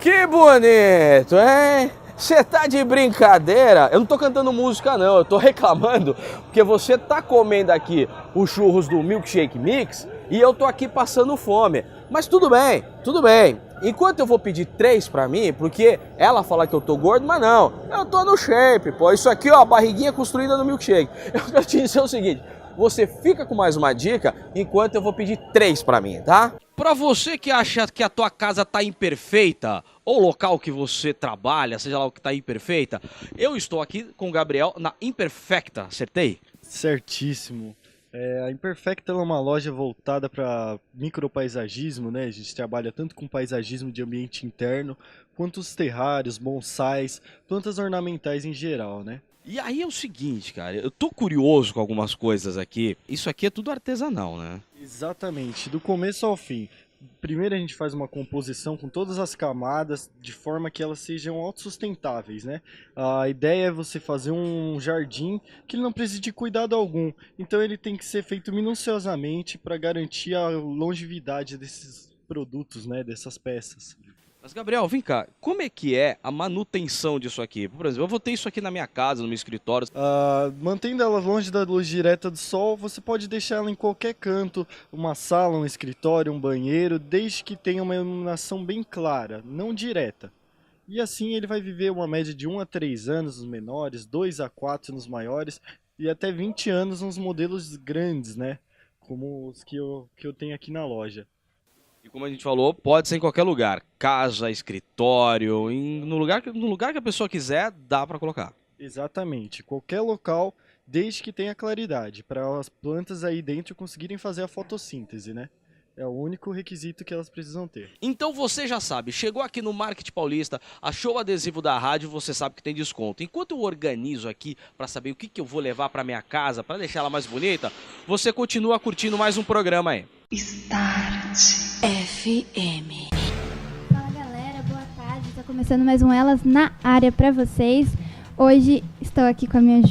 Que bonito, hein? Você tá de brincadeira? Eu não tô cantando música não, eu tô reclamando porque você tá comendo aqui os churros do Milkshake Mix e eu tô aqui passando fome. Mas tudo bem, tudo bem. Enquanto eu vou pedir 3 pra mim, porque ela fala que eu tô gordo, mas não, eu tô no shape, pô. Isso aqui, ó, barriguinha construída no milkshake. Eu quero te dizer o seguinte, você fica com mais uma dica enquanto eu vou pedir 3 pra mim, tá? Pra você que acha que a tua casa tá imperfeita, ou o local que você trabalha, seja lá o que tá imperfeita, eu estou aqui com o Gabriel na Imperfecta, acertei? Certíssimo. A Imperfecta é uma loja voltada para micropaisagismo, né? A gente trabalha tanto com paisagismo de ambiente interno, quanto os terrários, bonsais, plantas ornamentais em geral, né? E aí é o seguinte, cara, eu tô curioso com algumas coisas aqui. Isso aqui é tudo artesanal, né? Exatamente, do começo ao fim. Primeiro a gente faz uma composição com todas as camadas de forma que elas sejam autossustentáveis, né? A ideia é você fazer um jardim que ele não precise de cuidado algum. Então ele tem que ser feito minuciosamente para garantir a longevidade desses produtos, né? Dessas peças. Mas, Gabriel, vem cá, como é que é a manutenção disso aqui? Por exemplo, eu vou ter isso aqui na minha casa, no meu escritório. Mantendo ela longe da luz direta do sol, você pode deixar ela em qualquer canto, uma sala, um escritório, um banheiro, desde que tenha uma iluminação bem clara, não direta. E assim ele vai viver uma média de 1 a 3 anos nos menores, 2 a 4 nos maiores e até 20 anos nos modelos grandes, né? Como os que eu tenho aqui na loja. E como a gente falou, pode ser em qualquer lugar. Casa, escritório, no lugar que a pessoa quiser, dá pra colocar. Exatamente, qualquer local, desde que tenha claridade, para as plantas aí dentro conseguirem fazer a fotossíntese, né? É o único requisito que elas precisam ter. Então você já sabe, chegou aqui no Market Paulista, achou o adesivo da rádio, você sabe que tem desconto. Enquanto eu organizo aqui para saber o que eu vou levar para minha casa, para deixar ela mais bonita, você continua curtindo mais um programa aí. Start FM. Fala galera, boa tarde. Tá começando mais um Elas na Área para vocês. Hoje estou aqui com a minha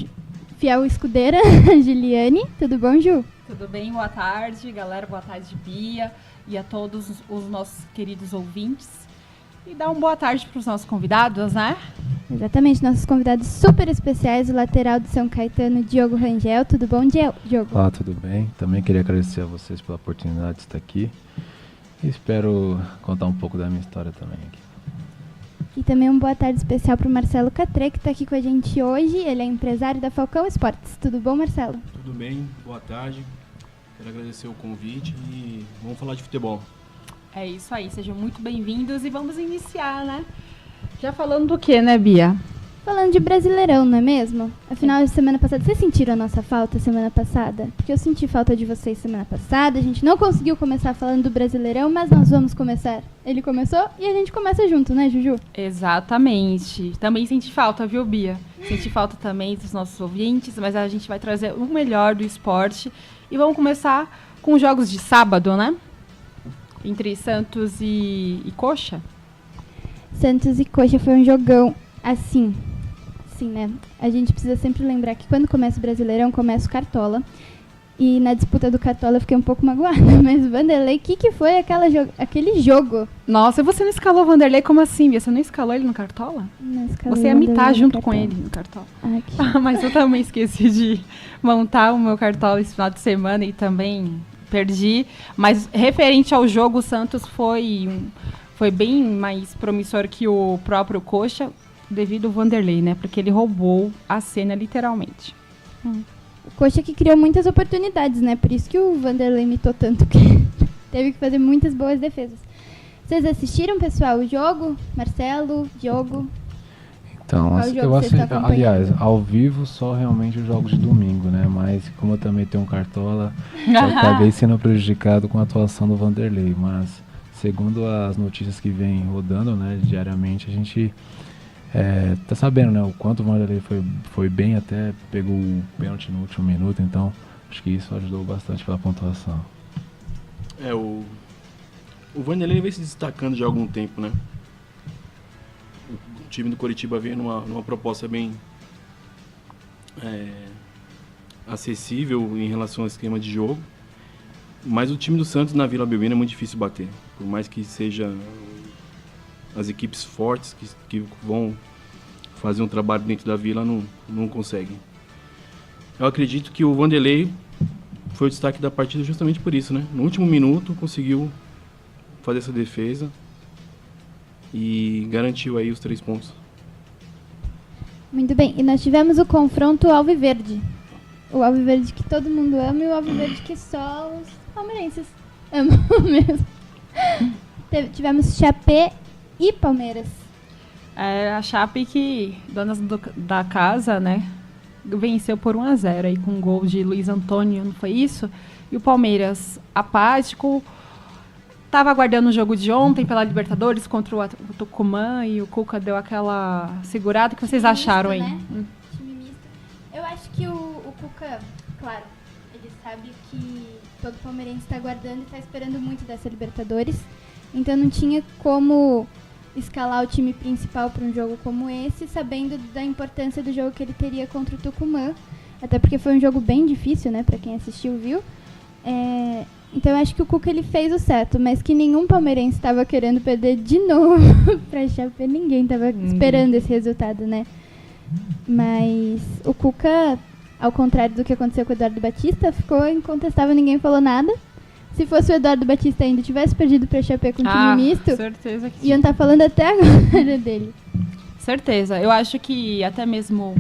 fiel escudeira, Juliane. Tudo bom, Ju? Tudo bem? Boa tarde, galera. Boa tarde, Bia. E a todos os nossos queridos ouvintes. E dar uma boa tarde para os nossos convidados, né? Exatamente, nossos convidados super especiais, o lateral do São Caetano, Diogo Rangel. Tudo bom, Diogo? Olá, tudo bem? Também queria agradecer a vocês pela oportunidade de estar aqui. E espero contar um pouco da minha história também aqui. E também uma boa tarde especial para o Marcelo Catré, que está aqui com a gente hoje. Ele é empresário da Falcão Esportes. Tudo bom, Marcelo? Tudo bem, boa tarde. Quero agradecer o convite e vamos falar de futebol. É isso aí, sejam muito bem-vindos e vamos iniciar, né? Já falando do que, né, Bia? Falando de Brasileirão, não é mesmo? Afinal, semana passada, vocês sentiram a nossa falta semana passada? Porque eu senti falta de vocês semana passada, a gente não conseguiu começar falando do Brasileirão, mas nós vamos começar. Ele começou e a gente começa junto, né, Juju? Exatamente. Também senti falta, viu, Bia? Senti falta também dos nossos ouvintes, mas a gente vai trazer o melhor do esporte. E vamos começar com os jogos de sábado, né? Entre Santos e Coxa. Santos e Coxa foi um jogão assim, né? A gente precisa sempre lembrar que quando começa o Brasileirão, começa o Cartola. E na disputa do Cartola eu fiquei um pouco magoada. Mas, Vanderlei, o que foi aquele jogo? Nossa, e você não escalou o Vanderlei? Como assim, Bia? Você não escalou ele no Cartola? Não escalei. Você ia mitar junto com ele no Cartola. Mas eu também esqueci de montar o meu Cartola esse final de semana e também perdi. Mas referente ao jogo, o Santos foi bem mais promissor que o próprio Coxa, devido ao Vanderlei, né? Porque ele roubou a cena, literalmente. O Coxa que criou muitas oportunidades, né? Por isso que o Vanderlei imitou tanto, que teve que fazer muitas boas defesas. Vocês assistiram, pessoal, o jogo? Marcelo, Diogo? Então, eu assisti, aliás, ao vivo só realmente os jogos de domingo, né? Mas como eu também tenho um Cartola, eu acabei sendo prejudicado com a atuação do Vanderlei. Mas, segundo as notícias que vem rodando, né, diariamente, a gente tá sabendo, né, o quanto o Vanderlei foi bem, até pegou o pênalti no último minuto, então acho que isso ajudou bastante pela pontuação. O Vanderlei vem se destacando já há algum tempo, né? O time do Coritiba veio numa proposta bem acessível em relação ao esquema de jogo, mas o time do Santos na Vila Belmiro é muito difícil bater, por mais que seja as equipes fortes que vão fazer um trabalho dentro da Vila não conseguem. Eu acredito que o Vanderlei foi o destaque da partida justamente por isso, né? No último minuto conseguiu fazer essa defesa e garantiu aí os 3 pontos. Muito bem, e nós tivemos o confronto alviverde. O alviverde que todo mundo ama e o alviverde que só os palmeirenses amam mesmo. Tivemos Chape e Palmeiras. A Chape, que donas da casa, né, venceu por 1-0 aí com um gol de Luiz Antônio, não foi isso? E o Palmeiras, apático, estava aguardando o jogo de ontem pela Libertadores contra o Tucumã e o Cuca deu aquela segurada. O que vocês acharam aí? Né? Time misto. Eu acho que o Cuca, claro, ele sabe que todo palmeirense está aguardando e está esperando muito dessa Libertadores. Então não tinha como escalar o time principal para um jogo como esse, sabendo da importância do jogo que ele teria contra o Tucumã. Até porque foi um jogo bem difícil, né? Para quem assistiu, viu? Então eu acho que o Cuca ele fez o certo, mas que nenhum palmeirense estava querendo perder de novo para Chape. Ninguém estava esperando esse resultado, né? Mas o Cuca, ao contrário do que aconteceu com o Eduardo Batista, ficou incontestável, ninguém falou nada. Se fosse o Eduardo Batista ainda tivesse perdido para Chape com time misto, certeza que iam estar falando até agora dele. Certeza. Eu acho que até mesmo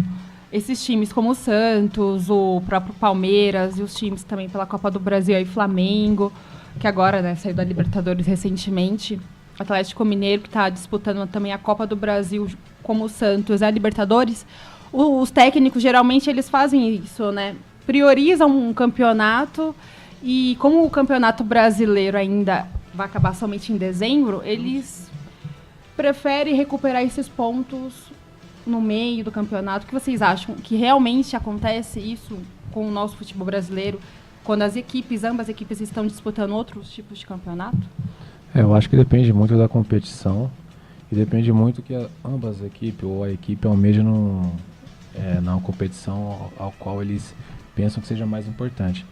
esses times como o Santos, o próprio Palmeiras e os times também pela Copa do Brasil e Flamengo, que agora, né, saiu da Libertadores recentemente, Atlético Mineiro, que está disputando também a Copa do Brasil como o Santos e a Libertadores, os técnicos geralmente eles fazem isso, né? Priorizam um campeonato e como o campeonato brasileiro ainda vai acabar somente em dezembro, eles preferem recuperar esses pontos no meio do campeonato. O que vocês acham? Que realmente acontece isso com o nosso futebol brasileiro, quando ambas equipes estão disputando outros tipos de campeonato? Eu acho que depende muito da competição e depende muito que ambas as equipes ou a equipe almeja na competição ao qual eles pensam que seja mais importante.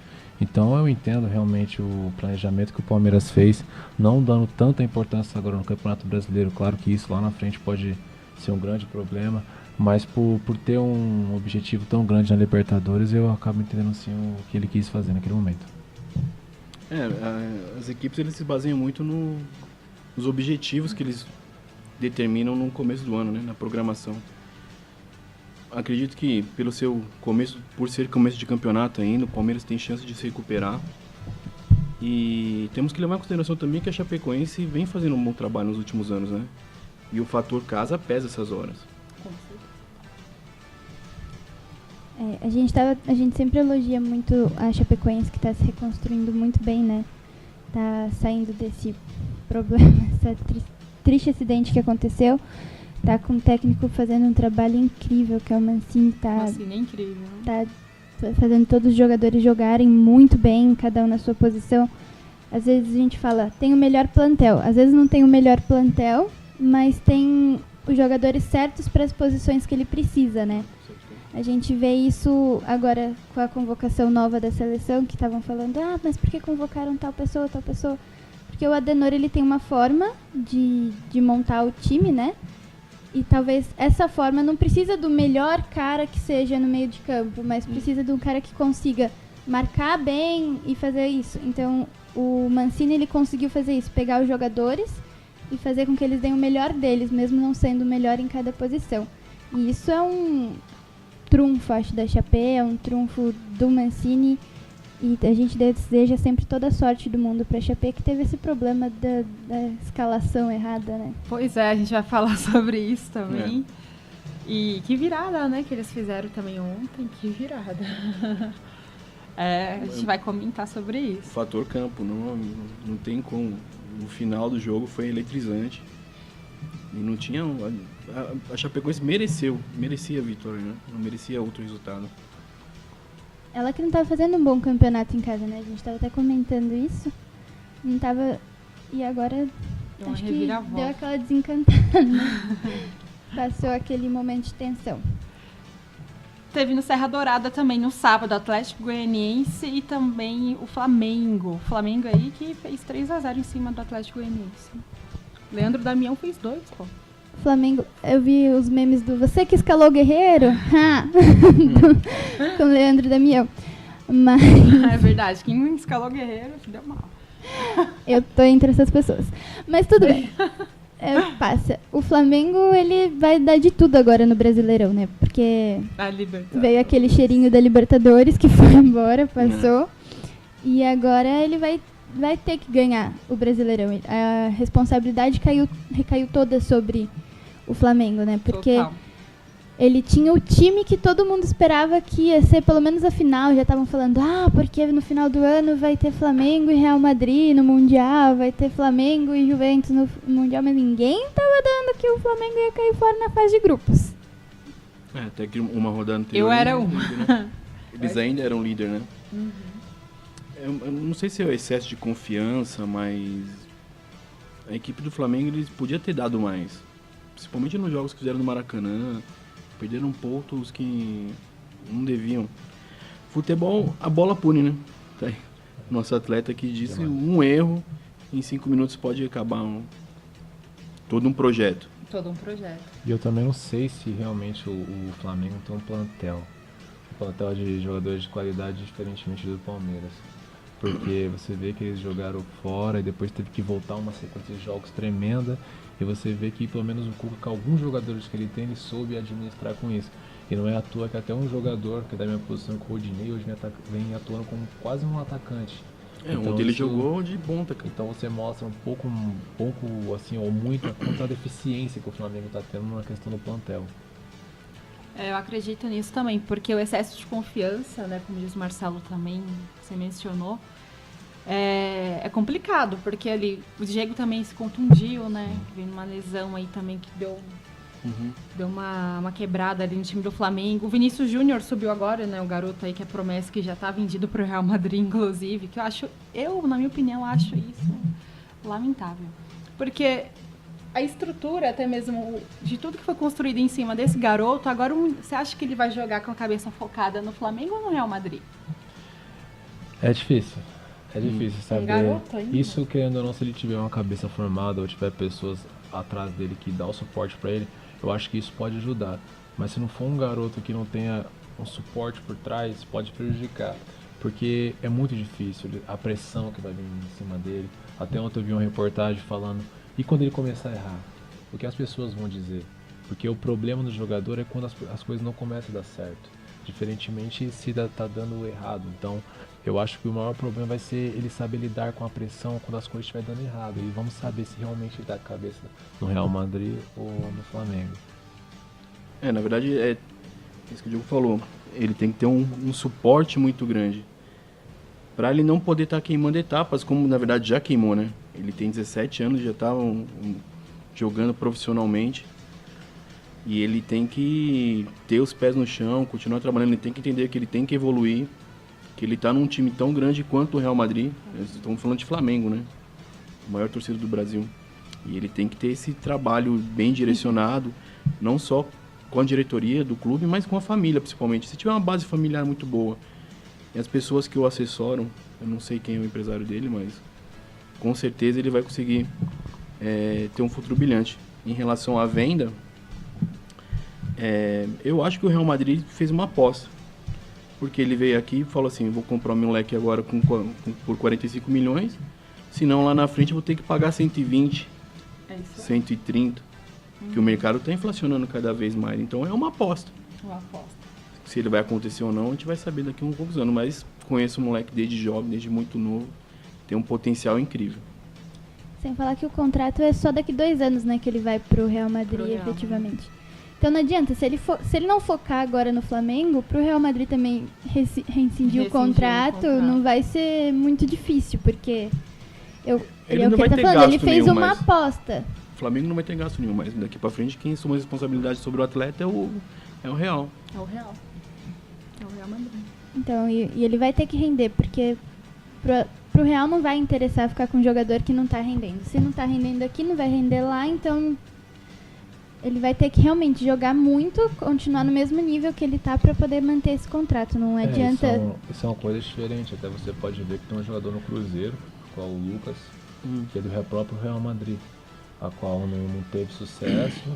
Então eu entendo realmente o planejamento que o Palmeiras fez, não dando tanta importância agora no Campeonato Brasileiro. Claro que isso lá na frente pode ser um grande problema, mas por ter um objetivo tão grande na Libertadores, eu acabo entendendo sim o que ele quis fazer naquele momento. As equipes eles se baseiam muito nos objetivos que eles determinam no começo do ano, né, na programação. Acredito que pelo seu começo, por ser começo de campeonato ainda, o Palmeiras tem chance de se recuperar. E temos que levar em consideração também que a Chapecoense vem fazendo um bom trabalho nos últimos anos, né? E o fator casa pesa essas horas. A gente sempre elogia muito a Chapecoense, que está se reconstruindo muito bem, né? Tá saindo desse problema, esse triste acidente que aconteceu. Tá com um técnico fazendo um trabalho incrível, que é o Mancini. Mancini é incrível. Tá fazendo todos os jogadores jogarem muito bem, cada um na sua posição. Às vezes a gente fala, tem o melhor plantel. Às vezes não tem o melhor plantel, mas tem os jogadores certos para as posições que ele precisa, né? A gente vê isso agora com a convocação nova da seleção, que estavam falando, mas por que convocaram tal pessoa? Porque o Adenor, ele tem uma forma de montar o time, né? E talvez essa forma não precisa do melhor cara que seja no meio de campo, mas precisa de um cara que consiga marcar bem e fazer isso. Então, o Mancini, ele conseguiu fazer isso, pegar os jogadores e fazer com que eles deem o melhor deles, mesmo não sendo o melhor em cada posição. E isso é um trunfo, acho, da Chape, é um trunfo do Mancini. E a gente deseja sempre toda a sorte do mundo para a Chape, que teve esse problema da escalação errada, né? Pois é, a gente vai falar sobre isso também. E que virada, né, que eles fizeram também ontem, que virada. A gente vai comentar sobre isso. Fator campo, não tem como. No final do jogo foi eletrizante. E não tinha... A Chapecoense merecia a vitória, né? Não merecia outro resultado. Ela que não estava fazendo um bom campeonato em casa, né? A gente estava até comentando isso. Não estava... E agora... Acho que deu aquela desencantada, né? Passou aquele momento de tensão. Teve no Serra Dourada também, no sábado, Atlético Goianiense e também o Flamengo. O Flamengo aí que fez 3-0 em cima do Atlético Goianiense. Leandro Damião fez 2, pô. Flamengo, eu vi os memes do Você que escalou o Guerreiro? Com o Leandro Damião. Mas... É verdade, quem escalou o Guerreiro se deu mal. Eu tô entre essas pessoas. Mas tudo bem. Passa. O Flamengo, ele vai dar de tudo agora no Brasileirão, né? Porque veio aquele cheirinho da Libertadores que foi embora, passou. E agora ele vai ter que ganhar o Brasileirão. A responsabilidade recaiu toda sobre o Flamengo, né? Porque ele tinha o time que todo mundo esperava que ia ser pelo menos a final. Já estavam falando, porque no final do ano vai ter Flamengo e Real Madrid no Mundial, vai ter Flamengo e Juventus no Mundial, mas ninguém estava dando que o Flamengo ia cair fora na fase de grupos. Até que uma rodada anterior... Eu era né? Eles ainda eram líder, né? Uhum. Eu não sei se é o excesso de confiança, mas a equipe do Flamengo eles podia ter dado mais. Principalmente nos jogos que fizeram no Maracanã. Perderam pontos que não deviam. Futebol, a bola pune, né? Tá aí. Nosso atleta que disse um erro, em 5 minutos pode acabar todo um projeto. Todo um projeto. E eu também não sei se realmente o Flamengo tem um plantel de jogadores de qualidade diferentemente do Palmeiras. Porque você vê que eles jogaram fora e depois teve que voltar uma sequência de jogos tremenda. E você vê que pelo menos o Cuca, com alguns jogadores que ele tem, ele soube administrar com isso. E não é à toa que até um jogador, que é da minha posição, que o Rodinei, hoje vem atuando como quase um atacante. Então, onde ele jogou de ponta, cara. Então você mostra um pouco assim, ou muito, quanto a deficiência que o Flamengo está tendo na questão do plantel. Eu acredito nisso também, porque o excesso de confiança, né, como diz o Marcelo também, você mencionou, é complicado, porque o Diego também se contundiu, né, veio numa lesão aí também que deu uma quebrada ali no time do Flamengo. O Vinícius Júnior subiu agora, né, o garoto aí que é promessa, que já tá vendido pro Real Madrid, inclusive, que eu, na minha opinião, acho isso lamentável. Porque a estrutura, até mesmo, de tudo que foi construído em cima desse garoto, agora você acha que ele vai jogar com a cabeça focada no Flamengo ou no Real Madrid? É difícil saber. Garoto ainda. Isso, querendo ou não, se ele tiver uma cabeça formada ou tiver pessoas atrás dele que dão o suporte para ele, eu acho que isso pode ajudar. Mas se não for um garoto que não tenha um suporte por trás, pode prejudicar. Porque é muito difícil a pressão que vai vir em cima dele. Até ontem eu vi uma reportagem falando, e quando ele começar a errar? O que as pessoas vão dizer? Porque o problema do jogador é quando as coisas não começam a dar certo. Diferentemente se tá dando errado. Então, eu acho que o maior problema vai ser ele saber lidar com a pressão quando as coisas estiverem dando errado. E vamos saber se realmente ele tá com a cabeça no Real Madrid ou no Flamengo. Na verdade, é isso que o Diego falou. Ele tem que ter um suporte muito grande. Para ele não poder estar queimando etapas, como na verdade já queimou, né? Ele tem 17 anos, já tá jogando profissionalmente. E ele tem que ter os pés no chão, continuar trabalhando. Ele tem que entender que ele tem que evoluir. Que ele tá num time tão grande quanto o Real Madrid. Estamos falando de Flamengo, né? A maior torcida do Brasil. E ele tem que ter esse trabalho bem direcionado, não só com a diretoria do clube, mas com a família, principalmente. Se tiver uma base familiar muito boa, e as pessoas que o assessoram, eu não sei quem é o empresário dele, mas com certeza ele vai conseguir ter um futuro brilhante. Em relação à venda, eu acho que o Real Madrid fez uma aposta. Porque ele veio aqui e falou assim, vou comprar o meu moleque agora por 45 milhões, senão lá na frente eu vou ter que pagar 120, 130, que o mercado está inflacionando cada vez mais. Então é uma aposta. Se ele vai acontecer ou não, a gente vai saber daqui a uns poucos anos. Mas conheço o moleque desde jovem, desde muito novo, tem um potencial incrível. Sem falar que o contrato é só daqui 2 anos, né, que ele vai pro Real Madrid, efetivamente. Então não adianta, se ele não focar agora no Flamengo, pro Real Madrid também rescindir o contrato, não vai ser muito difícil, porque ele fez uma aposta. O Flamengo não vai ter gasto nenhum, mas daqui pra frente quem assume a responsabilidade sobre o atleta é o Real. É o Real Madrid. Então, e ele vai ter que render, porque pro Real não vai interessar ficar com um jogador que não tá rendendo. Se não tá rendendo aqui, não vai render lá, então ele vai ter que realmente jogar muito, continuar no mesmo nível que ele tá para poder manter esse contrato. Não adianta... Isso é uma coisa diferente. Até você pode ver que tem um jogador no Cruzeiro, qual o Lucas, que é do próprio Real Madrid. a qual não teve sucesso,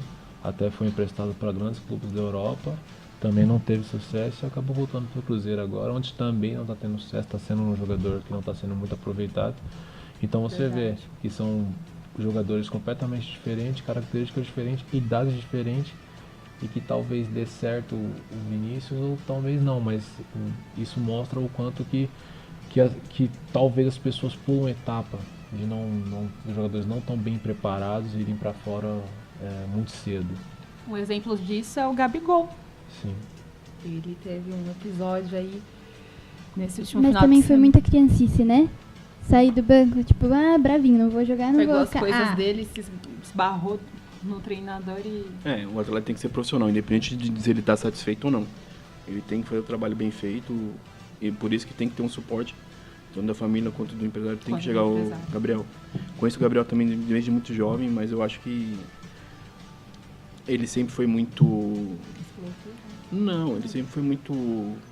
até foi emprestado para grandes clubes da Europa, também não teve sucesso e acabou voltando para o Cruzeiro agora, onde também não está tendo sucesso, está sendo um jogador que não está sendo muito aproveitado. Então você vê que são jogadores completamente diferentes, características diferentes, idades diferentes, e que talvez dê certo o Vinícius ou talvez não, mas isso mostra o quanto que talvez as pessoas pulam etapa de os jogadores não tão bem preparados e irem para fora muito cedo. Um exemplo disso é o Gabigol. Sim. Ele teve um episódio aí nesse último Mas final também de foi muita criancice, né? Sair do banco, tipo, bravinho, não vou jogar, não pegou vou as ficar... coisas dele, se esbarrou no treinador e... O atleta tem que ser profissional, independente de dizer ele estar satisfeito ou não. Ele tem que fazer o trabalho bem feito e por isso que tem que ter um suporte, tanto da família quanto do empresário. Tem que chegar o Gabriel. Conheço o Gabriel também desde muito jovem, mas eu acho que ele sempre foi muito... Não, ele sempre foi muito,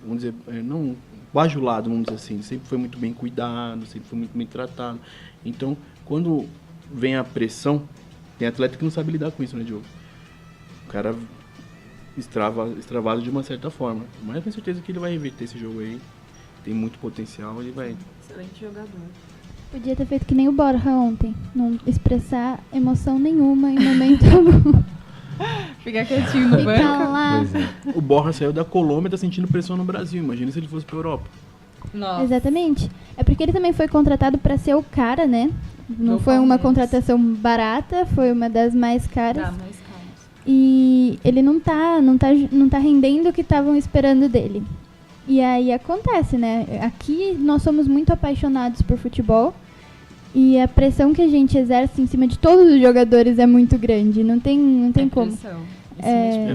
vamos dizer, não bajulado, vamos dizer assim. Sempre foi muito bem cuidado, sempre foi muito bem tratado. Então, quando vem a pressão, tem atleta que não sabe lidar com isso, né, Diogo? O cara extravasa de uma certa forma. Mas eu tenho certeza que ele vai reverter esse jogo aí. Tem muito potencial, ele vai... Excelente jogador. Podia ter feito que nem o Borja ontem. Não expressar emoção nenhuma em momento algum. Ficar quietinho no banco. Pois é. O Borja saiu da Colômbia e tá sentindo pressão no Brasil. Imagina se ele fosse pra Europa. Nossa. Exatamente. É porque ele também foi contratado para ser o cara, né? Não foi uma contratação barata, foi uma das mais caras. Tá, mais caras. E ele não tá rendendo o que estavam esperando dele. E aí acontece, né? Aqui nós somos muito apaixonados por futebol. E a pressão que a gente exerce em cima de todos os jogadores é muito grande. Não tem como.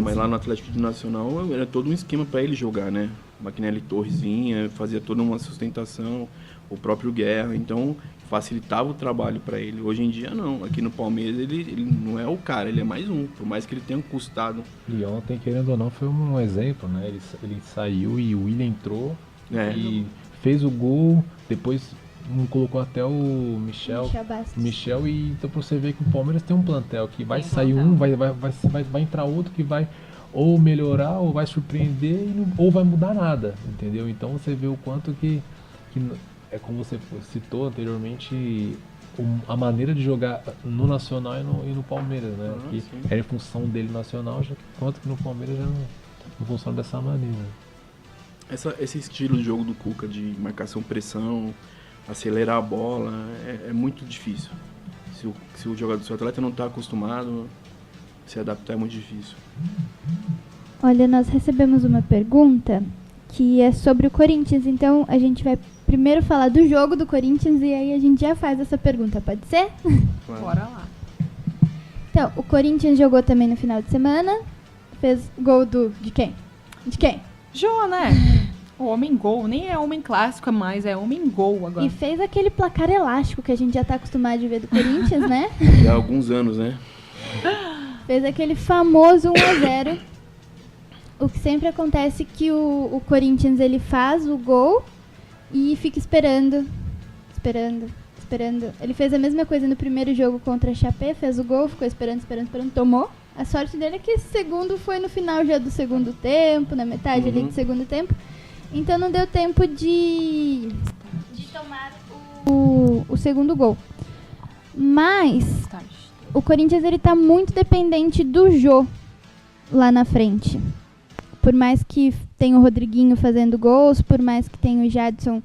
Mas lá no Atlético Nacional era todo um esquema para ele jogar, né? Maquinelli Torres vinha, fazia toda uma sustentação, o próprio Guerra, então facilitava o trabalho para ele. Hoje em dia não, aqui no Palmeiras ele não é o cara, ele é mais um, por mais que ele tenha custado. E ontem, querendo ou não, foi um exemplo, né? Ele saiu e o Willian entrou e fez o gol, depois colocou até o Michel, e então você vê que o Palmeiras tem um plantel que vai sair vai entrar outro que vai ou melhorar ou vai surpreender ou vai mudar nada, entendeu? Então você vê o quanto que é como você citou anteriormente, a maneira de jogar no Nacional e no Palmeiras, né? Que era em função dele nacional, quanto que no Palmeiras já não funciona dessa maneira. Esse estilo de jogo do Cuca de marcação, pressão, acelerar a bola, é muito difícil. Se o atleta não está acostumado, se adaptar é muito difícil. Olha, nós recebemos uma pergunta que é sobre o Corinthians, então a gente vai primeiro falar do jogo do Corinthians e aí a gente já faz essa pergunta, pode ser? Claro. Bora lá. Então, o Corinthians jogou também no final de semana, fez gol de quem? De quem? Jô, né? O homem gol, nem é homem clássico mais, é homem gol agora. E fez aquele placar elástico que a gente já tá acostumado de ver do Corinthians, né? Já há alguns anos, né? Fez aquele famoso 1-0. O que sempre acontece é que o Corinthians ele faz o gol e fica esperando. Ele fez a mesma coisa no primeiro jogo contra a Chape, fez o gol, ficou esperando, tomou. A sorte dele é que esse segundo foi no final já do segundo tempo, na metade ali do segundo tempo. Então não deu tempo de tomar o segundo gol. Mas o Corinthians ele tá muito dependente do Jô lá na frente. Por mais que tenha o Rodriguinho fazendo gols, por mais que tenha o Jadson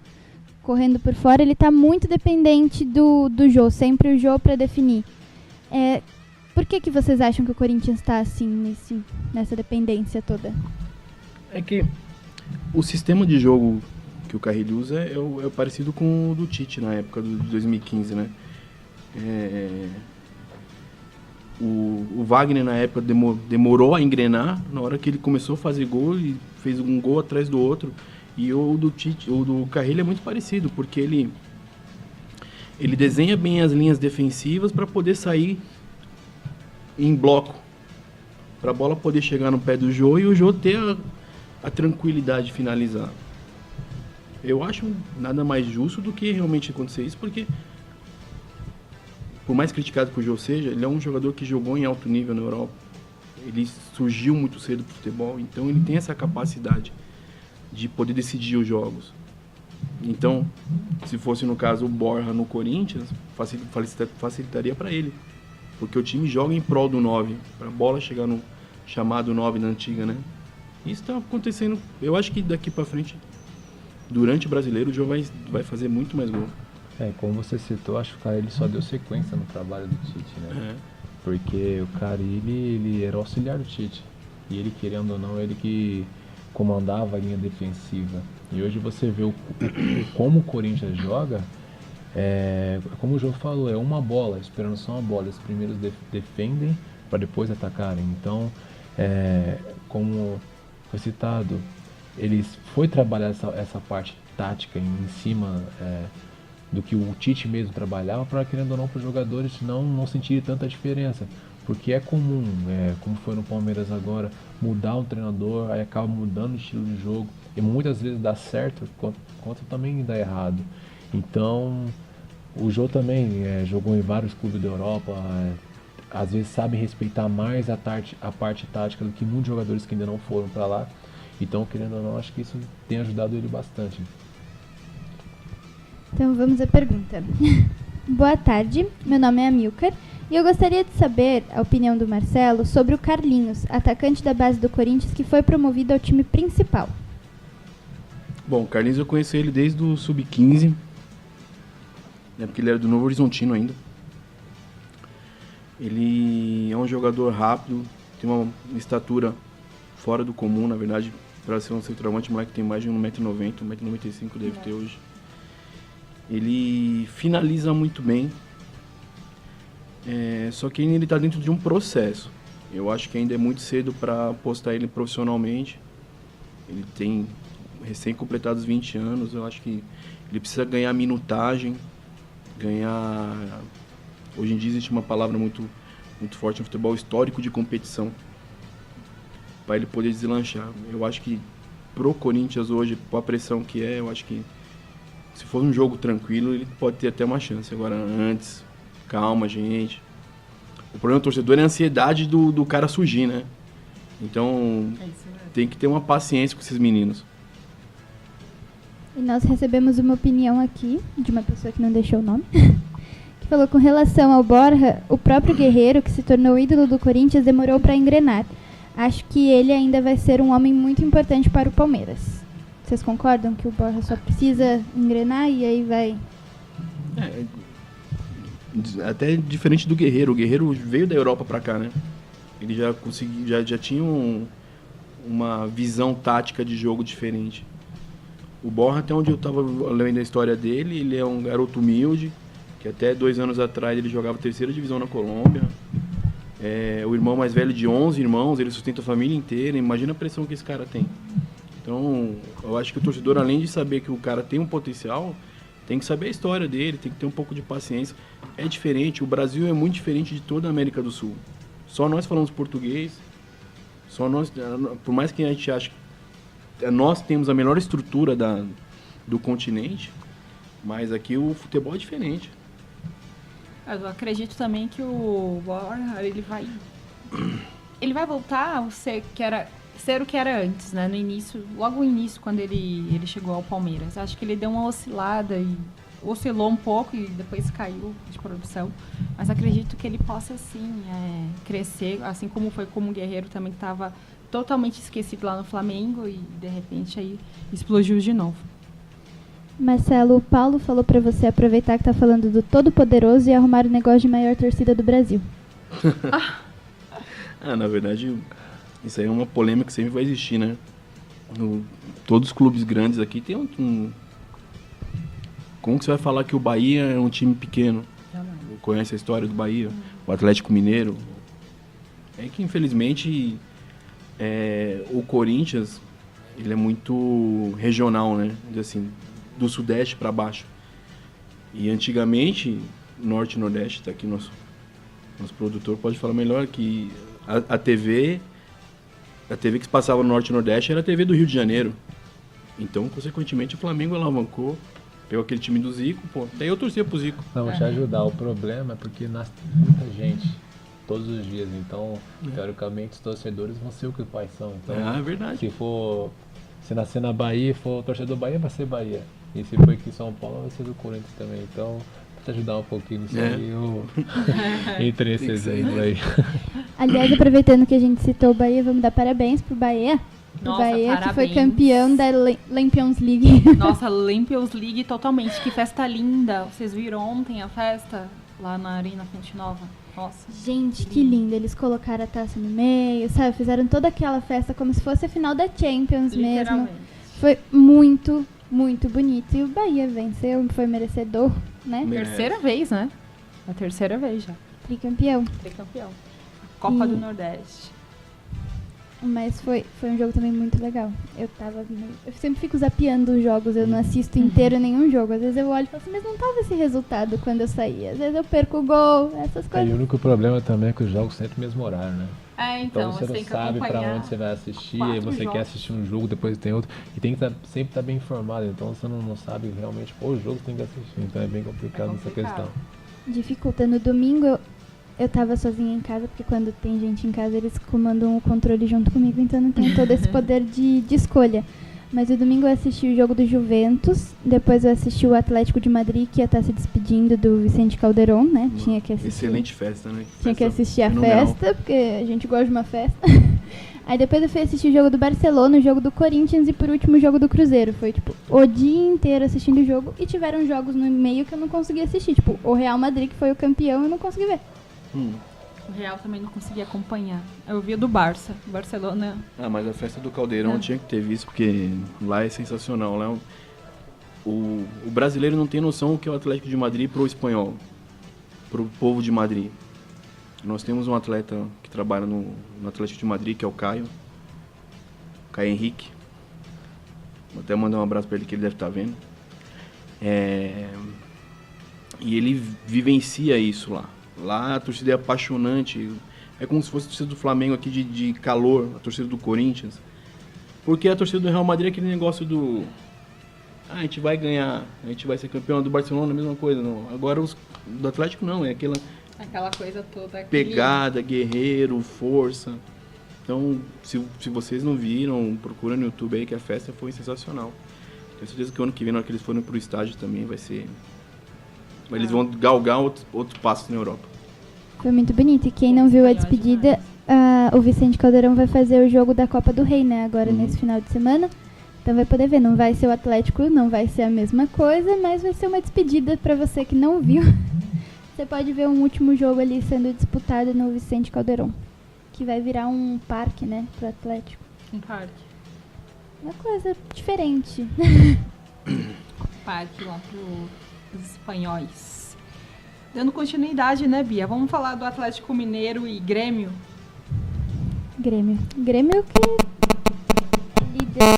correndo por fora, ele tá muito dependente do Jô, sempre o Jô para definir. Por que vocês acham que o Corinthians está assim, nessa dependência toda? É que o sistema de jogo que o Carrilho usa é parecido com o do Tite na época de 2015, né? O Wagner na época demorou a engrenar, na hora que ele começou a fazer gol, e fez um gol atrás do outro. E o do Tite, o do Carrilho é muito parecido, porque ele desenha bem as linhas defensivas para poder sair em bloco, para a bola poder chegar no pé do Jô e o Jô ter a tranquilidade de finalizar. Eu acho nada mais justo do que realmente acontecer isso, porque por mais criticado que o Jô seja, ele é um jogador que jogou em alto nível na Europa. Ele surgiu muito cedo pro futebol, então ele tem essa capacidade de poder decidir os jogos. Então, se fosse no caso o Borja no Corinthians, facilitaria para ele. Porque o time joga em prol do 9, para a bola chegar no chamado 9 na antiga, né? Isso está acontecendo, eu acho que daqui para frente, durante o Brasileiro, o Jô vai fazer muito mais gol. Como você citou, acho que o Carille só deu sequência no trabalho do Tite, né? Porque o Carille, ele era auxiliar do Tite. E ele, querendo ou não, ele que comandava a linha defensiva. E hoje você vê como o Corinthians joga, como o Jô falou, é uma bola, esperando só uma bola. Os primeiros defendem para depois atacarem. Então, como foi citado, eles foi trabalhar essa parte tática em cima do que o Tite mesmo trabalhava, para, querendo ou não, para os jogadores não sentirem tanta diferença. Porque é comum, como foi no Palmeiras agora, mudar um treinador, aí acaba mudando o estilo de jogo. E muitas vezes dá certo, quanto também dá errado. Então, o Jô também jogou em vários clubes da Europa, às vezes sabe respeitar mais a parte tática do que muitos jogadores que ainda não foram para lá. Então, querendo ou não, acho que isso tem ajudado ele bastante. Então vamos à pergunta. Boa tarde, meu nome é Amilcar e eu gostaria de saber a opinião do Marcelo sobre o Carlinhos, atacante da base do Corinthians que foi promovido ao time principal. Bom, o Carlinhos eu conheci ele desde o Sub-15, né, porque ele era do Novo Horizontino ainda. Ele é um jogador rápido, tem uma estatura fora do comum, na verdade, para ser um centroavante, o moleque tem mais de 1,90m, 1,95m deve ter hoje. Ele finaliza muito bem, só que ele está dentro de um processo. Eu acho que ainda é muito cedo para apostar ele profissionalmente. Ele tem recém-completados 20 anos, eu acho que ele precisa ganhar minutagem, Hoje em dia existe uma palavra muito, muito forte no futebol, histórico de competição, para ele poder deslanchar. Eu acho que pro Corinthians hoje, com a pressão que eu acho que se for um jogo tranquilo, ele pode ter até uma chance. Agora, antes, calma, gente. O problema do torcedor é a ansiedade do cara surgir, né? Então, tem que ter uma paciência com esses meninos. E nós recebemos uma opinião aqui, de uma pessoa que não deixou o nome, que falou com relação ao Borja, o próprio Guerreiro, que se tornou ídolo do Corinthians, demorou para engrenar. Acho que ele ainda vai ser um homem muito importante para o Palmeiras. Vocês concordam que o Borja só precisa engrenar e aí vai... Até diferente do Guerreiro. O Guerreiro veio da Europa para cá, né? Ele já tinha uma visão tática de jogo diferente. O Borja, até onde eu estava lendo a história dele, ele é um garoto humilde, que até 2 anos atrás ele jogava 3ª divisão na Colômbia. O irmão mais velho de 11 irmãos, ele sustenta a família inteira. Imagina a pressão que esse cara tem. Então, eu acho que o torcedor, além de saber que o cara tem um potencial, tem que saber a história dele, tem que ter um pouco de paciência. É diferente, o Brasil é muito diferente de toda a América do Sul. Só nós falamos português, só nós, por mais que a gente ache que nós temos a melhor estrutura do continente, mas aqui o futebol é diferente. Eu acredito também que o Borja, ele vai voltar a ser o que era antes, né? No início, logo no início, quando ele chegou ao Palmeiras. Acho que ele deu uma oscilada e oscilou um pouco e depois caiu de produção. Mas acredito que ele possa, sim, crescer, assim como foi como o Guerreiro também estava totalmente esquecido lá no Flamengo e, de repente, aí explodiu de novo. Marcelo, o Paulo falou para você aproveitar que tá falando do Todo-Poderoso e arrumar o negócio de maior torcida do Brasil. Na verdade, isso aí é uma polêmica que sempre vai existir, né? Todos os clubes grandes aqui tem Como que você vai falar que o Bahia é um time pequeno? Conhece a história do Bahia? O Atlético Mineiro? É que, infelizmente, o Corinthians, ele é muito regional, né? Assim, do Sudeste para baixo. E antigamente, Norte e Nordeste, tá aqui nosso produtor pode falar melhor, que a TV que se passava no Norte e Nordeste era a TV do Rio de Janeiro. Então, consequentemente, o Flamengo alavancou Pegou aquele time do Zico, pô, daí eu torcia pro Zico. Não, vou te ajudar. O problema é porque nasce muita gente todos os dias, então, teoricamente, os torcedores vão ser o que os pais são. Então, é verdade. Se nascer na Bahia e for torcedor Bahia, vai ser Bahia. E se for aqui em São Paulo, vai ser do Corinthians também. Então, pra te ajudar um pouquinho nisso aí, eu entrei nesse exemplo aí. Aliás, aproveitando que a gente citou o Bahia, vamos dar parabéns pro Bahia. Nossa, o Bahia parabéns. Que foi campeão da Lampions League. Nossa, Lampions League totalmente. Que festa linda. Vocês viram ontem a festa lá na Arena Fonte Nova? Nossa. Gente, que lindo. Eles colocaram a taça no meio, sabe? Fizeram toda aquela festa como se fosse a final da Champions mesmo. Foi muito, muito bonito. E o Bahia venceu, foi merecedor, né? Terceira vez, né? A terceira vez já. Tricampeão. Copa do Nordeste. Mas foi um jogo também muito legal. Eu sempre fico zapeando os jogos, eu não assisto inteiro nenhum jogo. Às vezes eu olho e falo assim, mas não tava esse resultado quando eu saí. Às vezes eu perco o gol, essas coisas. E o único problema também é que os jogos sempre no mesmo horário, né? Então você não sabe pra onde você vai assistir, e você quer assistir um jogo, depois tem outro. E tem que sempre estar bem informado, então você não sabe realmente qual jogo você tem que assistir. Então é bem complicado essa questão. Dificulta. No domingo eu tava sozinha em casa, porque quando tem gente em casa eles comandam o controle junto comigo, então não tenho todo esse poder de escolha. Mas no domingo eu assisti o jogo do Juventus, depois eu assisti o Atlético de Madrid, que ia estar se despedindo do Vicente Calderón, né? Tinha que assistir. Excelente festa, né? Tinha que assistir a festa, porque a gente gosta de uma festa. Aí depois eu fui assistir o jogo do Barcelona, o jogo do Corinthians e por último o jogo do Cruzeiro. Foi tipo o dia inteiro assistindo o jogo e tiveram jogos no meio que eu não consegui assistir. Tipo, o Real Madrid, que foi o campeão, eu não consegui ver. O Real também não consegui acompanhar. Eu vi o do Barça, Barcelona. Mas a festa do Caldeirão tinha que ter visto, porque lá é sensacional. Lá o brasileiro não tem noção o que é o Atlético de Madrid pro espanhol, pro povo de Madrid. Nós temos um atleta que trabalha no Atlético de Madrid, que é o Caio Henrique. Vou até mandar um abraço para ele, que ele deve estar vendo. E ele vivencia isso lá. Lá a torcida é apaixonante. É como se fosse a torcida do Flamengo aqui de calor, a torcida do Corinthians. Porque a torcida do Real Madrid é aquele negócio do... a gente vai ganhar, a gente vai ser campeão. Do Barcelona, a mesma coisa. Não. Agora do Atlético não, é aquela coisa toda. Pegada, guerreiro, força. Então, se vocês não viram, procura no YouTube aí que a festa foi sensacional. Tenho certeza que o ano que vem, na hora que eles forem pro estádio também, vai ser... Eles vão galgar outros passos na Europa. Foi muito bonito. E quem não viu a despedida, o Vicente Calderón vai fazer o jogo da Copa do Rei, né? Agora nesse final de semana. Então vai poder ver. Não vai ser o Atlético, não vai ser a mesma coisa, mas vai ser uma despedida pra você que não viu. Você pode ver um último jogo ali sendo disputado no Vicente Calderón. Que vai virar um parque, né? Pro Atlético. Um parque. Uma coisa diferente. Parque lá os espanhóis. Dando continuidade, né, Bia? Vamos falar do Atlético Mineiro e Grêmio. Grêmio que é líder.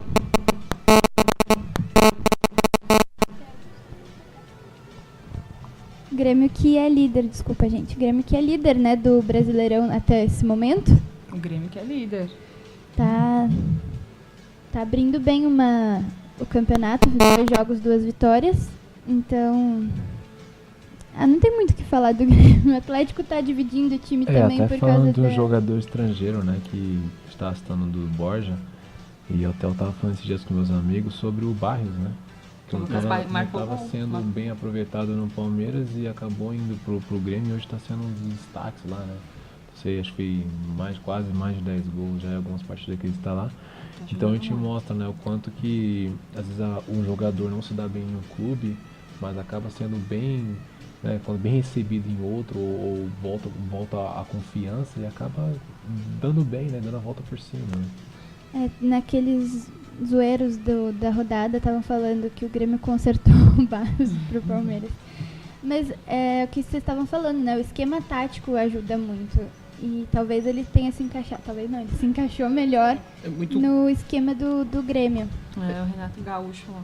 Grêmio que é líder, desculpa, gente. Grêmio que é líder, né, do Brasileirão até esse momento. O Grêmio que é líder. Tá abrindo bem o campeonato, 2 jogos, 2 vitórias. Então, não tem muito o que falar do Grêmio. O Atlético tá dividindo o time também até por causa falando do jogador estrangeiro, né, que está citando do Borja. E eu até tava falando esses dias com meus amigos sobre o Barrios, né? Que não estava sendo bem aproveitado no Palmeiras e acabou indo pro Grêmio e hoje está sendo um dos destaques lá, né? Não sei, acho que quase mais de 10 gols já em algumas partidas que ele está lá. Então a gente mostra, né, o quanto que às vezes um jogador não se dá bem em um clube, mas acaba sendo bem, né, quando bem recebido em outro, ou volta a confiança e acaba dando bem, né, dando a volta por cima. Né? Naqueles zoeiros da rodada estavam falando que o Grêmio consertou o Barros pro Palmeiras. Mas é o que vocês estavam falando, né? O esquema tático ajuda muito. E talvez ele tenha se encaixado, talvez não, ele se encaixou melhor no esquema do Grêmio. O Renato Gaúcho lá.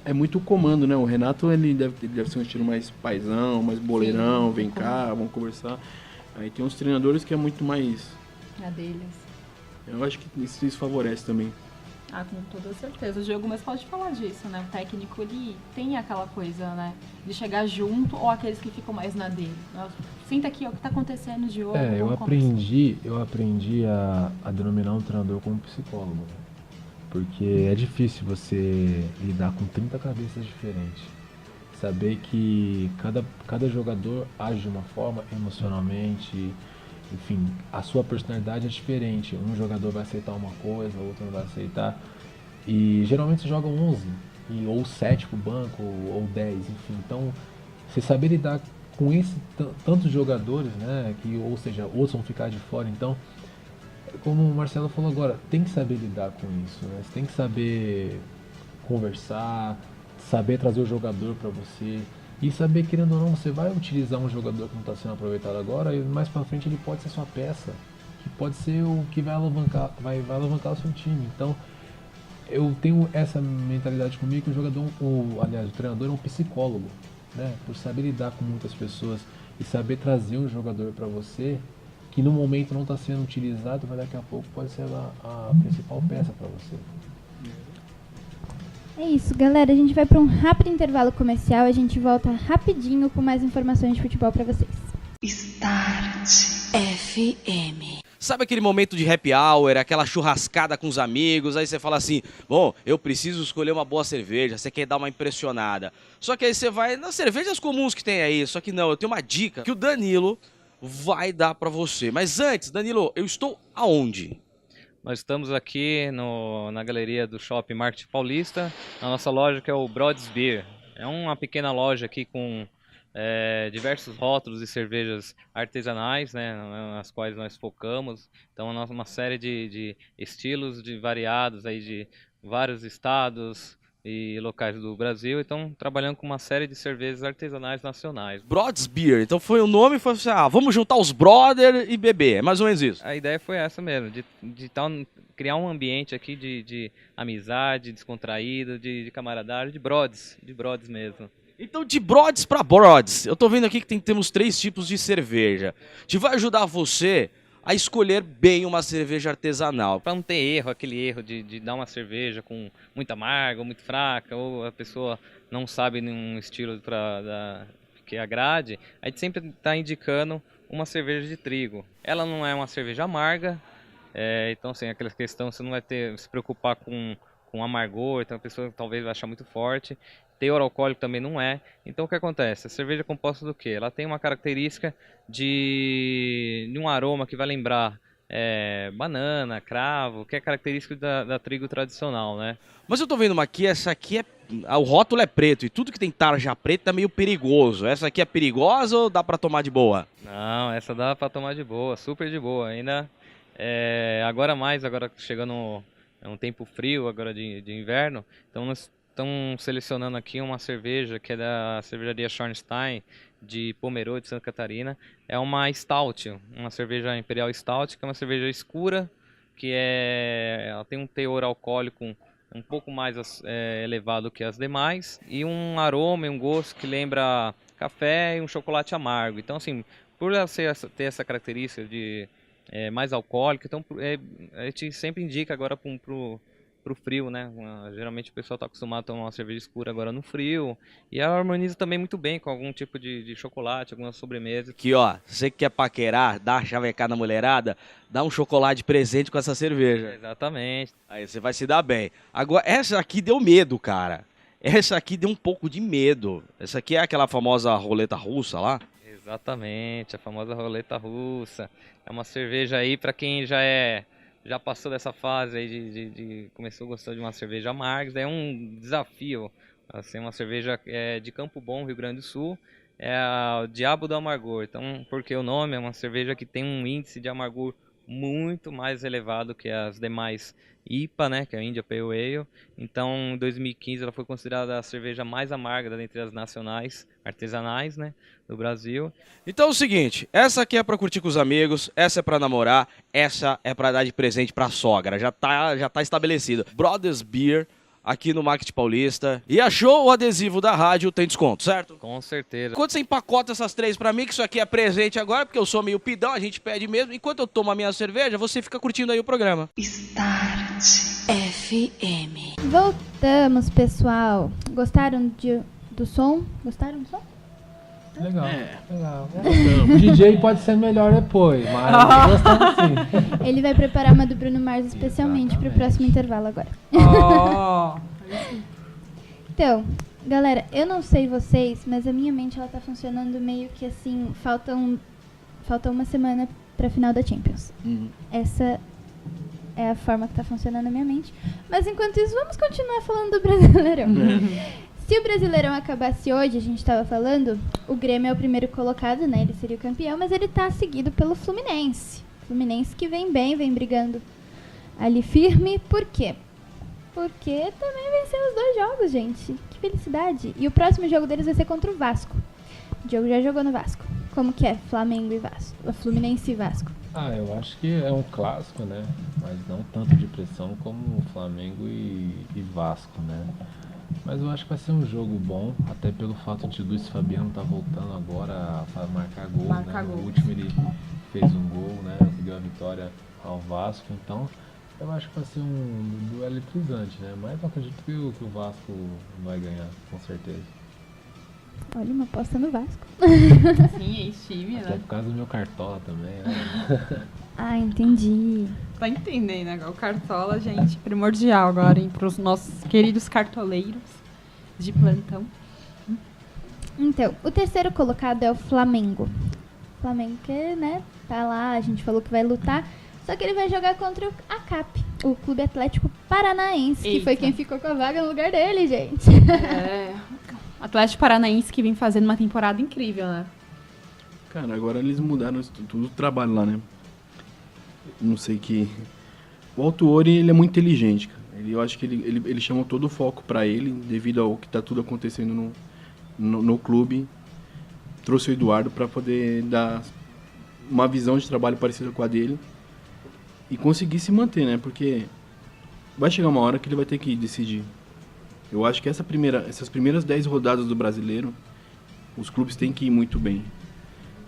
É muito comando, né? O Renato ele deve ser um estilo mais paizão, mais boleirão, vem cá, vamos conversar. Aí tem uns treinadores que é muito mais... A deles. Eu acho que isso favorece também. Ah, com toda certeza. O Diogo mesmo pode falar disso, né? O técnico, ele tem aquela coisa, né? De chegar junto ou aqueles que ficam mais na dele. Sinta aqui, ó, o que tá acontecendo, Diogo. Eu aprendi a denominar um treinador como psicólogo, né? Porque é difícil você lidar com 30 cabeças diferentes. Saber que cada jogador age de uma forma emocionalmente, enfim, a sua personalidade é diferente. Um jogador vai aceitar uma coisa, outro não vai aceitar. E geralmente se jogam 11, ou 7 pro banco, ou 10, enfim. Então, você saber lidar com tantos jogadores, né, ou seja, outros vão ficar de fora. Então, como o Marcelo falou agora, tem que saber lidar com isso, né? Você tem que saber conversar, saber trazer o jogador para você. E saber, querendo ou não, você vai utilizar um jogador que não está sendo aproveitado agora e mais para frente ele pode ser sua peça, que pode ser o que vai alavancar o seu time. Então, eu tenho essa mentalidade comigo que o treinador é um psicólogo, né? Por saber lidar com muitas pessoas e saber trazer um jogador para você que no momento não está sendo utilizado, mas daqui a pouco pode ser a principal peça para você. É isso, galera. A gente vai para um rápido intervalo comercial. A gente volta rapidinho com mais informações de futebol para vocês. Start FM. Sabe aquele momento de happy hour, aquela churrascada com os amigos, aí você fala assim, bom, eu preciso escolher uma boa cerveja, você quer dar uma impressionada. Só que aí você vai nas cervejas comuns que tem aí, só que não, eu tenho uma dica que o Danilo vai dar para você. Mas antes, Danilo, eu estou aonde? Nós estamos aqui na galeria do Shopping Market Paulista, na nossa loja que é o Broads Beer. É uma pequena loja aqui com diversos rótulos de cervejas artesanais, né, nas quais nós focamos. Então, uma série de estilos variados aí de vários estados e locais do Brasil. Então, trabalhando com uma série de cervejas artesanais nacionais. Broads Beer, então foi o nome, foi assim, vamos juntar os brother e beber, é mais ou menos isso. A ideia foi essa mesmo, de criar um ambiente aqui de amizade, descontraído, de camaradagem, de broads mesmo. Então, de broads para broads, eu tô vendo aqui que temos 3 tipos de cerveja. Que vai ajudar você a escolher bem uma cerveja artesanal. Para não ter erro, aquele erro de dar uma cerveja com muito amarga ou muito fraca, ou a pessoa não sabe nenhum estilo que agrade, a gente sempre está indicando uma cerveja de trigo. Ela não é uma cerveja amarga, então assim, aquela questão, você não vai se preocupar com amargor, então a pessoa talvez vai achar muito forte. Teor alcoólico também não é. Então o que acontece? A cerveja é composta do quê? Ela tem uma característica de um aroma que vai lembrar banana, cravo, que é característico da trigo tradicional, né? Mas eu tô vendo aqui, essa aqui o rótulo é preto e tudo que tem tarja preta é meio perigoso. Essa aqui é perigosa ou dá pra tomar de boa? Não, essa dá pra tomar de boa, super de boa. Ainda agora chegando um tempo frio agora de inverno, então nós estamos selecionando aqui uma cerveja que é da cervejaria Schornstein, de Pomerode, de Santa Catarina. É uma Stout, uma cerveja Imperial Stout, que é uma cerveja escura, ela tem um teor alcoólico um pouco mais elevado que as demais, e um aroma e um gosto que lembra café e um chocolate amargo. Então, assim, por ela ter essa característica de mais alcoólica, então a gente sempre indica agora pro frio, né? Geralmente o pessoal está acostumado a tomar uma cerveja escura agora no frio. E ela harmoniza também muito bem com algum tipo de chocolate, alguma sobremesa. Aqui, ó, você que quer paquerar, dar chavecada na mulherada, dá um chocolate de presente com essa cerveja. Exatamente. Aí você vai se dar bem. Agora, essa aqui deu medo, cara. Essa aqui deu um pouco de medo. Essa aqui é aquela famosa roleta russa lá? Exatamente, a famosa roleta russa. É uma cerveja aí para quem já passou dessa fase aí de começou a gostar de uma cerveja amarga. É um desafio, assim, uma cerveja de Campo Bom, Rio Grande do Sul, é o Diabo do Amargor. Então, porque o nome é uma cerveja que tem um índice de amargor muito mais elevado que as demais IPA, né, que é a India Pale Ale. Então, em 2015 ela foi considerada a cerveja mais amarga dentre as nacionais, artesanais, né, do Brasil. Então é o seguinte, essa aqui é pra curtir com os amigos, essa é pra namorar, essa é pra dar de presente pra sogra, já tá estabelecido. Broads Beer, aqui no Market Paulista. E achou o adesivo da rádio, tem desconto, certo? Com certeza. Quando você empacota essas 3 pra mim, que isso aqui é presente agora, porque eu sou meio pidão, a gente pede mesmo. Enquanto eu tomo a minha cerveja, você fica curtindo aí o programa. Start FM. FM. Voltamos, pessoal. Gostaram do som? Gostaram do som? Legal. Legal. O DJ pode ser melhor depois, mas gostamos sim. Ele vai preparar uma do Bruno Mars especialmente para o próximo intervalo agora. Então, galera, eu não sei vocês, mas a minha mente ela tá funcionando meio que assim, falta uma semana para final da Champions. Essa é a forma que tá funcionando a minha mente. Mas enquanto isso, vamos continuar falando do Brasileirão. Se o Brasileirão acabasse hoje, a gente estava falando, o Grêmio é o primeiro colocado, né? Ele seria o campeão, mas ele está seguido pelo Fluminense. Fluminense que vem bem, vem brigando ali firme. Por quê? Porque também venceu os 2 jogos, gente. Que felicidade. E o próximo jogo deles vai ser contra o Vasco. O Diogo já jogou no Vasco. Como que é? Flamengo e Vasco. Fluminense e Vasco. Eu acho que é um clássico, né? Mas não tanto de pressão como o Flamengo e Vasco, né? Mas eu acho que vai ser um jogo bom, até pelo fato de Luiz Fabiano estar voltando agora a marcar gol, né? No último ele fez um gol, né? Deu a vitória ao Vasco, então eu acho que vai ser um duelo eletrizante, né? Mas eu acredito que o Vasco vai ganhar, com certeza. Olha, uma aposta no Vasco. Sim, esse time, né? Até por causa do meu Cartola também, né? Entendi. Tá entendendo, né? O Cartola, gente, primordial agora, hein? Para os nossos queridos cartoleiros de plantão. Então, o terceiro colocado é o Flamengo. O Flamengo que, né, tá lá, a gente falou que vai lutar, só que ele vai jogar contra a CAP, o Clube Atlético Paranaense, que foi quem ficou com a vaga no lugar dele, gente. Atlético Paranaense que vem fazendo uma temporada incrível, né? Cara, agora eles mudaram tudo o trabalho lá, né? Não sei que... O Autuori, ele é muito inteligente, cara. Eu acho que ele chamou todo o foco pra ele, devido ao que tá tudo acontecendo no clube. Trouxe o Eduardo pra poder dar uma visão de trabalho parecida com a dele. E conseguir se manter, né? Porque vai chegar uma hora que ele vai ter que decidir. Eu acho que essas primeiras 10 rodadas do Brasileiro, os clubes têm que ir muito bem.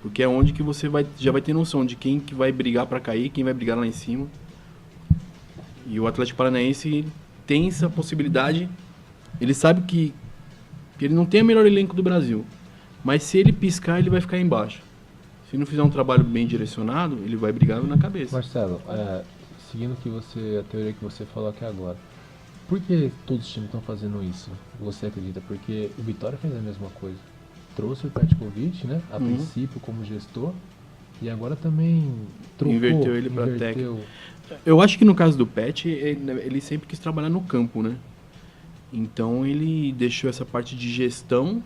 Porque é onde que você já vai ter noção de quem que vai brigar para cair, quem vai brigar lá em cima. E o Atlético Paranaense tem essa possibilidade. Ele sabe que ele não tem o melhor elenco do Brasil. Mas se ele piscar, ele vai ficar embaixo. Se não fizer um trabalho bem direcionado, ele vai brigar na cabeça. Marcelo, seguindo a teoria que você falou aqui agora, por que todos os times estão fazendo isso? Você acredita? Porque o Vitória fez a mesma coisa. Trouxe o Petkovic, né? A princípio como gestor. E agora também trocou. Inverteu ele para técnico. Eu acho que no caso do Pet, ele sempre quis trabalhar no campo, né? Então ele deixou essa parte de gestão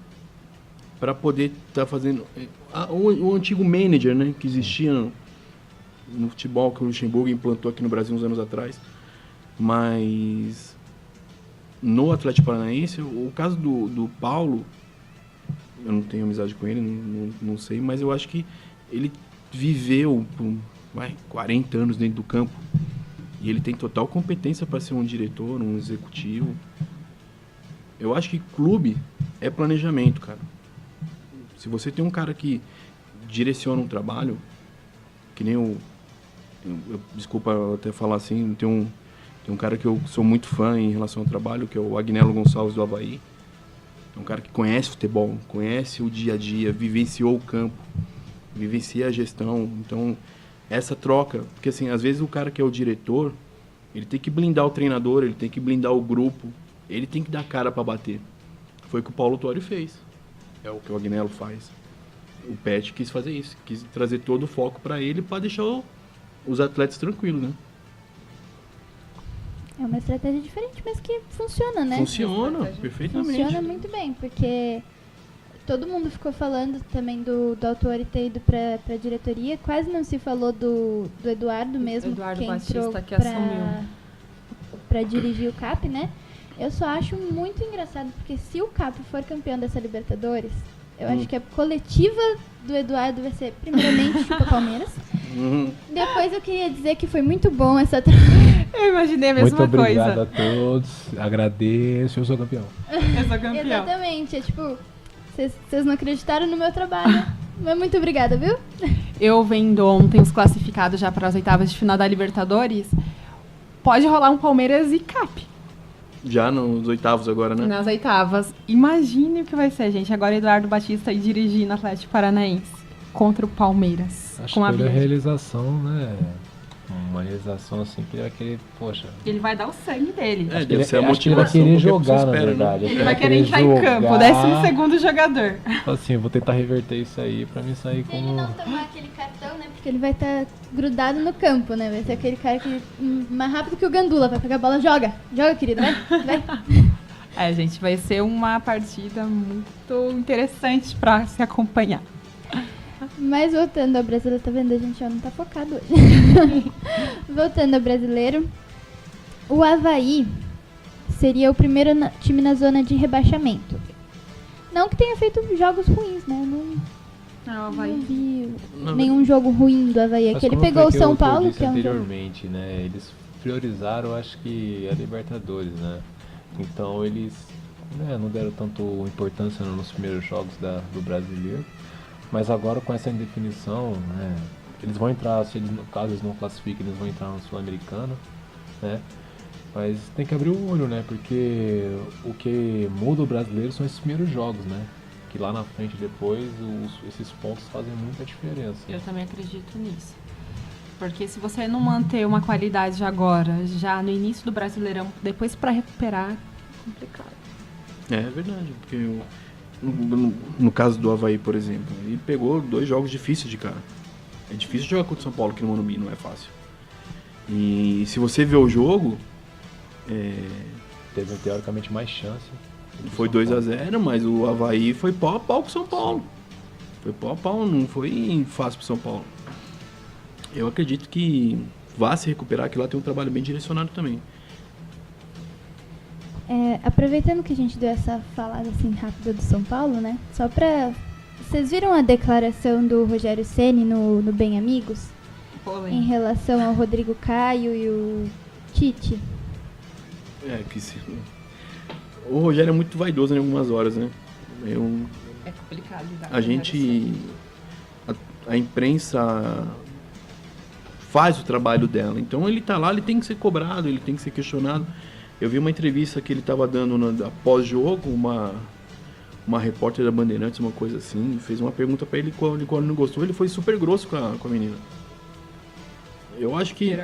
para poder estar fazendo... O antigo manager, né? Que existia no futebol, que o Luxemburgo implantou aqui no Brasil uns anos atrás. Mas no Atlético Paranaense, o caso do Paulo... Eu não tenho amizade com ele, não sei, mas eu acho que ele viveu 40 anos dentro do campo. E ele tem total competência para ser um diretor, um executivo. Eu acho que clube é planejamento, cara. Se você tem um cara que direciona um trabalho, que nem desculpa até falar assim, tem um cara que eu sou muito fã em relação ao trabalho, que é o Agnello Gonçalves do Avaí. É um cara que conhece futebol, conhece o dia a dia, vivenciou o campo, vivencia a gestão. Então, essa troca... Porque, assim, às vezes o cara que é o diretor, ele tem que blindar o treinador, ele tem que blindar o grupo, ele tem que dar cara para bater. Foi o que o Paulo Tuori fez. É o que o Agnello faz. O Pet quis fazer isso, quis trazer todo o foco para ele, para deixar os atletas tranquilos, né? É uma estratégia diferente, mas que funciona, né? Funciona, perfeitamente. Funciona muito bem, porque todo mundo ficou falando também do Autuori ter ido pra diretoria. Quase não se falou do Eduardo mesmo, Eduardo que Batista, entrou que assumiu pra dirigir o CAP, né? Eu só acho muito engraçado, porque se o CAP for campeão dessa Libertadores, eu acho que a coletiva do Eduardo vai ser, primeiramente, chupa Palmeiras. Depois eu queria dizer que foi muito bom essa troca. Eu imaginei a mesma coisa. Muito obrigado a todos. Agradeço, eu sou campeão. Eu sou campeão. Exatamente. É tipo, vocês não acreditaram no meu trabalho. Mas muito obrigada, viu? Eu vendo ontem os classificados já para as oitavas de final da Libertadores. pode rolar um Palmeiras e CAP. Já nos oitavos agora, né? Nas oitavas. Imagine o que vai ser, gente. Agora Eduardo Batista ir dirigindo o Atlético Paranaense contra o Palmeiras. Acho que foi a realização, né? Uma realização assim que ele vai querer, poxa... Ele vai dar o sangue dele. Deve ser a motivação. Ele vai querer jogar, na verdade. Ele vai querer entrar em campo, 12º jogador. Assim, eu vou tentar reverter isso aí pra mim sair como... Se ele não tomar aquele cartão, né? Porque ele vai estar grudado no campo, né? Vai ser aquele cara que mais rápido que o Gandula, vai pegar a bola, joga, querido, vai. Gente, vai ser uma partida muito interessante pra se acompanhar. Mas voltando ao brasileiro, tá vendo? A gente já não tá focado hoje. Voltando ao brasileiro, o Avaí seria o primeiro time na zona de rebaixamento. Não que tenha feito jogos ruins, né? Não vi nenhum jogo ruim do Avaí. É que ele pegou o São Paulo, que é um anteriormente, né? Eles priorizaram, acho que, a Libertadores, né? Então eles não deram tanto importância nos primeiros jogos do brasileiro. Mas agora com essa indefinição, né, eles vão entrar, caso eles não classifiquem, eles vão entrar no Sul-Americano, né? Mas tem que abrir o olho, né? Porque o que muda o brasileiro são esses primeiros jogos, né? Que lá na frente depois esses pontos fazem muita diferença. Eu também acredito nisso. Porque se você não manter uma qualidade agora, já no início do Brasileirão, depois para recuperar, é complicado. É verdade, porque no caso do Avaí, por exemplo, ele pegou 2 jogos difíceis de cara. É difícil jogar contra o São Paulo aqui no Morumbi, não é fácil. E se você vê o jogo... Teve teoricamente mais chance. Foi 2-0, mas o Avaí foi pau a pau com o São Paulo. Foi pau a pau, não foi fácil pro São Paulo. Eu acredito que vá se recuperar, que lá tem um trabalho bem direcionado também. Aproveitando que a gente deu essa falada assim rápida do São Paulo, né? Só pra... Vocês viram a declaração do Rogério Ceni no Bem Amigos? Em relação ao Rodrigo Caio e o Tite? O Rogério é muito vaidoso em algumas horas, né? É complicado lidar com a gente... A imprensa faz o trabalho dela. Então ele tá lá, ele tem que ser cobrado, ele tem que ser questionado. Eu vi uma entrevista que ele estava dando após jogo, uma repórter da Bandeirantes, uma coisa assim, fez uma pergunta para ele quando ele não gostou, ele foi super grosso com a menina. Eu acho que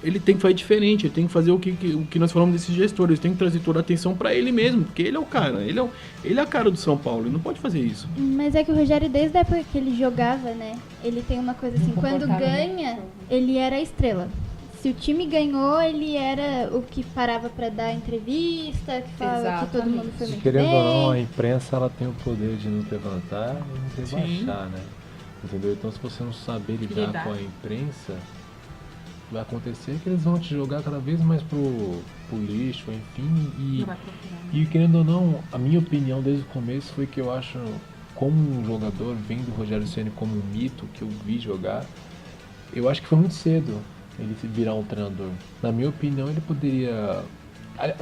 ele tem que fazer diferente, ele tem que fazer o que nós falamos desses gestores, ele tem que trazer toda a atenção para ele mesmo, porque ele é o cara, ele é a cara do São Paulo, ele não pode fazer isso. Mas é que o Rogério, desde a época que ele jogava, né, ele tem uma coisa assim, quando ganha, ele era a estrela. Se o time ganhou, ele era o que parava para dar entrevista, que falava que todo mundo foi muito querendo bem. Ou não, a imprensa ela tem o poder de nos levantar e nos rebaixar, né? Entendeu? Então se você não saber lidar com a imprensa, vai acontecer que eles vão te jogar cada vez mais pro lixo, enfim. E querendo ou não, a minha opinião desde o começo foi que eu acho, como um jogador, vendo o Rogério Ceni como um mito que eu vi jogar, eu acho que foi muito cedo ele virar um treinador. Na minha opinião, ele poderia...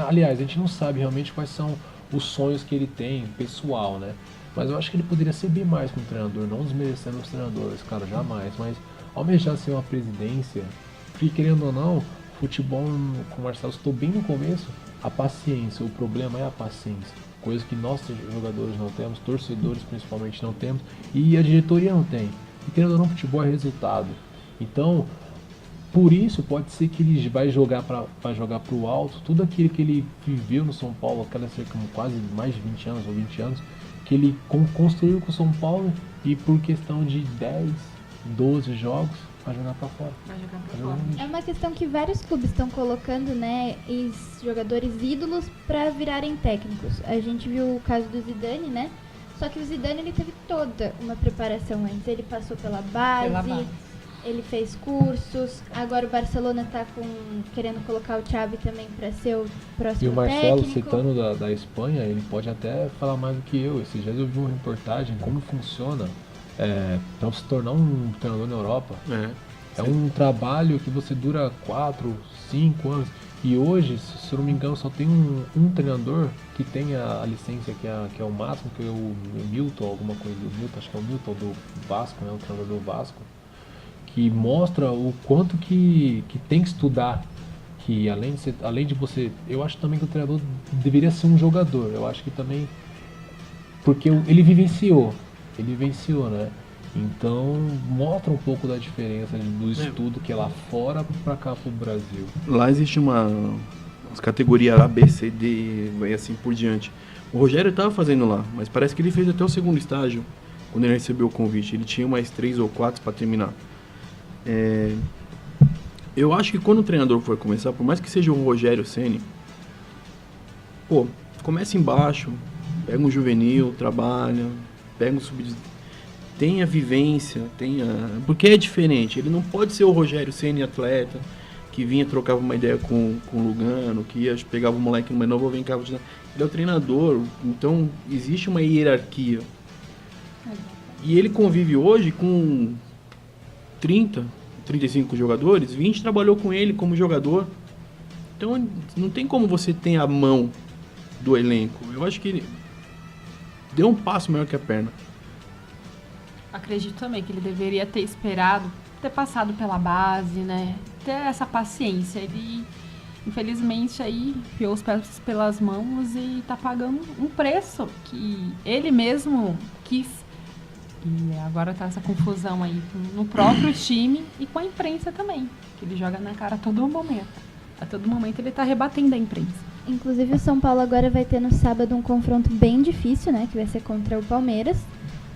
Aliás, a gente não sabe realmente quais são os sonhos que ele tem, pessoal, né? Mas eu acho que ele poderia ser bem mais como treinador, não desmerecendo os treinadores, cara, jamais. Mas almejar ser uma presidência, porque querendo ou não, futebol, como o Marcelo citou bem no começo, a paciência, o problema é a paciência. Coisa que nós jogadores não temos, torcedores principalmente não temos, e a diretoria não tem. E querendo ou não, futebol é resultado. Então... Por isso, pode ser que ele vai jogar pro alto tudo aquilo que ele viveu no São Paulo, aquela cerca de quase mais de 20 anos ou 20 anos, que ele construiu com o São Paulo e por questão de 10, 12 jogos, vai jogar pra fora. É uma questão que vários clubes estão colocando, né, jogadores ídolos para virarem técnicos. A gente viu o caso do Zidane, né? Só que o Zidane ele teve toda uma preparação antes. Ele passou pela base. Ele fez cursos, agora o Barcelona está querendo colocar o Xavi também para ser o próximo técnico. E o Marcelo, citando da Espanha, ele pode até falar mais do que eu. Esses dias eu vi uma reportagem como funciona para se tornar um treinador na Europa. É um trabalho que você dura 4, 5 anos. E hoje, se eu não me engano, só tem um treinador que tem a licença que é o máximo, que é o Milton, alguma coisa do Milton, acho que é o Milton do Vasco, né, o treinador do Vasco, que mostra o quanto que tem que estudar que além de você... Eu acho também que o treinador deveria ser um jogador. Eu acho que também... Porque ele vivenciou, né? Então, mostra um pouco da diferença do estudo que é lá fora para cá pro Brasil. Lá existe umas categorias A, B, C, D e assim por diante. O Rogério estava fazendo lá, mas parece que ele fez até o segundo estágio quando ele recebeu o convite. Ele tinha mais 3 ou 4 para terminar. Eu acho que quando o treinador for começar, por mais que seja o Rogério Ceni, começa embaixo, pega um juvenil, trabalha, pega um tenha vivência, porque é diferente. Ele não pode ser o Rogério Ceni atleta, que vinha, trocava uma ideia com o Lugano, que ia, pegava o moleque mais novo, vem cá, ele é o treinador, então existe uma hierarquia. E ele convive hoje com 30, 35 jogadores, 20 trabalhou com ele como jogador. Então não tem como você ter a mão do elenco. Eu acho que ele deu um passo maior que a perna. Acredito também que ele deveria ter esperado, ter passado pela base, né? Ter essa paciência. Ele, infelizmente, aí enfiou os pés pelas mãos e tá pagando um preço que ele mesmo quis. E agora tá essa confusão aí no próprio time e com a imprensa também, que ele joga na cara a todo momento. A todo momento ele tá rebatendo a imprensa. Inclusive o São Paulo agora vai ter no sábado um confronto bem difícil, né? Que vai ser contra o Palmeiras.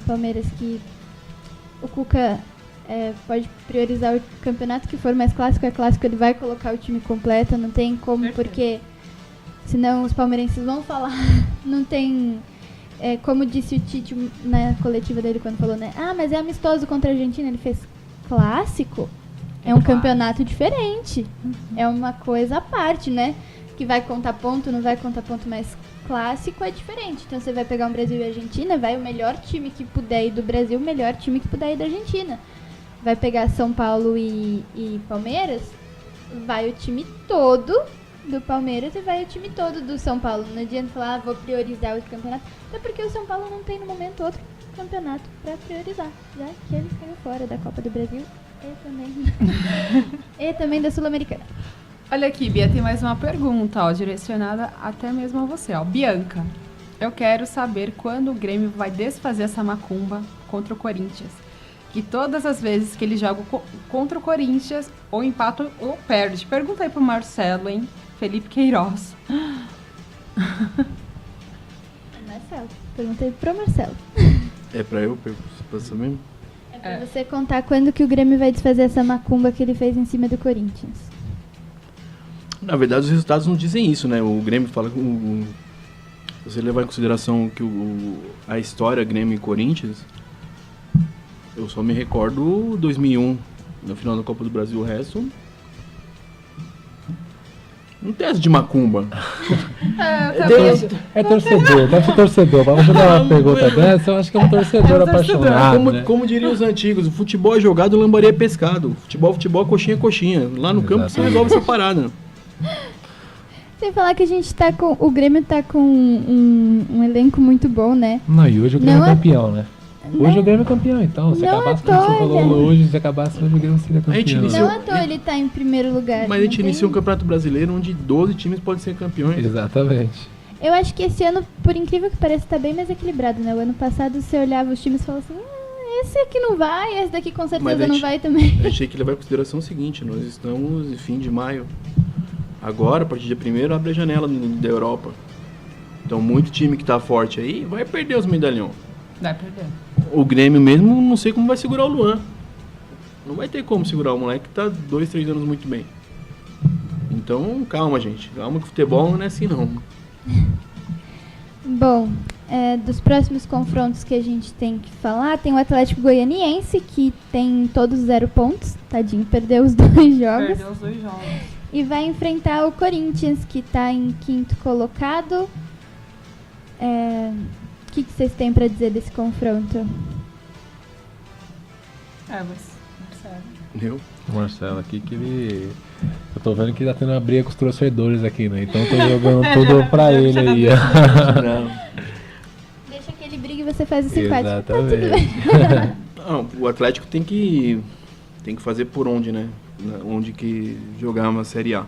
Palmeiras que o Cuca pode priorizar o campeonato que for mais clássico. É clássico, ele vai colocar o time completo. Não tem como, porque senão os palmeirenses vão falar. Não tem... como disse o Tite na coletiva dele quando falou, né? Mas é amistoso contra a Argentina. Ele fez clássico. É um campeonato diferente. É uma coisa à parte, né? Que vai contar ponto, não vai contar ponto, mas clássico é diferente. Então você vai pegar um Brasil e Argentina, vai o melhor time que puder ir do Brasil, o melhor time que puder ir da Argentina. Vai pegar São Paulo e Palmeiras, vai o time todo do Palmeiras e vai o time todo do São Paulo. Não adianta falar, vou priorizar o campeonato. Até porque o São Paulo não tem no momento outro campeonato pra priorizar, já que ele caiu fora da Copa do Brasil e também da Sul-Americana. Olha aqui, Bia, tem mais uma pergunta, direcionada até mesmo a você, Bianca, eu quero saber quando o Grêmio vai desfazer essa macumba contra o Corinthians. Que todas as vezes que ele joga contra o Corinthians, ou empata ou perde. Pergunta aí pro Marcelo, hein? Felipe Queiroz. Marcelo, perguntei pro Marcelo. É pra eu saber? É pra você contar quando que o Grêmio vai desfazer essa macumba que ele fez em cima do Corinthians. Na verdade, os resultados não dizem isso, né? O Grêmio fala... Se você levar em consideração que a história Grêmio e Corinthians, eu só me recordo 2001, no final da Copa do Brasil, o resto... Não tem essa de macumba. É torcedor, deve ser torcedor. Vamos fazer uma pergunta dessa, eu acho que é um torcedor apaixonado. Como diriam os antigos, o futebol é jogado, o lambaria é pescado. Futebol, coxinha é coxinha. Lá no campo você resolve essa parada. Sem falar que a gente tá com... O Grêmio tá com um elenco muito bom, né? Não, e hoje o Grêmio é campeão, né? Hoje o Grêmio é campeão, então. Se acabasse, como você falou hoje, se acabasse hoje o Grêmio seria campeão. Não à toa ele tá em primeiro lugar. Mas a gente inicia um campeonato brasileiro onde 12 times podem ser campeões. Exatamente. Eu acho que esse ano, por incrível que pareça, tá bem mais equilibrado, né? O ano passado você olhava os times e falava assim, esse aqui não vai, esse daqui com certeza não vai também. A gente tem que levar em consideração o seguinte, nós estamos em fim de maio. Agora, a partir de 1º, abre a janela da Europa. Então, muito time que tá forte aí vai perder os medalhões. Vai perder. O Grêmio mesmo, não sei como vai segurar o Luan. Não vai ter como segurar o moleque que tá 2, 3 anos muito bem. Então, calma, gente. Calma que o futebol não é assim, não. Bom, dos próximos confrontos que a gente tem que falar, tem o Atlético Goianiense, que tem todos 0 pontos. Tadinho, perdeu os 2 jogos. Perdeu os 2 jogos. E vai enfrentar o Corinthians, que tá em 5º colocado. O que vocês têm pra dizer desse confronto? Eu? O Marcelo aqui, que ele... Eu tô vendo que tá tendo uma briga com os torcedores aqui, né? Então eu tô jogando tudo pra ele aí. Deixa que ele brigue e você faz o simpático. Exatamente. Não, o Atlético tem que fazer por onde, né? Onde que jogar uma Série A.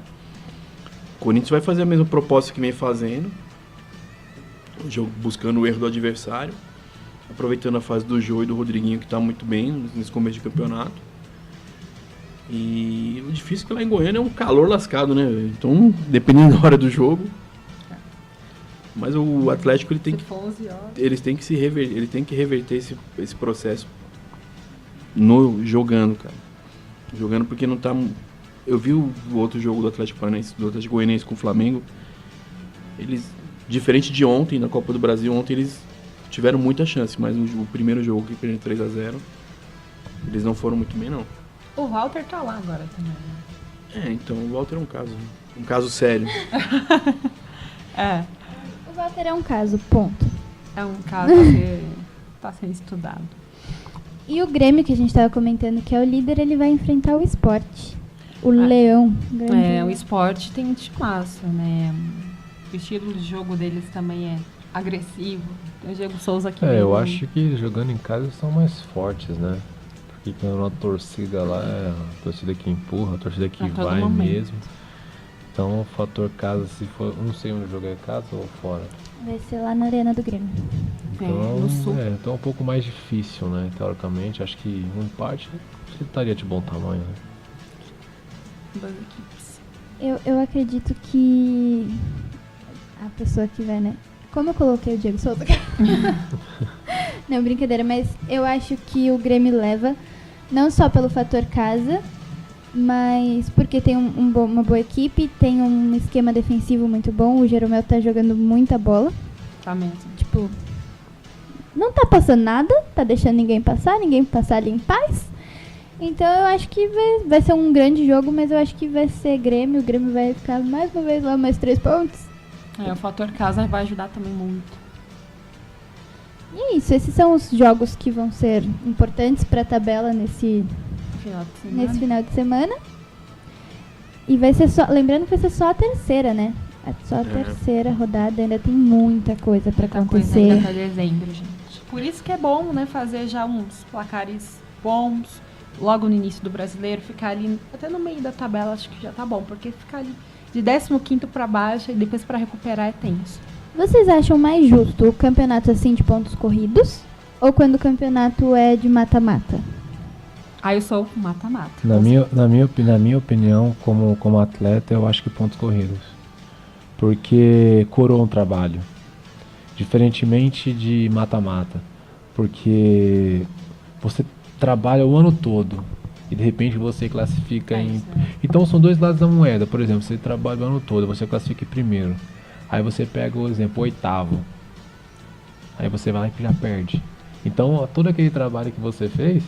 O Corinthians vai fazer a mesma proposta que vem fazendo, o jogo buscando o erro do adversário, aproveitando a fase do Jô e do Rodriguinho, que está muito bem nesse começo de campeonato. E o difícil é que lá em Goiânia é um calor lascado, né? Então, dependendo da hora do jogo. Mas o Atlético ele tem que reverter esse processo jogando, cara. Jogando porque não tá. Eu vi o outro jogo do Atlético Paranaense, do Atlético Goianiense com o Flamengo. Eles, diferente de ontem, na Copa do Brasil, ontem eles tiveram muita chance, mas o primeiro jogo que perderam 3-0, eles não foram muito bem, não. O Walter tá lá agora também, né? Então o Walter é um caso sério. O Walter é um caso, ponto. É um caso que tá sendo estudado. E o Grêmio, que a gente tava comentando, que é o líder, ele vai enfrentar o Sport. O Leão. O Sport tem um timaço, né? O estilo de jogo deles também é agressivo. Tem o Diego Souza aqui. Eu acho que jogando em casa são mais fortes, né? Porque quando a torcida lá é a torcida que empurra, a torcida que vai mesmo. Então o fator casa, se for, não sei onde jogar, é casa ou fora? Vai ser lá na Arena do Grêmio. Então, no sul. Então é um pouco mais difícil, né? Teoricamente, acho que um empate estaria de bom tamanho, né? Das equipes. Eu acredito que a pessoa que vai, né? Como eu coloquei o Diego Souza? Não, brincadeira, mas eu acho que o Grêmio leva, não só pelo fator casa, mas porque tem uma boa equipe, tem um esquema defensivo muito bom, o Jeromel tá jogando muita bola. Tá mesmo. Tipo, não tá passando nada, tá deixando ninguém passar ali em paz. Então eu acho que vai ser um grande jogo, mas eu acho que vai ser Grêmio. O Grêmio vai ficar mais uma vez lá, mais 3 pontos. O fator casa vai ajudar também muito. E é isso, esses são os jogos que vão ser importantes pra tabela nesse final de semana. E vai ser só, lembrando que vai ser só a terceira, né? Só a terceira rodada, ainda tem muita coisa pra acontecer. Ainda até dezembro, gente. Por isso que é bom, né, fazer já uns placares bons. Logo no início do Brasileiro, ficar ali até no meio da tabela, acho que já tá bom, porque ficar ali de 15º pra baixo e depois pra recuperar é tenso. Vocês acham mais justo o campeonato assim de pontos corridos ou quando o campeonato é de mata-mata? Eu sou mata-mata. Na minha opinião, como atleta, eu acho que pontos corridos. Porque coroa um trabalho. Diferentemente de mata-mata. Porque você trabalha o ano todo e de repente você classifica Então são dois lados da moeda. Por exemplo, você trabalha o ano todo, você classifica em primeiro. Aí você pega o exemplo, 8º. Aí você vai lá e já perde. Então todo aquele trabalho que você fez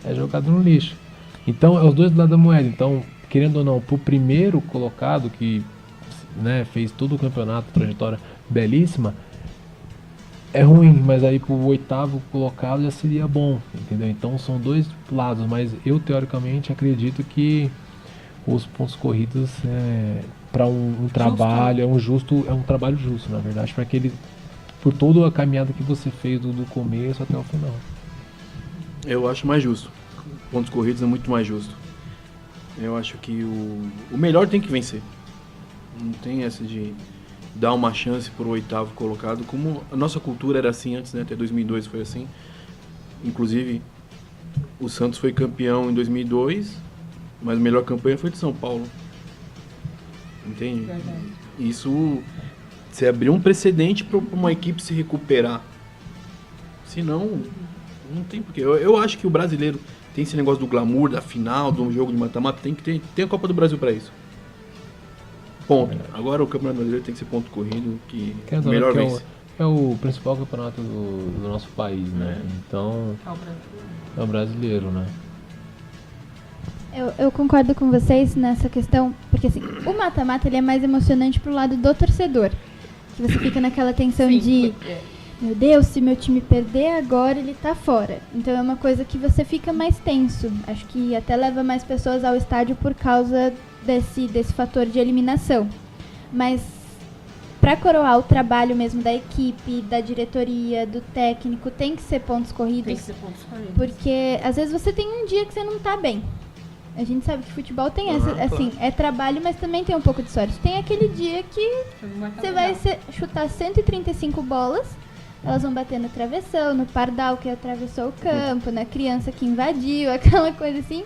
é jogado no lixo. Então é os dois lados da moeda. Então, querendo ou não, pro primeiro colocado que, né, fez todo o campeonato, trajetória belíssima, é ruim, mas aí pro 8º colocado já seria bom, entendeu? Então são dois lados, mas eu teoricamente acredito que os pontos corridos para um trabalho é um trabalho justo, na verdade, para aquele, por toda a caminhada que você fez do começo até o final. Eu acho mais justo. Pontos corridos é muito mais justo. Eu acho que o melhor tem que vencer. Não tem essa de dar uma chance pro 8º colocado, como a nossa cultura era assim antes, né? Até 2002 foi assim. Inclusive, o Santos foi campeão em 2002, mas a melhor campanha foi de São Paulo. Entende? Verdade. Isso, você abriu um precedente para uma equipe se recuperar. Senão, não tem porquê. Eu acho que o brasileiro tem esse negócio do glamour, da final, do jogo de mata-mata, tem a Copa do Brasil para isso. Ponto. Agora o Campeonato Brasileiro tem que ser ponto corrido, que o melhor vence. É o principal campeonato do nosso país, né? Então, é o brasileiro, né? Eu concordo com vocês nessa questão, porque assim, o mata-mata ele é mais emocionante pro lado do torcedor. Que você fica naquela tensão de, meu Deus, se meu time perder agora ele tá fora. Então é uma coisa que você fica mais tenso. Acho que até leva mais pessoas ao estádio por causa desse fator de eliminação. Mas para coroar o trabalho mesmo da equipe, da diretoria, do técnico, tem que ser pontos corridos. Tem que ser pontos corridos. Porque às vezes você tem um dia que você não tá bem. A gente sabe que futebol tem essa, assim, é trabalho, mas também tem um pouco de sorte. Tem aquele dia que você vai chutar 135 bolas, elas vão bater no travessão, no pardal que atravessou o campo, na criança que invadiu, aquela coisa assim,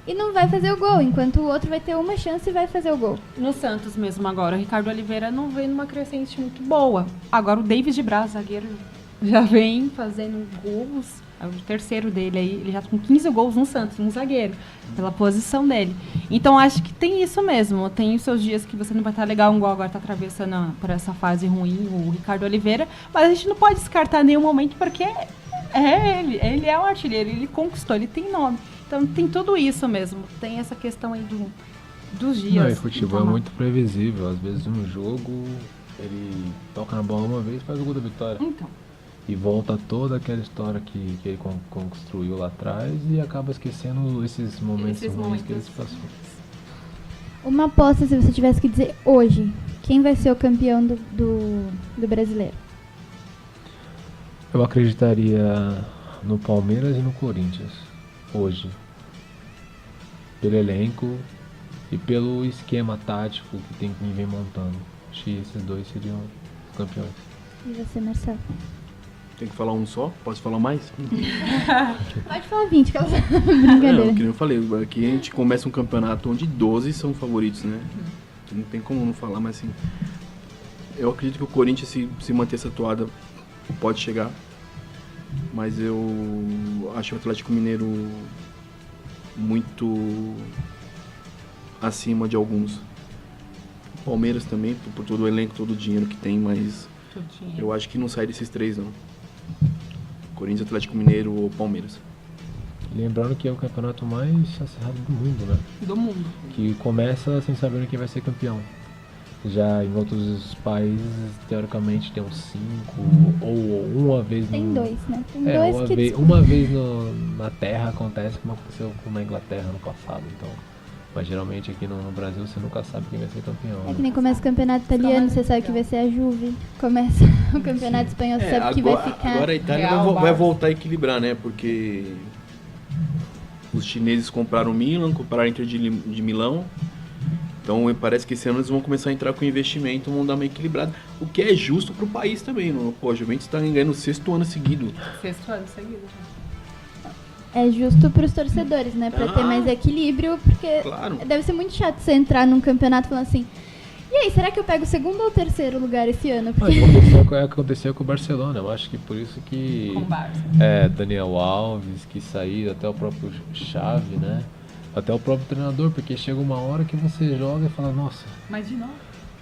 e não vai fazer o gol, enquanto o outro vai ter uma chance e vai fazer o gol. No Santos mesmo agora, o Ricardo Oliveira não vem numa crescente muito boa. Agora o David Braz, zagueiro, já vem fazendo gols. É o terceiro dele aí, ele já tá com 15 gols no Santos, um zagueiro, pela posição dele. Então acho que tem isso mesmo, tem os seus dias que você não vai estar legal, igual agora tá atravessando por essa fase ruim, o Ricardo Oliveira, mas a gente não pode descartar nenhum momento porque ele é um artilheiro, ele conquistou, ele tem nome. Então tem tudo isso mesmo, tem essa questão aí dos dias. Não, e futebol é muito previsível, às vezes um jogo, ele toca na bola uma vez e faz o gol da vitória. Então. E volta toda aquela história que ele construiu lá atrás e acaba esquecendo esses momentos ruins que ele se passou. Uma aposta, se você tivesse que dizer hoje, quem vai ser o campeão do brasileiro? Eu acreditaria no Palmeiras e no Corinthians, hoje. Pelo elenco e pelo esquema tático que tem que vir montando. Acho que esses dois seriam os campeões. E você, Marcelo? Tem que falar um só? Posso falar mais? Pode falar 20, que brincadeira. Não, que nem eu falei, aqui a gente começa um campeonato onde 12 são favoritos, né? Não tem como não falar, mas assim, eu acredito que o Corinthians, se manter essa toada, pode chegar. Mas eu acho o Atlético Mineiro muito acima de alguns. O Palmeiras também, por todo o elenco, todo o dinheiro que tem, mas eu acho que não sai desses três, não. Corinthians, Atlético Mineiro ou Palmeiras. Lembrando que é o campeonato mais acirrado do mundo, né? Do mundo. Que começa sem saber quem vai ser campeão. Já em outros países, teoricamente, tem uns 5 ou uma vez tem no... dois, né? Tem dois uma vez na Terra acontece como aconteceu na Inglaterra no passado, então... Mas geralmente aqui no Brasil você nunca sabe quem vai ser campeão. É que nem começa o campeonato italiano, você sabe que vai ser a Juve. Começa o campeonato espanhol, você sabe que vai ficar... Agora a Itália vai voltar a equilibrar, né? Porque os chineses compraram o Milan, compraram a Inter de Milão. Então parece que esse ano eles vão começar a entrar com investimento, vão dar uma equilibrada. O que é justo pro país também. Não? Pô, a Juventus está ganhando o 6º ano seguido. 6º ano seguido. É justo para os torcedores, né? Para ter mais equilíbrio, porque deve ser muito chato você entrar num campeonato falando assim, e aí, será que eu pego o 2º ou 3º lugar esse ano? Porque... Aconteceu com o Barcelona, eu acho que por isso que Daniel Alves, que saiu, até o próprio Xavi, né? Até o próprio treinador, porque chega uma hora que você joga e fala, nossa... Mas de novo?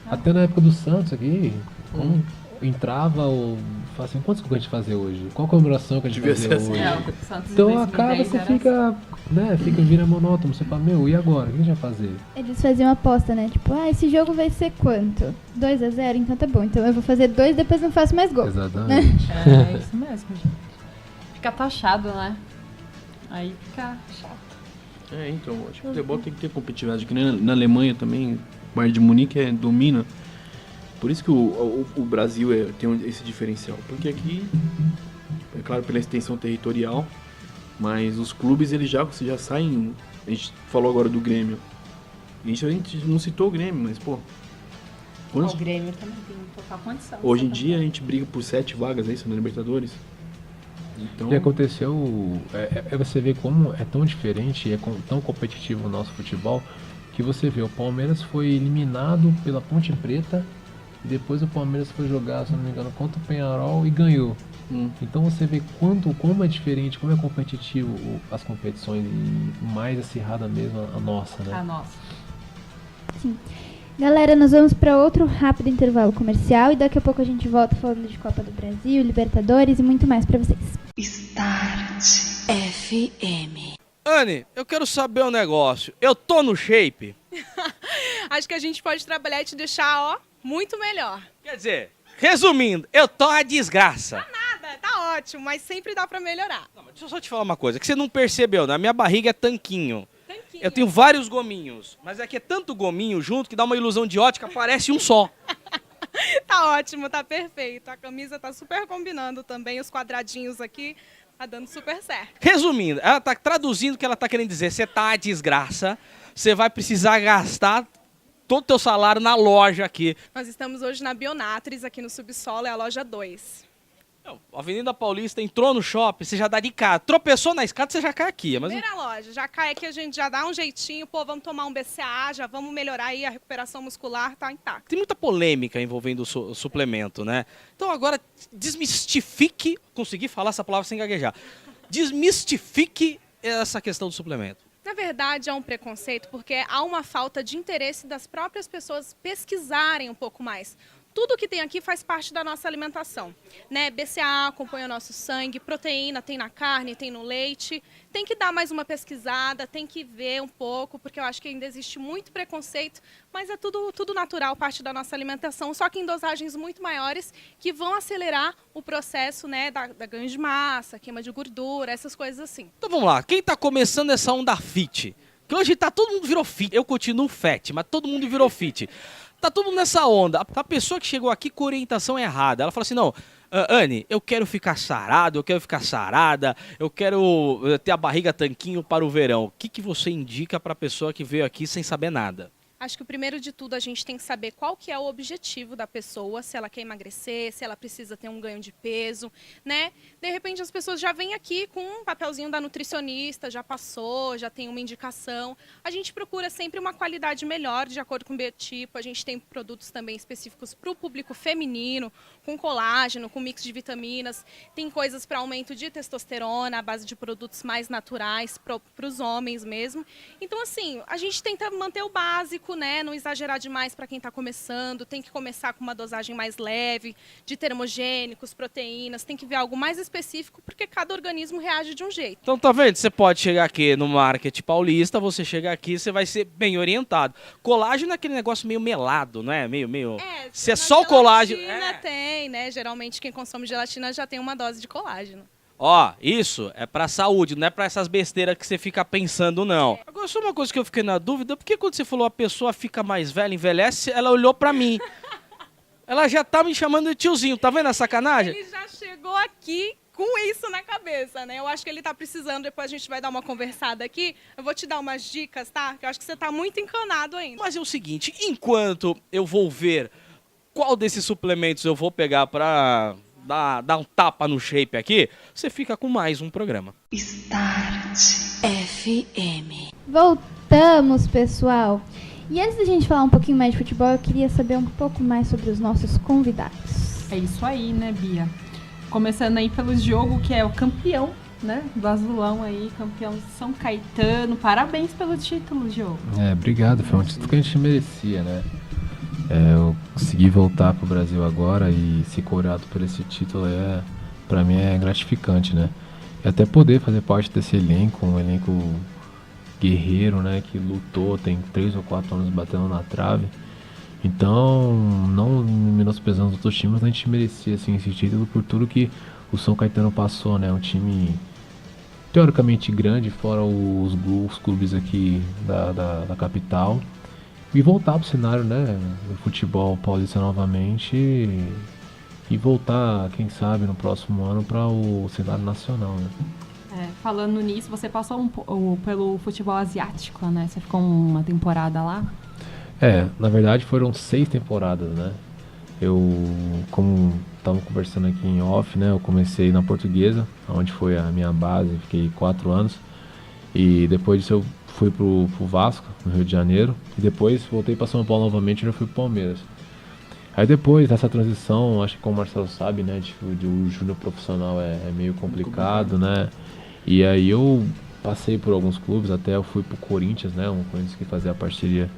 Até na época do Santos aqui, como entrava ou... Fala assim, quantos que a gente fazer hoje? Qual comemoração que a gente vai fazer hoje? Então acaba, você fica vira monótono, você fala, e agora? O que a gente vai fazer? Eles faziam aposta, né? Tipo, esse jogo vai ser quanto? 2-0? Então tá bom, então eu vou fazer 2 depois não faço mais gol. Exatamente. É isso mesmo, gente. Fica taxado, né? Aí fica chato. Então, acho que o futebol tem que ter competitividade, que nem na Alemanha também, o Bayern de Munique domina. Por isso que o Brasil tem esse diferencial, porque aqui, é claro, pela extensão territorial, mas os clubes eles já saem, a gente falou agora do Grêmio, a gente não citou o Grêmio, mas pô... O Grêmio também tem total condição. Hoje em dia a gente briga por 7 vagas, é isso, na Libertadores? Então... E aconteceu, você vê como é tão diferente, tão competitivo o nosso futebol, que você vê, o Palmeiras foi eliminado pela Ponte Preta, e depois o Palmeiras foi jogar, se não me engano, contra o Peñarol e ganhou. Então você vê como é diferente, como é competitivo as competições e mais acirrada mesmo a nossa, né? A nossa. Sim. Galera, nós vamos para outro rápido intervalo comercial e daqui a pouco a gente volta falando de Copa do Brasil, Libertadores e muito mais para vocês. Start FM. Anne, eu quero saber um negócio. Eu tô no shape? Acho que a gente pode trabalhar e te deixar, muito melhor. Quer dizer, resumindo, eu tô uma desgraça. Nada, tá ótimo, mas sempre dá pra melhorar. Não, mas deixa eu só te falar uma coisa, que você não percebeu, né? A minha barriga é tanquinho. Eu tenho vários gominhos, mas é que é tanto gominho junto que dá uma ilusão de ótica, parece um só. Tá ótimo, tá perfeito. A camisa tá super combinando também, os quadradinhos aqui Tá dando super certo. Resumindo, ela tá traduzindo o que ela tá querendo dizer. Você tá a desgraça, você vai precisar gastar todo o teu salário na loja aqui. Nós estamos hoje na Bionatres, aqui no subsolo, é a loja 2. A Avenida Paulista, entrou no shopping, você já dá de cara. Tropeçou na escada, você já cai aqui. Mas... Primeira loja, já cai aqui, a gente já dá um jeitinho, pô, vamos tomar um BCA, já vamos melhorar aí a recuperação muscular, tá intacto. Tem muita polêmica envolvendo o suplemento, né? Então agora, desmistifique, consegui falar essa palavra sem gaguejar, desmistifique essa questão do suplemento. Na verdade, é um preconceito porque há uma falta de interesse das próprias pessoas pesquisarem um pouco mais. Tudo que tem aqui faz parte da nossa alimentação, né? BCAA acompanha o nosso sangue, proteína tem na carne, tem no leite. Tem que dar mais uma pesquisada, tem que ver um pouco, porque eu acho que ainda existe muito preconceito, mas é tudo natural, parte da nossa alimentação, só que em dosagens muito maiores que vão acelerar o processo, né, da ganho de massa, queima de gordura, essas coisas assim. Então vamos lá, quem está começando essa onda fit? Que hoje todo mundo virou fit, eu continuo fat, mas todo mundo virou fit. Tá todo mundo nessa onda. A pessoa que chegou aqui com orientação errada, ela fala assim, não, Anne, eu quero ficar sarado, eu quero ficar sarada, eu quero ter a barriga tanquinho para o verão. O que você indica para a pessoa que veio aqui sem saber nada? Acho que o primeiro de tudo a gente tem que saber qual que é o objetivo da pessoa, se ela quer emagrecer, se ela precisa ter um ganho de peso, né? De repente as pessoas já vêm aqui com um papelzinho da nutricionista, já passou, já tem uma indicação. A gente procura sempre uma qualidade melhor, de acordo com o biotipo. A gente tem produtos também específicos para o público feminino, com colágeno, com mix de vitaminas. Tem coisas para aumento de testosterona, à base de produtos mais naturais, para os homens mesmo. Então, assim, a gente tenta manter o básico, né? Não exagerar demais para quem está começando, tem que começar com uma dosagem mais leve, de termogênicos, proteínas, tem que ver algo mais específico, porque cada organismo reage de um jeito. Então tá vendo? Você pode chegar aqui no Market Paulista, você chega aqui, você vai ser bem orientado. Colágeno é aquele negócio meio melado, não é? Meio... Se é só o colágeno... Tem, né? Geralmente quem consome gelatina já tem uma dose de colágeno. Ó, isso é pra saúde, não é pra essas besteiras que você fica pensando, não. Agora, só uma coisa que eu fiquei na dúvida, por que quando você falou a pessoa fica mais velha, envelhece, ela olhou pra mim? Ela já tá me chamando de tiozinho, tá vendo a sacanagem? Ele já chegou aqui com isso na cabeça, né? Eu acho que ele tá precisando, depois a gente vai dar uma conversada aqui, eu vou te dar umas dicas, tá? Que eu acho que você tá muito encanado ainda. Mas é o seguinte, enquanto eu vou ver qual desses suplementos eu vou pegar pra... Dar um tapa no shape aqui, você fica com mais um programa. Start FM. Voltamos, pessoal. E antes da gente falar um pouquinho mais de futebol, eu queria saber um pouco mais sobre os nossos convidados. É isso aí, né, Bia? Começando aí pelo Diogo, que é o campeão, né, do Azulão aí, campeão de São Caetano. Parabéns pelo título, Diogo. Obrigado, foi um título que a gente merecia, né? Eu consegui voltar pro Brasil agora e ser coroado por esse título pra mim é gratificante, né? E até poder fazer parte desse elenco, um elenco guerreiro, né? Que lutou, tem 3 ou 4 anos batendo na trave. Então, não menosprezando os outros times, mas a gente merecia assim, esse título por tudo que o São Caetano passou, né? Um time teoricamente grande, fora os clubes aqui da capital. E voltar pro cenário, né, do futebol paulista novamente e voltar, quem sabe, no próximo ano para o cenário nacional, né. Falando nisso, você passou pelo futebol asiático, né? Você ficou uma temporada lá? Na verdade foram 6 temporadas, né. Eu, como estava conversando aqui em off, né, eu comecei na Portuguesa, onde foi a minha base, fiquei 4 anos. E depois disso eu fui pro Vasco, no Rio de Janeiro, e depois voltei para São Paulo novamente e já fui pro Palmeiras. Aí depois dessa transição, acho que como o Marcelo sabe, né, o júnior profissional é meio complicado, né, e aí eu passei por alguns clubes, até eu fui pro Corinthians, né, um Corinthians que fazia a parceria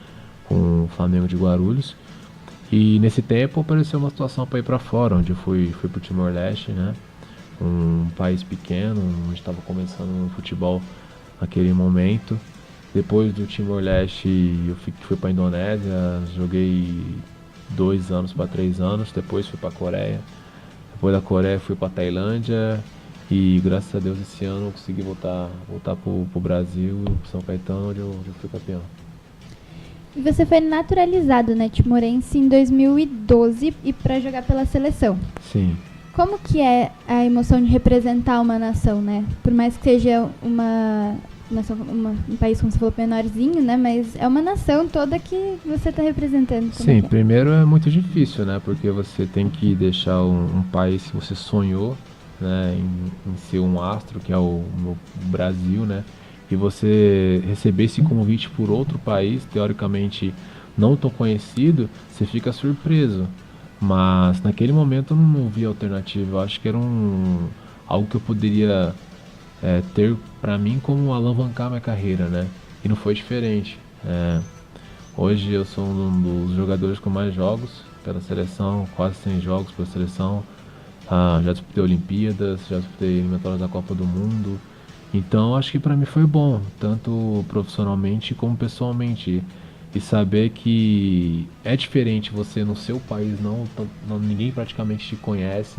com o Flamengo de Guarulhos, e nesse tempo apareceu uma situação para ir para fora, onde eu fui pro Timor-Leste, né, um país pequeno, onde estava começando no futebol naquele momento. Depois do Timor-Leste eu fui para a Indonésia, joguei 2 anos para 3 anos, depois fui para a Coreia. Depois da Coreia fui para a Tailândia e graças a Deus esse ano eu consegui voltar pro Brasil, pro São Caetano, onde eu fui campeão. E você foi naturalizado, né, timorense em 2012 e para jogar pela seleção. Sim. como que é a emoção de representar uma nação, né? Por mais que seja um país, como você falou, menorzinho, né? Mas é uma nação toda que você está representando. Sim, primeiro é muito difícil, né? Porque você tem que deixar um país que você sonhou, né? Em ser um astro, que é o Brasil, né? E você receber esse convite por outro país, teoricamente não tão conhecido, você fica surpreso. Mas naquele momento eu não vi alternativa. Eu acho que era algo que eu poderia ter pra mim como alavancar minha carreira, né? E não foi diferente. Hoje eu sou um dos jogadores com mais jogos pela seleção, quase 100 jogos pela seleção. Já disputei Olimpíadas, já disputei eliminatórias da Copa do Mundo. Então acho que pra mim foi bom, tanto profissionalmente como pessoalmente. E saber que é diferente você no seu país, ninguém praticamente te conhece,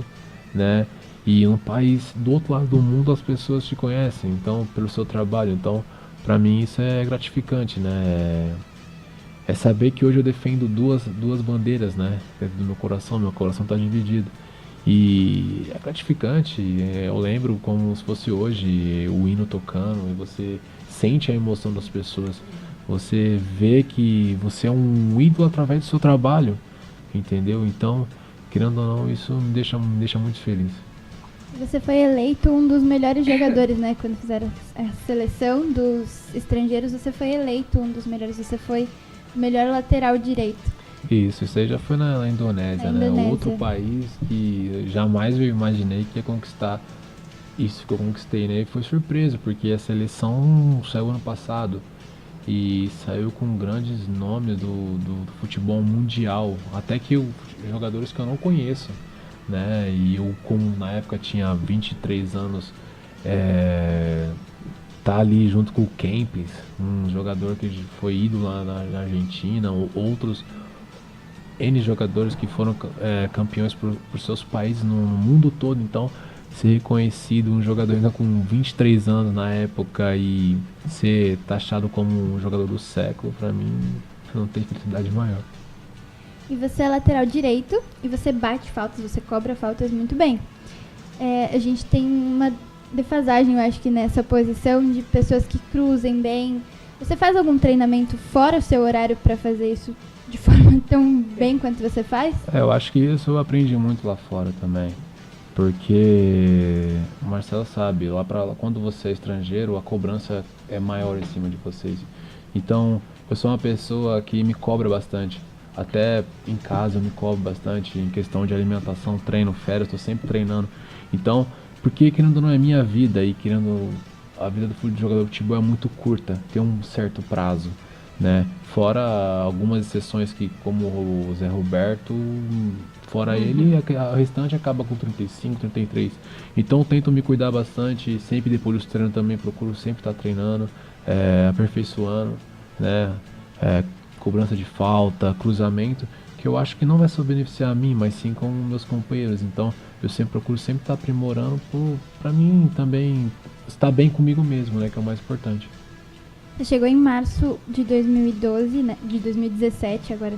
né? E um país do outro lado do mundo as pessoas te conhecem, então, pelo seu trabalho. Então, pra mim isso é gratificante, né? É saber que hoje eu defendo duas bandeiras, né? Dentro do meu coração tá dividido. E é gratificante, eu lembro como se fosse hoje o hino tocando e você sente a emoção das pessoas. Você vê que você é um ídolo através do seu trabalho, entendeu? Então, querendo ou não, isso me deixa muito feliz. Você foi eleito um dos melhores jogadores, né? Quando fizeram a seleção dos estrangeiros, você foi eleito um dos melhores. Você foi o melhor lateral direito. Isso aí já foi na Indonésia, né? Outro país que jamais eu imaginei que ia conquistar isso que eu conquistei, né? E foi surpresa, porque a seleção saiu ano passado. E saiu com grandes nomes do futebol mundial, até que jogadores que eu não conheço, né? E eu, como na época tinha 23 anos, tá ali junto com o Kempes, um jogador que foi ídolo lá na Argentina, ou outros N jogadores que foram campeões por seus países no mundo todo. Então, ser reconhecido, um jogador ainda com 23 anos na época e ser taxado como um jogador do século, pra mim não tem felicidade maior. E você é lateral direito e você bate faltas, você cobra faltas muito bem. A gente tem uma defasagem, eu acho que nessa posição, de pessoas que cruzem bem. Você faz algum treinamento fora o seu horário pra fazer isso de forma tão bem quanto você faz? Eu acho que isso eu aprendi muito lá fora também. Porque o Marcelo sabe, quando você é estrangeiro, a cobrança é maior em cima de vocês. Então, eu sou uma pessoa que me cobra bastante. Até em casa eu me cobro bastante em questão de alimentação, treino, férias, estou sempre treinando. Então, porque querendo ou não é minha vida e querendo a vida do jogador de futebol é muito curta, tem um certo prazo, né? Fora algumas exceções que, como o Zé Roberto, fora ele, a restante acaba com 35, 33. Então eu tento me cuidar bastante, sempre depois do treino também procuro sempre estar treinando, aperfeiçoando, né? Cobrança de falta, cruzamento, que eu acho que não vai só beneficiar a mim, mas sim com meus companheiros. Então eu sempre procuro sempre estar aprimorando para mim também estar bem comigo mesmo, né? Que é o mais importante. Você chegou em março de 2012, né, de 2017, agora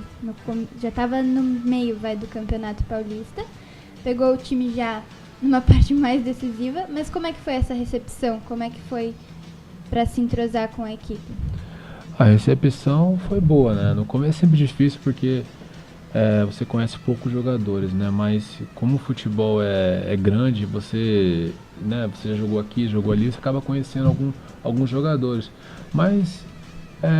já estava no meio do Campeonato Paulista. Pegou o time já numa parte mais decisiva, mas como é que foi essa recepção? Como é que foi para se entrosar com a equipe? A recepção foi boa, né? No começo é sempre difícil porque você conhece poucos jogadores, né? Mas como o futebol é grande, você já jogou aqui, jogou ali, você acaba conhecendo alguns jogadores. Mas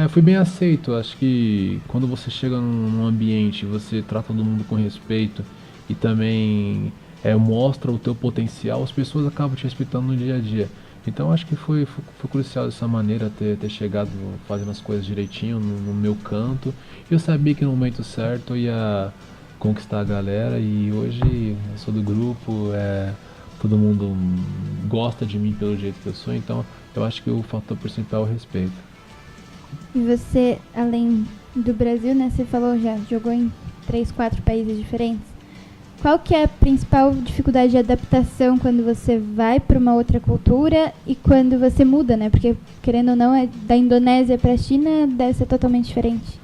fui bem aceito. Acho que quando você chega num ambiente, você trata todo mundo com respeito e também mostra o teu potencial, as pessoas acabam te respeitando no dia a dia. Então acho que foi crucial dessa maneira ter chegado fazendo as coisas direitinho no meu canto. Eu sabia que no momento certo eu ia conquistar a galera e hoje eu sou do grupo, todo mundo gosta de mim pelo jeito que eu sou, então eu acho que o fator principal é o respeito. E você, além do Brasil, né, você falou já jogou em 3, 4 países diferentes. Qual que é a principal dificuldade de adaptação quando você vai para uma outra cultura e quando você muda, né? Porque, querendo ou não, da Indonésia para a China deve ser totalmente diferente.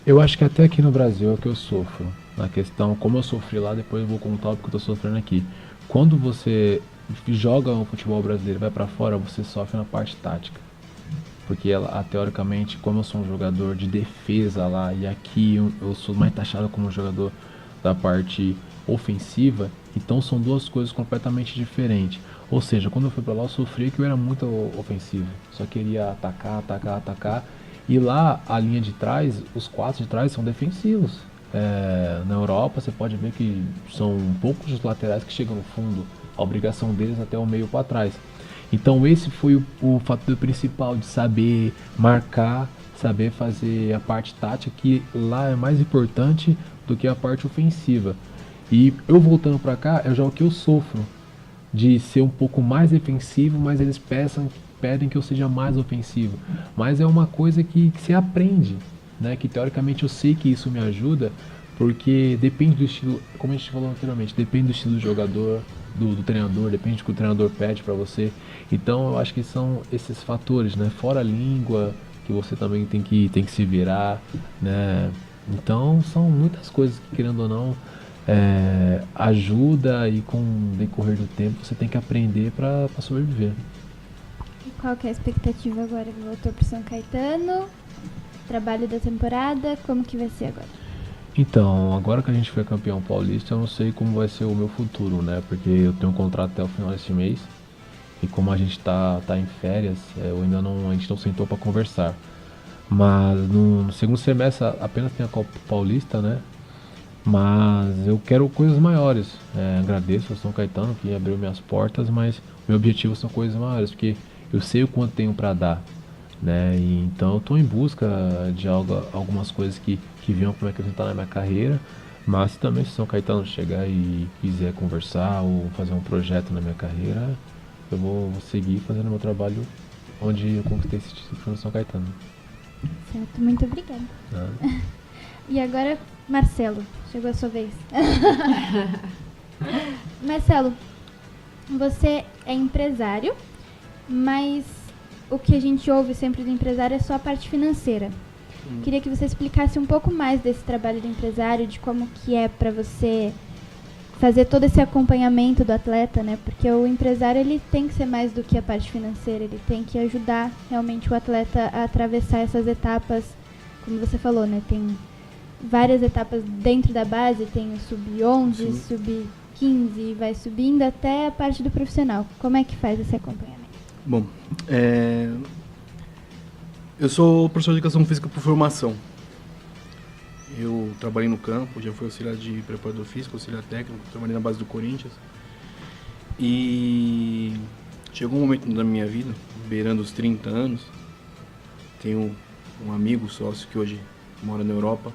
Eu acho que até aqui no Brasil é o que eu sofro. na questão, como eu sofri lá, depois eu vou contar o que eu tô sofrendo aqui. Quando você joga o futebol brasileiro e vai pra fora, você sofre na parte tática. Porque teoricamente, como eu sou um jogador de defesa lá, e aqui eu sou mais taxado como um jogador da parte ofensiva, então são duas coisas completamente diferentes. Ou seja, quando eu fui pra lá, eu sofri que eu era muito ofensivo. Só queria atacar. E lá, a linha de trás, os 4 de trás são defensivos. Na Europa, você pode ver que são poucos os laterais que chegam no fundo. A obrigação deles até o meio para trás. Então esse foi o fator principal de saber marcar, saber fazer a parte tática, que lá é mais importante do que a parte ofensiva. E eu voltando para cá, é já o que eu sofro, de ser um pouco mais defensivo, mas eles pedem que eu seja mais ofensivo. Mas é uma coisa que se aprende, né? Que teoricamente eu sei que isso me ajuda, porque depende do estilo, como a gente falou anteriormente, depende do estilo do jogador, do treinador, depende do que o treinador pede para você. Então eu acho que são esses fatores, né? Fora a língua, que você também tem que se virar, né? Então são muitas coisas que, querendo ou não, ajuda, e com o decorrer do tempo você tem que aprender para sobreviver. E qual que é a expectativa agora? Voltou pro São Caetano, trabalho da temporada, como que vai ser agora? Então, agora que a gente foi campeão paulista, eu não sei como vai ser o meu futuro, né? Porque eu tenho um contrato até o final desse mês, e como a gente tá em férias, a gente não sentou para conversar. Mas no segundo semestre apenas tem a Copa Paulista, né? Mas eu quero coisas maiores. Agradeço ao São Caetano que abriu minhas portas, mas meu objetivo são coisas maiores, porque eu sei o quanto tenho para dar, né? E então eu tô em busca de algumas coisas que venham para me acrescentar na minha carreira. Mas também se São Caetano chegar e quiser conversar ou fazer um projeto na minha carreira, eu vou seguir fazendo meu trabalho onde eu conquistei esse título no São Caetano. Certo, muito obrigada. E agora, Marcelo, chegou a sua vez. Marcelo, você é empresário, mas o que a gente ouve sempre do empresário é só a parte financeira. Queria que você explicasse um pouco mais desse trabalho do empresário, de como que é para você fazer todo esse acompanhamento do atleta, né? Porque o empresário, ele tem que ser mais do que a parte financeira, ele tem que ajudar realmente o atleta a atravessar essas etapas, como você falou, né? Tem várias etapas dentro da base, tem o sub-11, sub-15, vai subindo até a parte do profissional. Como é que faz esse acompanhamento? Bom, eu sou professor de educação física por formação. Eu trabalhei no campo, já fui auxiliar de preparador físico, auxiliar técnico, trabalhei na base do Corinthians. E chegou um momento da minha vida, beirando os 30 anos, tenho um amigo sócio que hoje mora na Europa,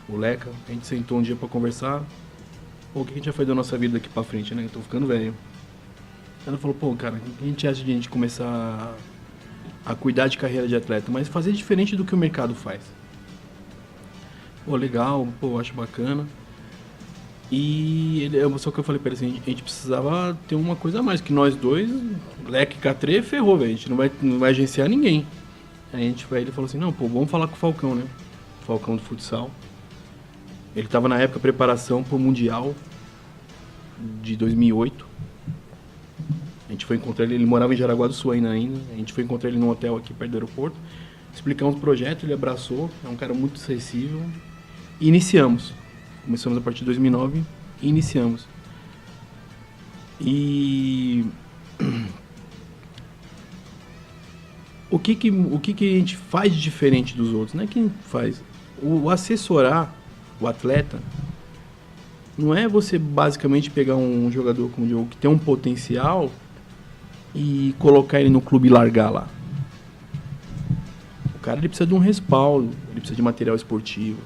o Leca. A gente sentou um dia para conversar. O que a gente vai fazer da nossa vida daqui para frente, né? Eu tô ficando velho. Ela falou, cara, o que a gente acha de a gente começar a cuidar de carreira de atleta, mas fazer diferente do que o mercado faz? Legal, acho bacana. E só que eu falei pra ele assim, a gente precisava ter uma coisa a mais, que nós dois, Leque e Catrê, ferrou, velho, a gente não vai agenciar ninguém. Aí ele falou assim, vamos falar com o Falcão, né? O Falcão do futsal. Ele tava na época preparação pro Mundial de 2008. A gente foi encontrar ele morava em Jaraguá do Sul ainda. A gente foi encontrar ele num hotel aqui perto do aeroporto. Explicamos o projeto, ele abraçou, é um cara muito acessível. E iniciamos. Começamos a partir de 2009 e iniciamos. E o que a gente faz de diferente dos outros? Não é quem faz. O assessorar o atleta não é você basicamente pegar um jogador como o Diogo que tem um potencial e colocar ele no clube e largar lá. O cara, ele precisa de um respaldo, ele precisa de material esportivo,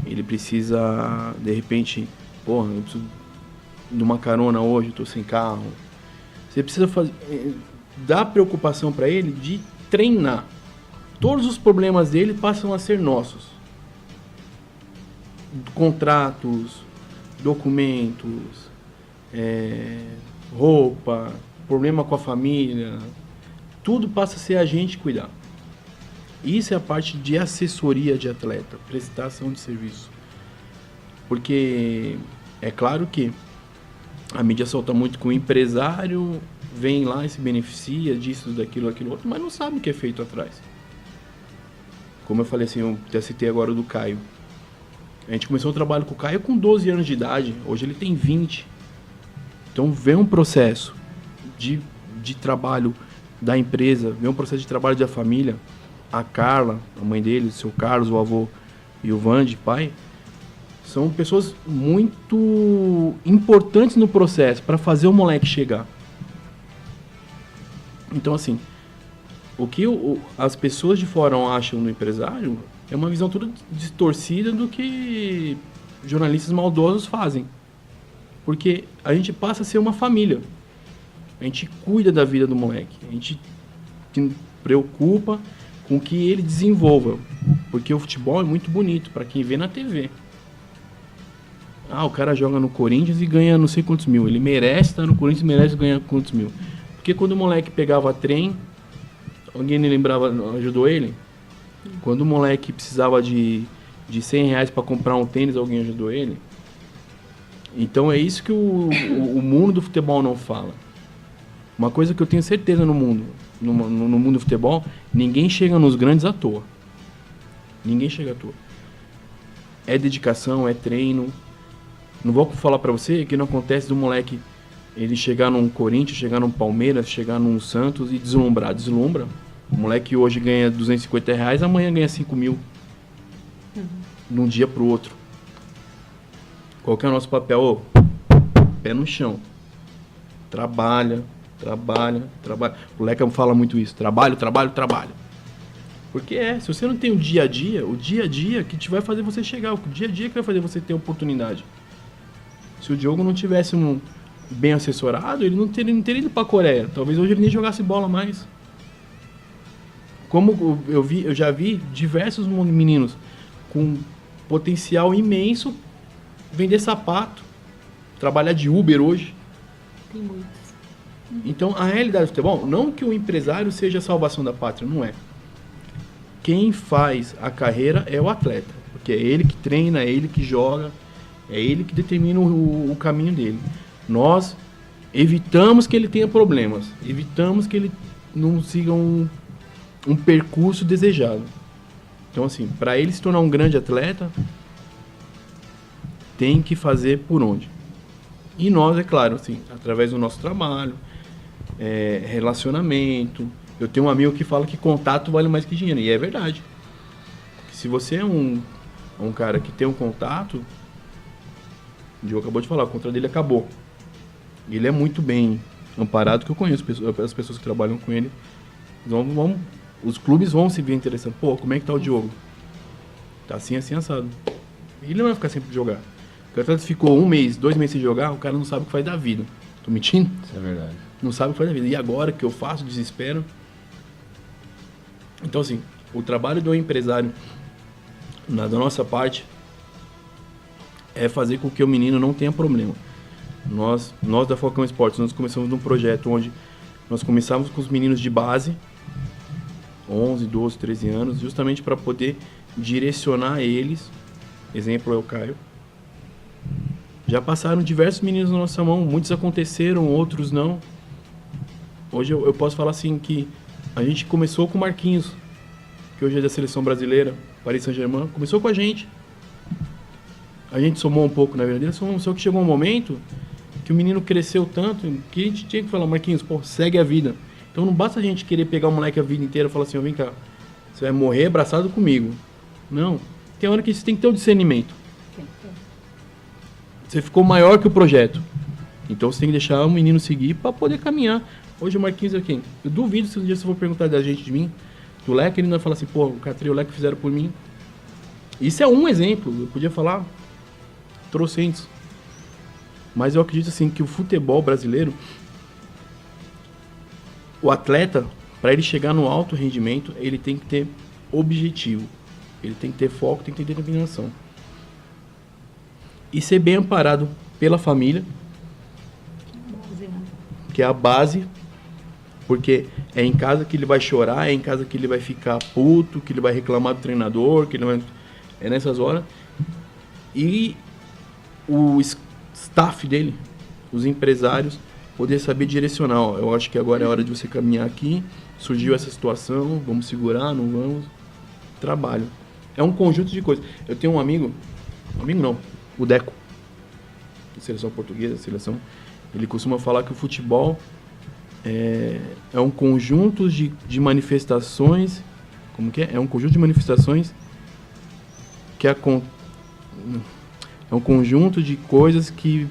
ele precisa, de repente, eu preciso de uma carona hoje, eu tô sem carro. Você precisa dar preocupação para ele de treinar. Todos os problemas dele passam a ser nossos. Contratos, documentos, roupa, problema com a família, tudo passa a ser a gente cuidar. Isso é a parte de assessoria de atleta, prestação de serviço. Porque é claro que a mídia solta muito que o empresário vem lá e se beneficia disso, daquilo, aquilo outro, mas não sabe o que é feito atrás. Como eu falei assim, eu até citei agora o do Caio. A gente começou o trabalho com o Caio com 12 anos de idade, hoje ele tem 20. Então vem um processo de trabalho da empresa, vem um processo de trabalho da família. A Carla, a mãe dele, o seu Carlos, o avô, e o Vande, pai, são pessoas muito importantes no processo para fazer o moleque chegar. Então, assim, o que as pessoas de fora acham do empresário é uma visão toda distorcida do que jornalistas maldosos fazem. Porque a gente passa a ser uma família. A gente cuida da vida do moleque. A gente se preocupa com que ele desenvolva. Porque o futebol é muito bonito para quem vê na TV. Ah, o cara joga no Corinthians e ganha não sei quantos mil. Ele merece estar no Corinthians e merece ganhar quantos mil. Porque quando o moleque pegava trem, alguém me lembrava, ajudou ele? Quando o moleque precisava de 100 reais para comprar um tênis, alguém ajudou ele? Então é isso que o mundo do futebol não fala. Uma coisa que eu tenho certeza no mundo do futebol, ninguém chega nos grandes à toa. Ninguém chega à toa. É dedicação, é treino. Não vou falar pra você que não acontece do moleque ele chegar num Corinthians, chegar num Palmeiras, chegar num Santos e deslumbrar. Deslumbra. O moleque hoje ganha 250 reais, amanhã ganha 5 mil. Num dia pro outro. Qual que é o nosso papel? Pé no chão. Trabalha. O Leca fala muito isso. Trabalho. Porque se você não tem o dia a dia que te vai fazer você chegar, o dia a dia que vai fazer você ter oportunidade. Se o Diogo não tivesse bem assessorado, ele não teria ido pra Coreia. Talvez hoje ele nem jogasse bola mais. Como eu já vi diversos meninos com potencial imenso vender sapato, trabalhar de Uber hoje. Tem muitos. Então, a realidade do futebol, não que o empresário seja a salvação da pátria, não é. Quem faz a carreira é o atleta, porque é ele que treina, é ele que joga, é ele que determina o caminho dele. Nós evitamos que ele tenha problemas, evitamos que ele não siga um percurso desejado. Então, assim, para ele se tornar um grande atleta, tem que fazer por onde? E nós, é claro, assim, através do nosso trabalho, relacionamento. Eu tenho um amigo que fala que contato vale mais que dinheiro, e é verdade. Se você é um cara que tem um contato, o Diogo acabou de falar, o contrato dele acabou. Ele é muito bem amparado, que eu conheço as pessoas que trabalham com ele. Os clubes vão se ver interessando. Pô, como é que tá o Diogo? Tá assim, assado. Ele não vai ficar sempre jogar. O atleta ficou 1 mês, 2 meses sem jogar, o cara não sabe o que faz da vida. Tô mentindo? Isso é verdade. Não sabe o que faz da vida. E agora que eu faço? Desespero. Então, assim, o trabalho do empresário, da nossa parte, é fazer com que o menino não tenha problema. Nós da Falcão Esportes, nós começamos num projeto onde nós começávamos com os meninos de base, 11, 12, 13 anos, justamente para poder direcionar eles. Exemplo é o Caio. Já passaram diversos meninos na nossa mão, muitos aconteceram, outros não. Hoje eu posso falar assim que a gente começou com o Marquinhos, que hoje é da seleção brasileira, Paris Saint-Germain, começou com a gente. A gente somou um pouco na verdade, só que chegou um momento que o menino cresceu tanto que a gente tinha que falar, Marquinhos, pô, segue a vida. Então não basta a gente querer pegar o moleque a vida inteira e falar assim, vem cá, você vai morrer abraçado comigo. Não, tem hora que você tem que ter um discernimento. Você ficou maior que o projeto. Então você tem que deixar o menino seguir para poder caminhar. Hoje o Marquinhos é quem? Eu duvido se um dia você for perguntar da gente de mim, do Leque, ele não vai falar assim, pô, o Catri e o Leque fizeram por mim. Isso é um exemplo, eu podia falar trocentos. Mas eu acredito assim que o futebol brasileiro, o atleta, para ele chegar no alto rendimento, ele tem que ter objetivo. Ele tem que ter foco, tem que ter determinação. E ser bem amparado pela família, que é a base, porque é em casa que ele vai chorar, é em casa que ele vai ficar puto, que ele vai reclamar do treinador, que ele vai... É nessas horas. E o staff dele, os empresários, poder saber direcionar. Ó, eu acho que agora é hora de você caminhar aqui, surgiu essa situação, vamos segurar, não vamos, trabalho. É um conjunto de coisas. Eu tenho um amigo não, o Deco, da seleção portuguesa, seleção, ele costuma falar que o futebol é um conjunto de manifestações, como que é? É um conjunto de manifestações que é um conjunto de coisas que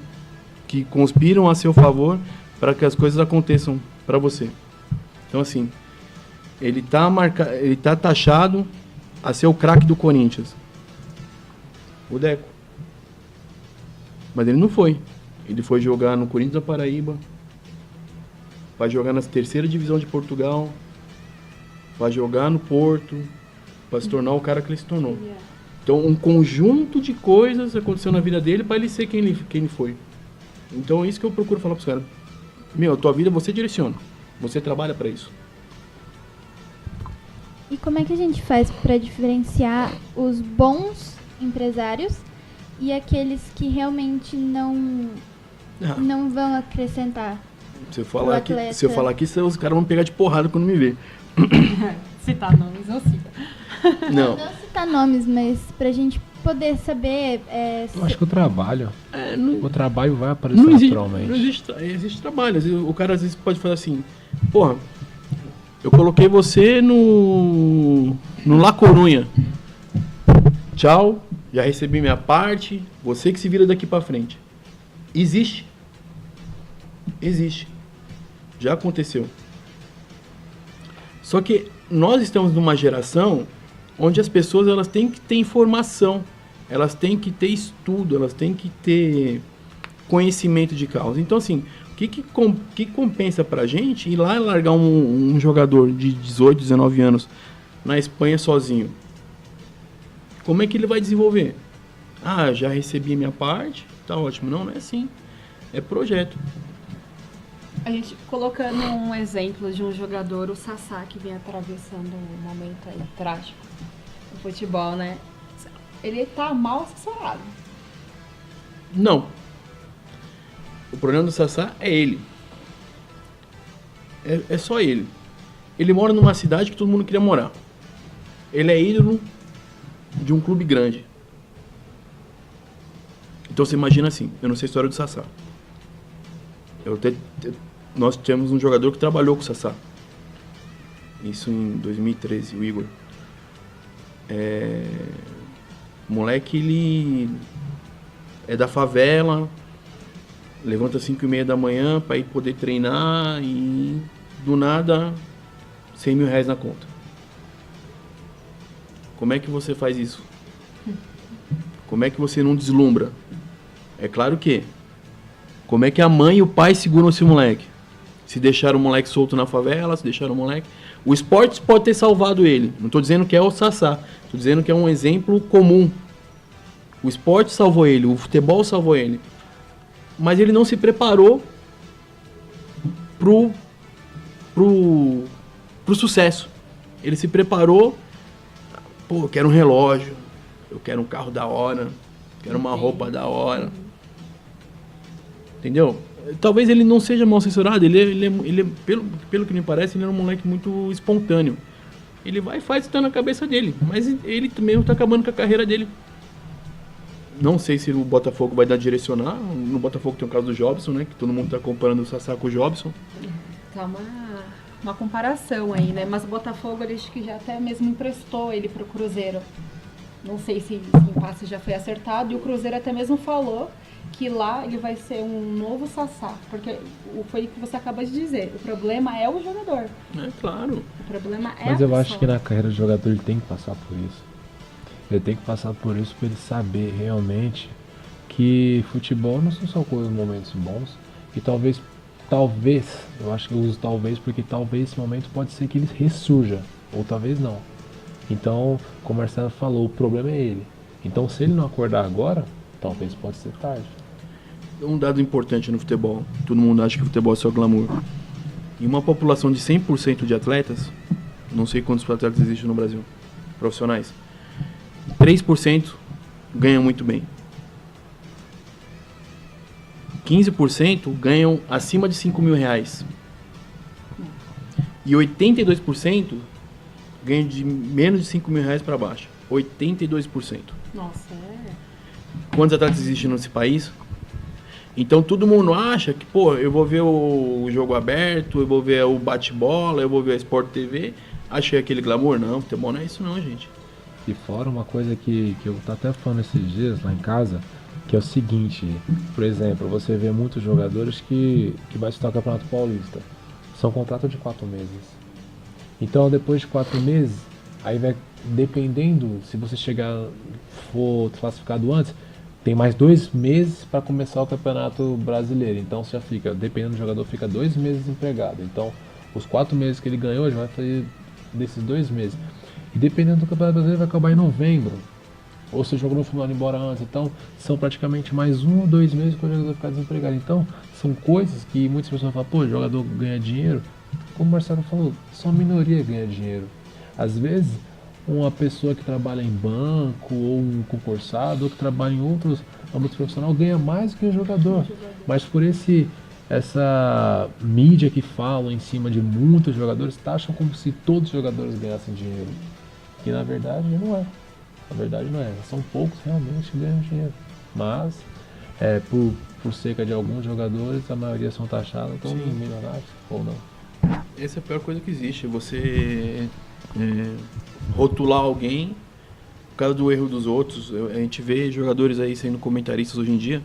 conspiram a seu favor para que as coisas aconteçam para você. Então, assim, ele tá taxado a ser o craque do Corinthians. O Deco. Mas ele não foi. Ele foi jogar no Corinthians da Paraíba, vai jogar na 3ª divisão de Portugal, vai jogar no Porto, para se tornar o cara que ele se tornou. Então, um conjunto de coisas aconteceu na vida dele para ele ser quem ele foi. Então, é isso que eu procuro falar para os caras. A tua vida você direciona. Você trabalha para isso. E como é que a gente faz para diferenciar os bons empresários e aqueles que realmente não vão acrescentar? Se eu falar aqui, os caras vão pegar de porrada quando me ver. Citar nomes ou cita? Não citar nomes, mas pra gente poder saber... Eu acho que o trabalho vai aparecer naturalmente. Não existe trabalho. O cara às vezes pode falar assim, porra, eu coloquei você no La Corunha. Tchau, já recebi minha parte, você que se vira daqui pra frente. Existe. Já aconteceu. Só que nós estamos numa geração onde as pessoas elas têm que ter informação, elas têm que ter estudo, elas têm que ter conhecimento de causa. Então, assim, o que compensa pra gente ir lá e largar um jogador de 18, 19 anos na Espanha sozinho? Como é que ele vai desenvolver? Ah, já recebi minha parte, tá ótimo. Não é assim. É projeto. A gente colocando um exemplo de um jogador, o Sassá, que vem atravessando um momento aí trágico no futebol, né? Ele tá mal assessorado. Não. O problema do Sassá é ele. É só ele. Ele mora numa cidade que todo mundo queria morar. Ele é ídolo de um clube grande. Então você imagina assim, eu não sei a história do Sassá. Nós tivemos um jogador que trabalhou com o Sassá. Isso em 2013, o Igor. O moleque, ele é da favela, levanta às 5h30 da manhã para ir poder treinar e do nada 100 mil reais na conta. Como é que você faz isso? Como é que você não deslumbra? É claro que como é que a mãe e o pai seguram esse moleque? Se deixaram o moleque solto na favela, se deixaram o moleque... O esporte pode ter salvado ele. Não estou dizendo que é o Sassá. Estou dizendo que é um exemplo comum. O esporte salvou ele, o futebol salvou ele. Mas ele não se preparou pro sucesso. Ele se preparou... Pô, eu quero um relógio, eu quero um carro da hora, quero uma roupa da hora. Entendeu? Talvez ele não seja mal assessorado, ele pelo que me parece, ele é um moleque muito espontâneo. Ele vai e faz o que tá na cabeça dele, mas ele mesmo tá acabando com a carreira dele. Não sei se o Botafogo vai dar direcionar. No Botafogo tem o caso do Jobson, né? Que todo mundo tá comparando o Sassá com o Jobson. Tá uma comparação aí, né? Mas o Botafogo, ele acho que já até mesmo emprestou ele pro Cruzeiro. Não sei se o impasse já foi acertado. E o Cruzeiro até mesmo falou que lá ele vai ser um novo Sassá. Porque foi o que você acabou de dizer. O problema é o jogador. É claro. O problema é Mas a eu pessoa. acho que na carreira do jogador ele tem que passar por isso. Ele tem que passar por isso para ele saber realmente que futebol não são só coisas, momentos bons. E talvez, eu acho que eu uso talvez porque talvez esse momento pode ser que ele ressurja. Ou talvez não. Então, como o Marcelo falou, o problema é ele. Então, se ele não acordar agora, talvez pode ser tarde. Um dado importante no futebol. Todo mundo acha que o futebol é só glamour. Em uma população de 100% de atletas, não sei quantos atletas existem no Brasil, profissionais, 3% ganha muito bem. 15% ganham acima de R$5.000. E 82% ganham de menos de R$5.000 para baixo. 82%. Nossa, Quantos atletas existem nesse país? Então todo mundo acha que, pô, eu vou ver o jogo aberto, eu vou ver o bate-bola, eu vou ver a Sport TV. Achei aquele glamour? Não, futebol não é isso não, gente. E fora uma coisa que eu tô até falando esses dias lá em casa, que é o seguinte, por exemplo, você vê muitos jogadores que vai disputar o Campeonato Paulista. São contratos de 4 meses. Então depois de 4 meses, aí vai, dependendo, se você for classificado antes, tem mais 2 meses para começar o Campeonato Brasileiro. Então você já fica, dependendo do jogador, fica 2 meses empregado. Então os 4 meses que ele ganhou, ele vai fazer desses 2 meses. E dependendo do Campeonato Brasileiro, vai acabar em novembro. Ou se o jogador foi embora antes. Então são praticamente mais 1 ou 2 meses que o jogador vai ficar desempregado. Então são coisas que muitas pessoas falam, pô, o jogador ganha dinheiro. Como o Marcelo falou, só a minoria ganha dinheiro. Às vezes, uma pessoa que trabalha em banco, ou um concursado, ou que trabalha em outros âmbitos profissionais, ganha mais do que o jogador. Mas por essa mídia que fala em cima de muitos jogadores, taxam como se todos os jogadores ganhassem dinheiro. Que na verdade não é. Na verdade não é. São poucos realmente que ganham dinheiro. Mas, por cerca de alguns jogadores, a maioria são taxados como milionários, ou não. Essa é a pior coisa que existe. Você rotular alguém por causa do erro dos outros. A gente vê jogadores aí sendo comentaristas hoje em dia.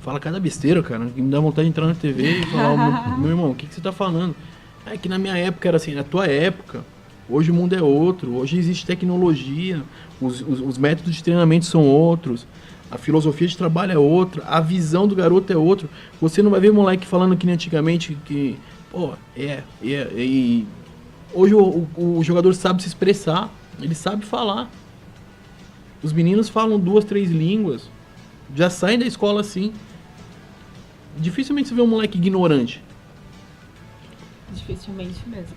Fala cada besteira, cara. Me dá vontade de entrar na TV e falar, meu irmão, o que você tá falando? É que na minha época era assim, na tua época. Hoje o mundo é outro. Hoje existe tecnologia. Os métodos de treinamento são outros. A filosofia de trabalho é outra. A visão do garoto é outra. Você não vai ver moleque falando que nem antigamente que... Pô, e hoje o jogador sabe se expressar, ele sabe falar. Os meninos falam 2, 3 línguas, já saem da escola assim. Dificilmente você vê um moleque ignorante. Dificilmente mesmo.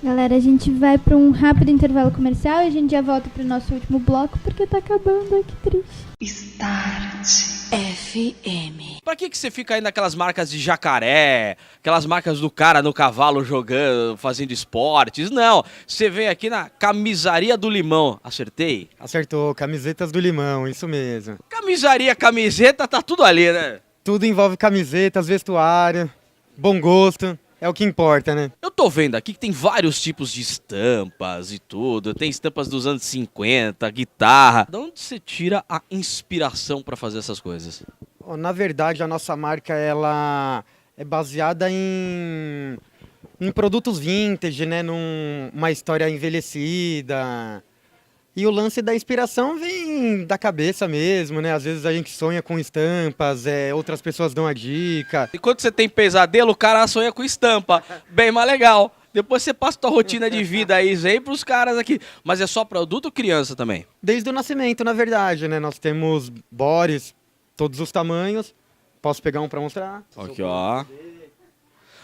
Galera, a gente vai para um rápido intervalo comercial e a gente já volta para o nosso último bloco porque tá acabando, que triste. Start FM. Pra que você fica aí naquelas marcas de jacaré, aquelas marcas do cara no cavalo jogando, fazendo esportes? Não, você vem aqui na Camisaria do Limão. Acertei? Acertou, Camisetas do Limão, isso mesmo. Camiseta, tá tudo ali, né? Tudo envolve camisetas, vestuário, bom gosto. É o que importa, né? Eu tô vendo aqui que tem vários tipos de estampas e tudo. Tem estampas dos anos 50, guitarra. De onde você tira a inspiração pra fazer essas coisas? Na verdade, a nossa marca ela é baseada em produtos vintage, né? Numa história envelhecida. E o lance da inspiração vem da cabeça mesmo, né? Às vezes a gente sonha com estampas, outras pessoas dão a dica. E quando você tem pesadelo, o cara sonha com estampa. Bem mais legal. Depois você passa tua rotina de vida aí, vem pros caras aqui. Mas é só pra adulto ou criança também? Desde o nascimento, na verdade, né? Nós temos bores, todos os tamanhos. Posso pegar um pra mostrar? Aqui, ó.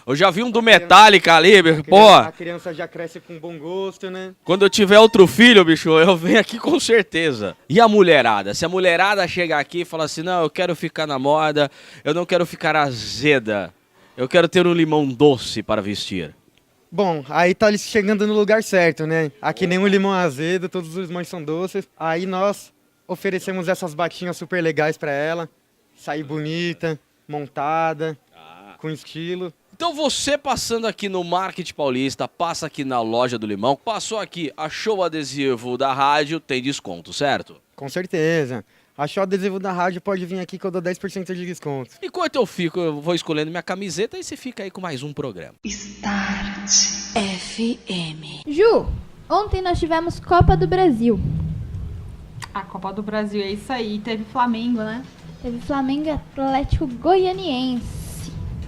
Eu já vi um do Metallica ali, pô. A criança já cresce com bom gosto, né? Quando eu tiver outro filho, bicho, eu venho aqui com certeza. E a mulherada? Se a mulherada chega aqui e fala assim, não, eu quero ficar na moda, eu não quero ficar azeda, eu quero ter um limão doce para vestir. Bom, aí tá chegando no lugar certo, né? Aqui nenhum limão azedo, todos os limões são doces. Aí nós oferecemos essas batinhas super legais para ela. Sair bonita, montada, com estilo. Então você passando aqui no Market Paulista, passa aqui na loja do Limão, passou aqui, achou o adesivo da rádio, tem desconto, certo? Com certeza. Achou o adesivo da rádio, pode vir aqui que eu dou 10% de desconto. Enquanto eu vou escolhendo minha camiseta e você fica aí com mais um programa. Start FM. Ju, ontem nós tivemos Copa do Brasil. A Copa do Brasil, é isso aí. Teve Flamengo, né? Teve Flamengo e Atlético Goianiense.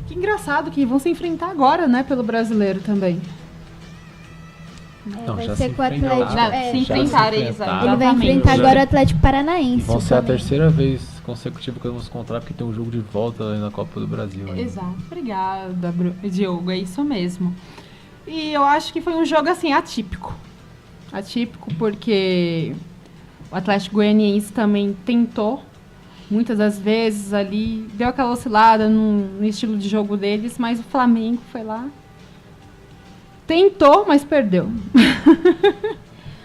Que engraçado que vão se enfrentar agora, né, pelo brasileiro também. Não, vai já ser se com o Atlético. Se enfrentarem, ele vai enfrentar agora o Atlético Paranaense. Vão ser a terceira vez consecutiva que vamos encontrar, porque tem um jogo de volta aí na Copa do Brasil. Ainda. Exato. Obrigada, Diogo. É isso mesmo. E eu acho que foi um jogo, assim, atípico. Atípico porque o Atlético Goianiense também tentou, muitas das vezes ali, deu aquela oscilada no estilo de jogo deles, mas o Flamengo foi lá, tentou, mas perdeu.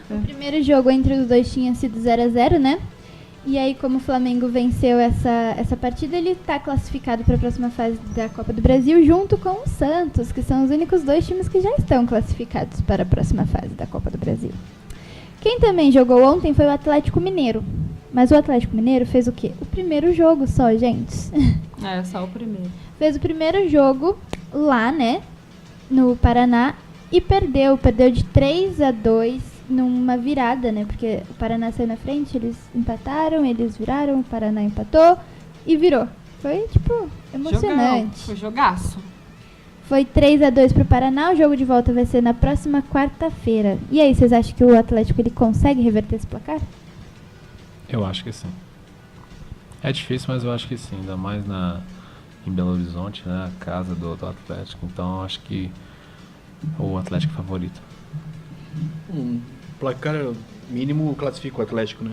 O primeiro jogo entre os dois tinha sido 0-0, né? E aí, como o Flamengo venceu essa partida, ele está classificado para a próxima fase da Copa do Brasil, junto com o Santos, que são os únicos 2 times que já estão classificados para a próxima fase da Copa do Brasil. Quem também jogou ontem foi o Atlético Mineiro. Mas o Atlético Mineiro fez o quê? O primeiro jogo só, gente. Só o primeiro. Fez o primeiro jogo lá, né, no Paraná, e perdeu de 3-2 numa virada, né, porque o Paraná saiu na frente, eles empataram, eles viraram, o Paraná empatou e virou. Foi, tipo, emocionante. Foi jogaço. Foi 3-2 pro Paraná, o jogo de volta vai ser na próxima quarta-feira. E aí, vocês acham que o Atlético ele consegue reverter esse placar? Eu acho que sim. É difícil, mas eu acho que sim, ainda mais em Belo Horizonte, né, a casa do Atlético, então eu acho que o Atlético é favorito. Placar mínimo classifica o Atlético, né?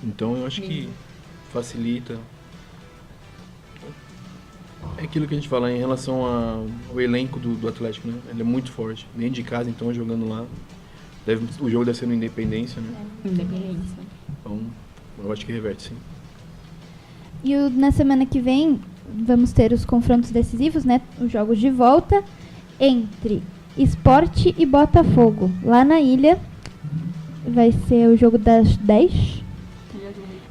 Então eu acho que facilita. É aquilo que a gente fala em relação ao elenco do Atlético, né? Ele é muito forte. Dentro de casa, então, jogando lá. O jogo deve ser no Independência, né? Independência. Então, eu acho que reverte, sim. E na semana que vem, vamos ter os confrontos decisivos, né? Os jogos de volta entre Sport e Botafogo. Lá na ilha vai ser o jogo das 10.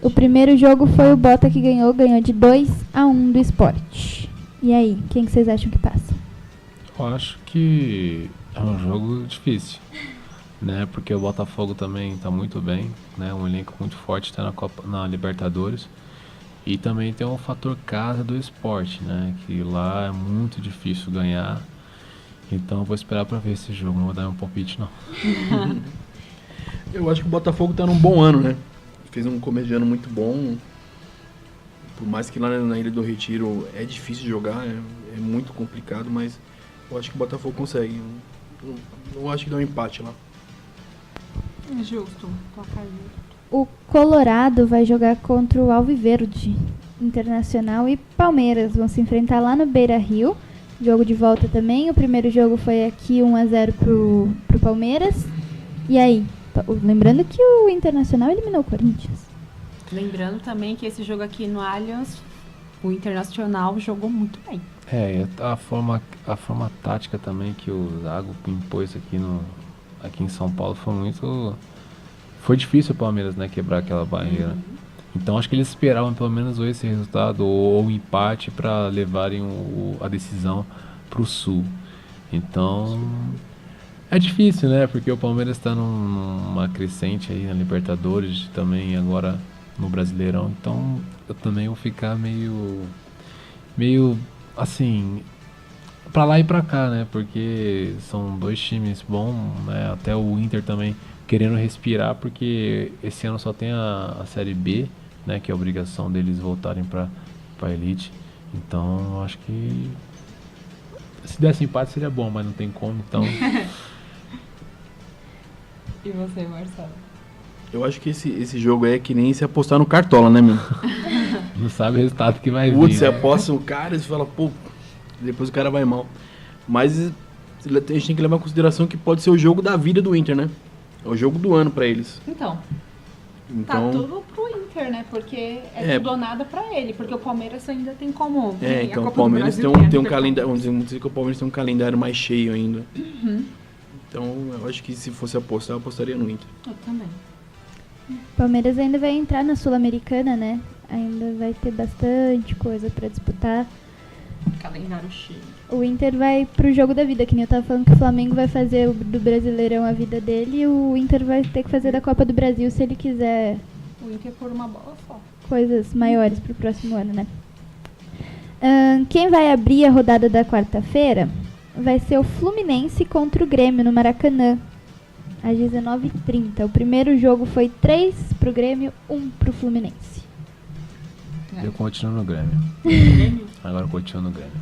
O primeiro jogo foi o Bota que ganhou de 2-1 do Sport. E aí, quem que vocês acham que passa? Eu acho que é um jogo difícil, né? Porque o Botafogo também está muito bem, né? Um elenco muito forte, está na Libertadores. E também tem o fator casa do Sport, né? Que lá é muito difícil ganhar. Então eu vou esperar para ver esse jogo, não vou dar um palpite não. Eu acho que o Botafogo está num bom ano, né? Fez um começo de ano muito bom. Por mais que lá na Ilha do Retiro é difícil jogar, é muito complicado, mas eu acho que o Botafogo consegue. Eu acho que dá um empate lá. É justo. O Colorado vai jogar contra o Alviverde. Internacional e Palmeiras vão se enfrentar lá no Beira-Rio. Jogo de volta também. O primeiro jogo foi aqui 1-0 pro Palmeiras. E aí? Lembrando que o Internacional eliminou o Corinthians. Lembrando também que esse jogo aqui no Allianz, o Internacional jogou muito bem. A forma tática também que o Zago impôs aqui em São Paulo foi difícil o Palmeiras, né, quebrar aquela barreira. Então acho que eles esperavam pelo menos esse resultado ou o empate para levarem a decisão para o Sul. Então é difícil, né, porque o Palmeiras está numa crescente aí na Libertadores, também agora no Brasileirão. Então eu também vou ficar meio assim, para lá e para cá, né, porque são 2 times bons, né, até o Inter também querendo respirar, porque esse ano só tem a Série B, né, que é a obrigação deles voltarem para a Elite. Então eu acho que se desse empate seria bom, mas não tem como, então. E você, Marcelo? Eu acho que esse jogo é que nem se apostar no Cartola, né, meu? Não sabe o resultado que vai vir. Você aposta no cara e você fala, pô, depois o cara vai mal. Mas a gente tem que levar em consideração que pode ser o jogo da vida do Inter, né? É o jogo do ano pra eles. Então tá tudo pro Inter, né? Porque é tudo ou nada pra ele. Porque o Palmeiras ainda tem como. Então o Palmeiras tem um calendário. Vamos dizer que o Palmeiras tem um calendário mais cheio ainda. Então eu acho que se fosse apostar, eu apostaria no Inter. Eu também. O Palmeiras ainda vai entrar na Sul-Americana, né? Ainda vai ter bastante coisa pra disputar. Calendário cheio. O Inter vai pro jogo da vida, que nem eu tava falando que o Flamengo vai fazer do Brasileirão a vida dele, e o Inter vai ter que fazer da Copa do Brasil se ele quiser. O Inter por uma bola só. Coisas maiores pro próximo ano, né? Quem vai abrir a rodada da quarta-feira vai ser o Fluminense contra o Grêmio no Maracanã, às 19h30. O primeiro jogo foi 3 pro Grêmio, 1 pro Fluminense. Eu continuo no Grêmio. Agora eu continuo no Grêmio.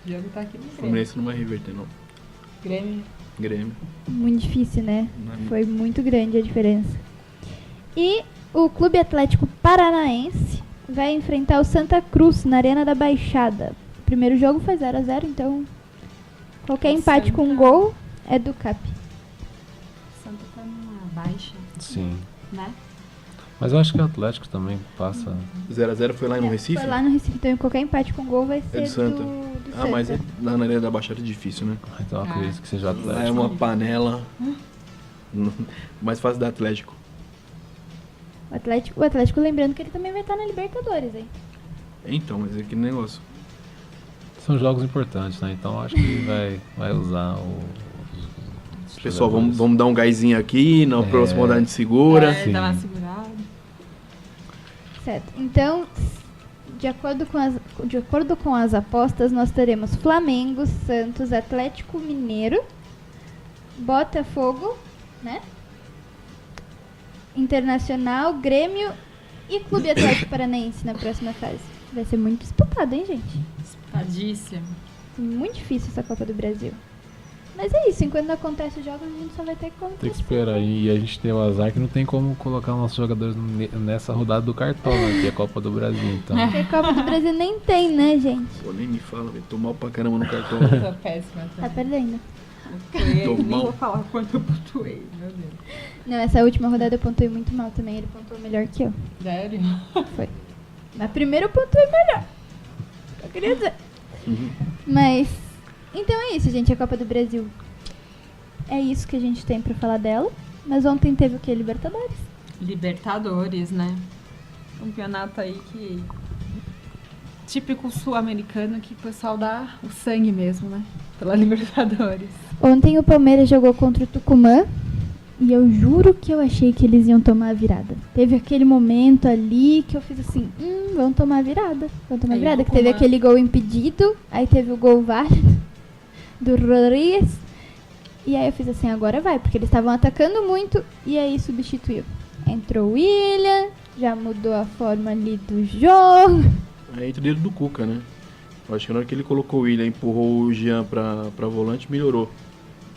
O jogo tá aqui no Grêmio. Fluminense não vai reverter, não. Grêmio. Muito difícil, né? Foi muito grande a diferença. E o Clube Atlético Paranaense vai enfrentar o Santa Cruz na Arena da Baixada. O primeiro jogo foi 0-0, então qualquer empate com gol é do Cap. Santa tá numa baixa. Sim. Né? Mas eu acho que o Atlético também passa. 0-0 foi lá no Recife? Foi lá no Recife, então qualquer empate com gol vai ser do Santa. do Santa. Mas na Arena da Baixada é difícil, né? Então eu acredito que seja o Atlético. Lá é uma panela. Mais fácil da Atlético. O Atlético, lembrando que ele também vai estar na Libertadores, hein? Então, mas é aquele negócio. São jogos importantes, né? Então acho que vai usar Pessoal, vamos dar um gásinho aqui, na próxima rodada a gente segura. Dá uma segurada. Certo. Então, de acordo com as apostas, nós teremos Flamengo, Santos, Atlético Mineiro, Botafogo, né? Internacional, Grêmio e Clube Atlético Paranaense na próxima fase. Vai ser muito disputado, hein, gente? Disputadíssimo. Muito difícil essa Copa do Brasil. Mas é isso, enquanto não acontece os jogos, a gente só vai ter que Tem que esperar. E a gente tem o azar que não tem como colocar nossos jogadores nessa rodada do Cartola, que é a Copa do Brasil. Então. Porque a Copa do Brasil nem tem, né, gente? Pô, nem me fala, velho. Tô mal pra caramba no Cartola. Tô péssima. Tá perdendo. Nem vou falar quanto eu pontuei, meu Deus. Não, essa última rodada eu pontuei muito mal também. Ele pontuou melhor que eu. Sério? Foi. Mas primeiro eu pontuei melhor. Eu queria dizer. Mas... Então é isso, gente. A Copa do Brasil. É isso que a gente tem pra falar dela. Mas ontem teve o quê? Libertadores. Libertadores, né? Campeonato aí que... Típico sul-americano, que o pessoal dá o sangue mesmo, né? Pela Libertadores. Ontem o Palmeiras jogou contra o Tucumã. E eu juro que eu achei que eles iam tomar a virada. Teve aquele momento ali que eu fiz assim, vão tomar a virada. Vão tomar a virada. Que teve aquele gol impedido, aí teve o gol válido do Rodrigues. E aí eu fiz assim, agora vai, porque eles estavam atacando muito e aí substituiu. Entrou o William, já mudou a forma ali do jogo. É entre o dedo do Cuca, né? Eu acho que na hora que ele colocou o William, empurrou o Jean pra volante, melhorou.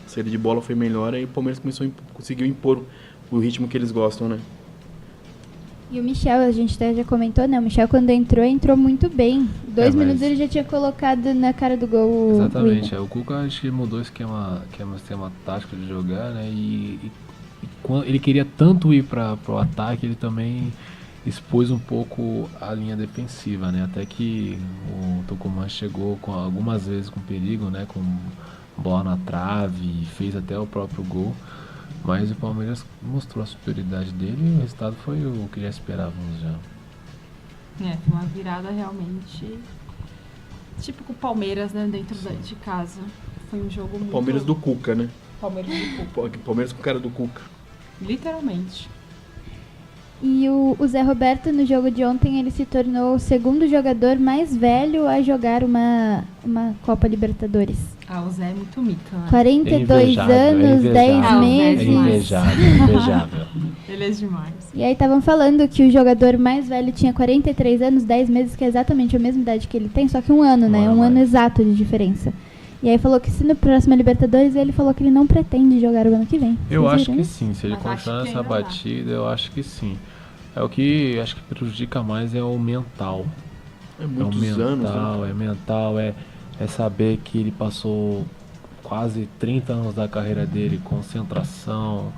A saída de bola foi melhor, aí o Palmeiras conseguiu impor o ritmo que eles gostam, né? E o Michel, a gente até já comentou, né? O Michel quando entrou muito bem. 2 minutos ele já tinha colocado na cara do gol. Exatamente. O Cuca acho que mudou o esquema tático de jogar, né? E quando ele queria tanto ir para o ataque, ele também expôs um pouco a linha defensiva, né? Até que o Tucumã chegou algumas vezes com perigo, né? Com bola na trave e fez até o próprio gol. Mas o Palmeiras mostrou a superioridade dele e o resultado foi o que já esperávamos já. Foi uma virada realmente típico Palmeiras, né, dentro de casa. Foi um jogo muito... Palmeiras do Cuca, né? Palmeiras do Cuca. Palmeiras com cara do Cuca. Literalmente. E o Zé Roberto, no jogo de ontem, ele se tornou o segundo jogador mais velho a jogar uma Copa Libertadores. O Zé é muito mito, né? 42 anos, 10 meses. É invejável. Ele é demais. E aí estavam falando que o jogador mais velho tinha 43 anos, 10 meses, que é exatamente a mesma idade que ele tem, só que um ano, né? Um ano exato de diferença. E aí falou que se no próximo Libertadores, ele falou que ele não pretende jogar o ano que vem. Eu acho que sim, se ele continuar nessa batida, eu acho que sim. O que acho que prejudica mais é o mental. É muitos anos, né? É mental, é saber que ele passou quase 30 anos da carreira dele, concentração,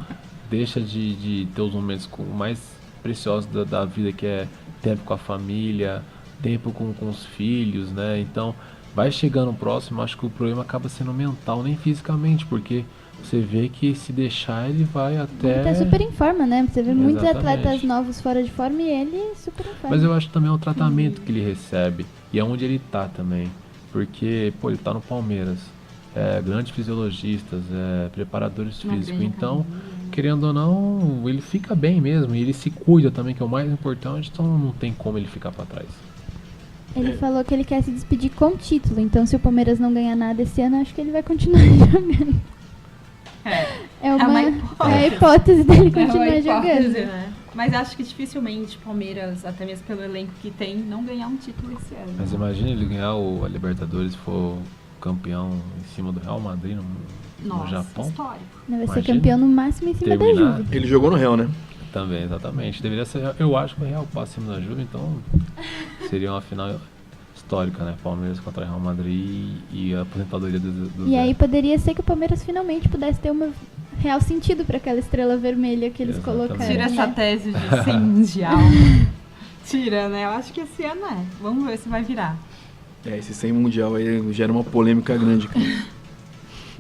deixa de ter os momentos mais preciosos da vida, que é tempo com a família, tempo com os filhos, né? Então, vai chegando próximo, acho que o problema acaba sendo mental, nem fisicamente, porque você vê que se deixar ele vai até... Ele tá super em forma, né? Você vê muitos atletas novos fora de forma e ele super em forma. Mas eu acho também o tratamento que ele recebe e aonde ele tá também. Porque, ele tá no Palmeiras, grandes fisiologistas, preparadores físicos, então, querendo ou não, ele fica bem mesmo, e ele se cuida também, que é o mais importante, então não tem como ele ficar para trás. Ele falou que ele quer se despedir com título, então se o Palmeiras não ganhar nada esse ano, acho que ele vai continuar jogando. É uma hipótese dele continuar jogando. Né? Mas acho que dificilmente o Palmeiras, até mesmo pelo elenco que tem, não ganhar um título esse ano. Mas imagina ele ganhar a Libertadores e for campeão em cima do Real Madrid no Japão. Histórico. Vai ser campeão no máximo em cima da Juve. Ele jogou no Real, né? Também, exatamente. Deveria ser, eu acho que o Real passa em cima da Juve, então seria uma final histórica, né? Palmeiras contra Real Madrid e a aposentadoria do E Zé. aí poderia ser que o Palmeiras finalmente pudesse ter um real sentido para aquela estrela vermelha que eles colocaram. Tira essa tese de sem mundial. Tira, né? Eu acho que esse ano é. Vamos ver se vai virar. Esse sem mundial aí gera uma polêmica grande, cara.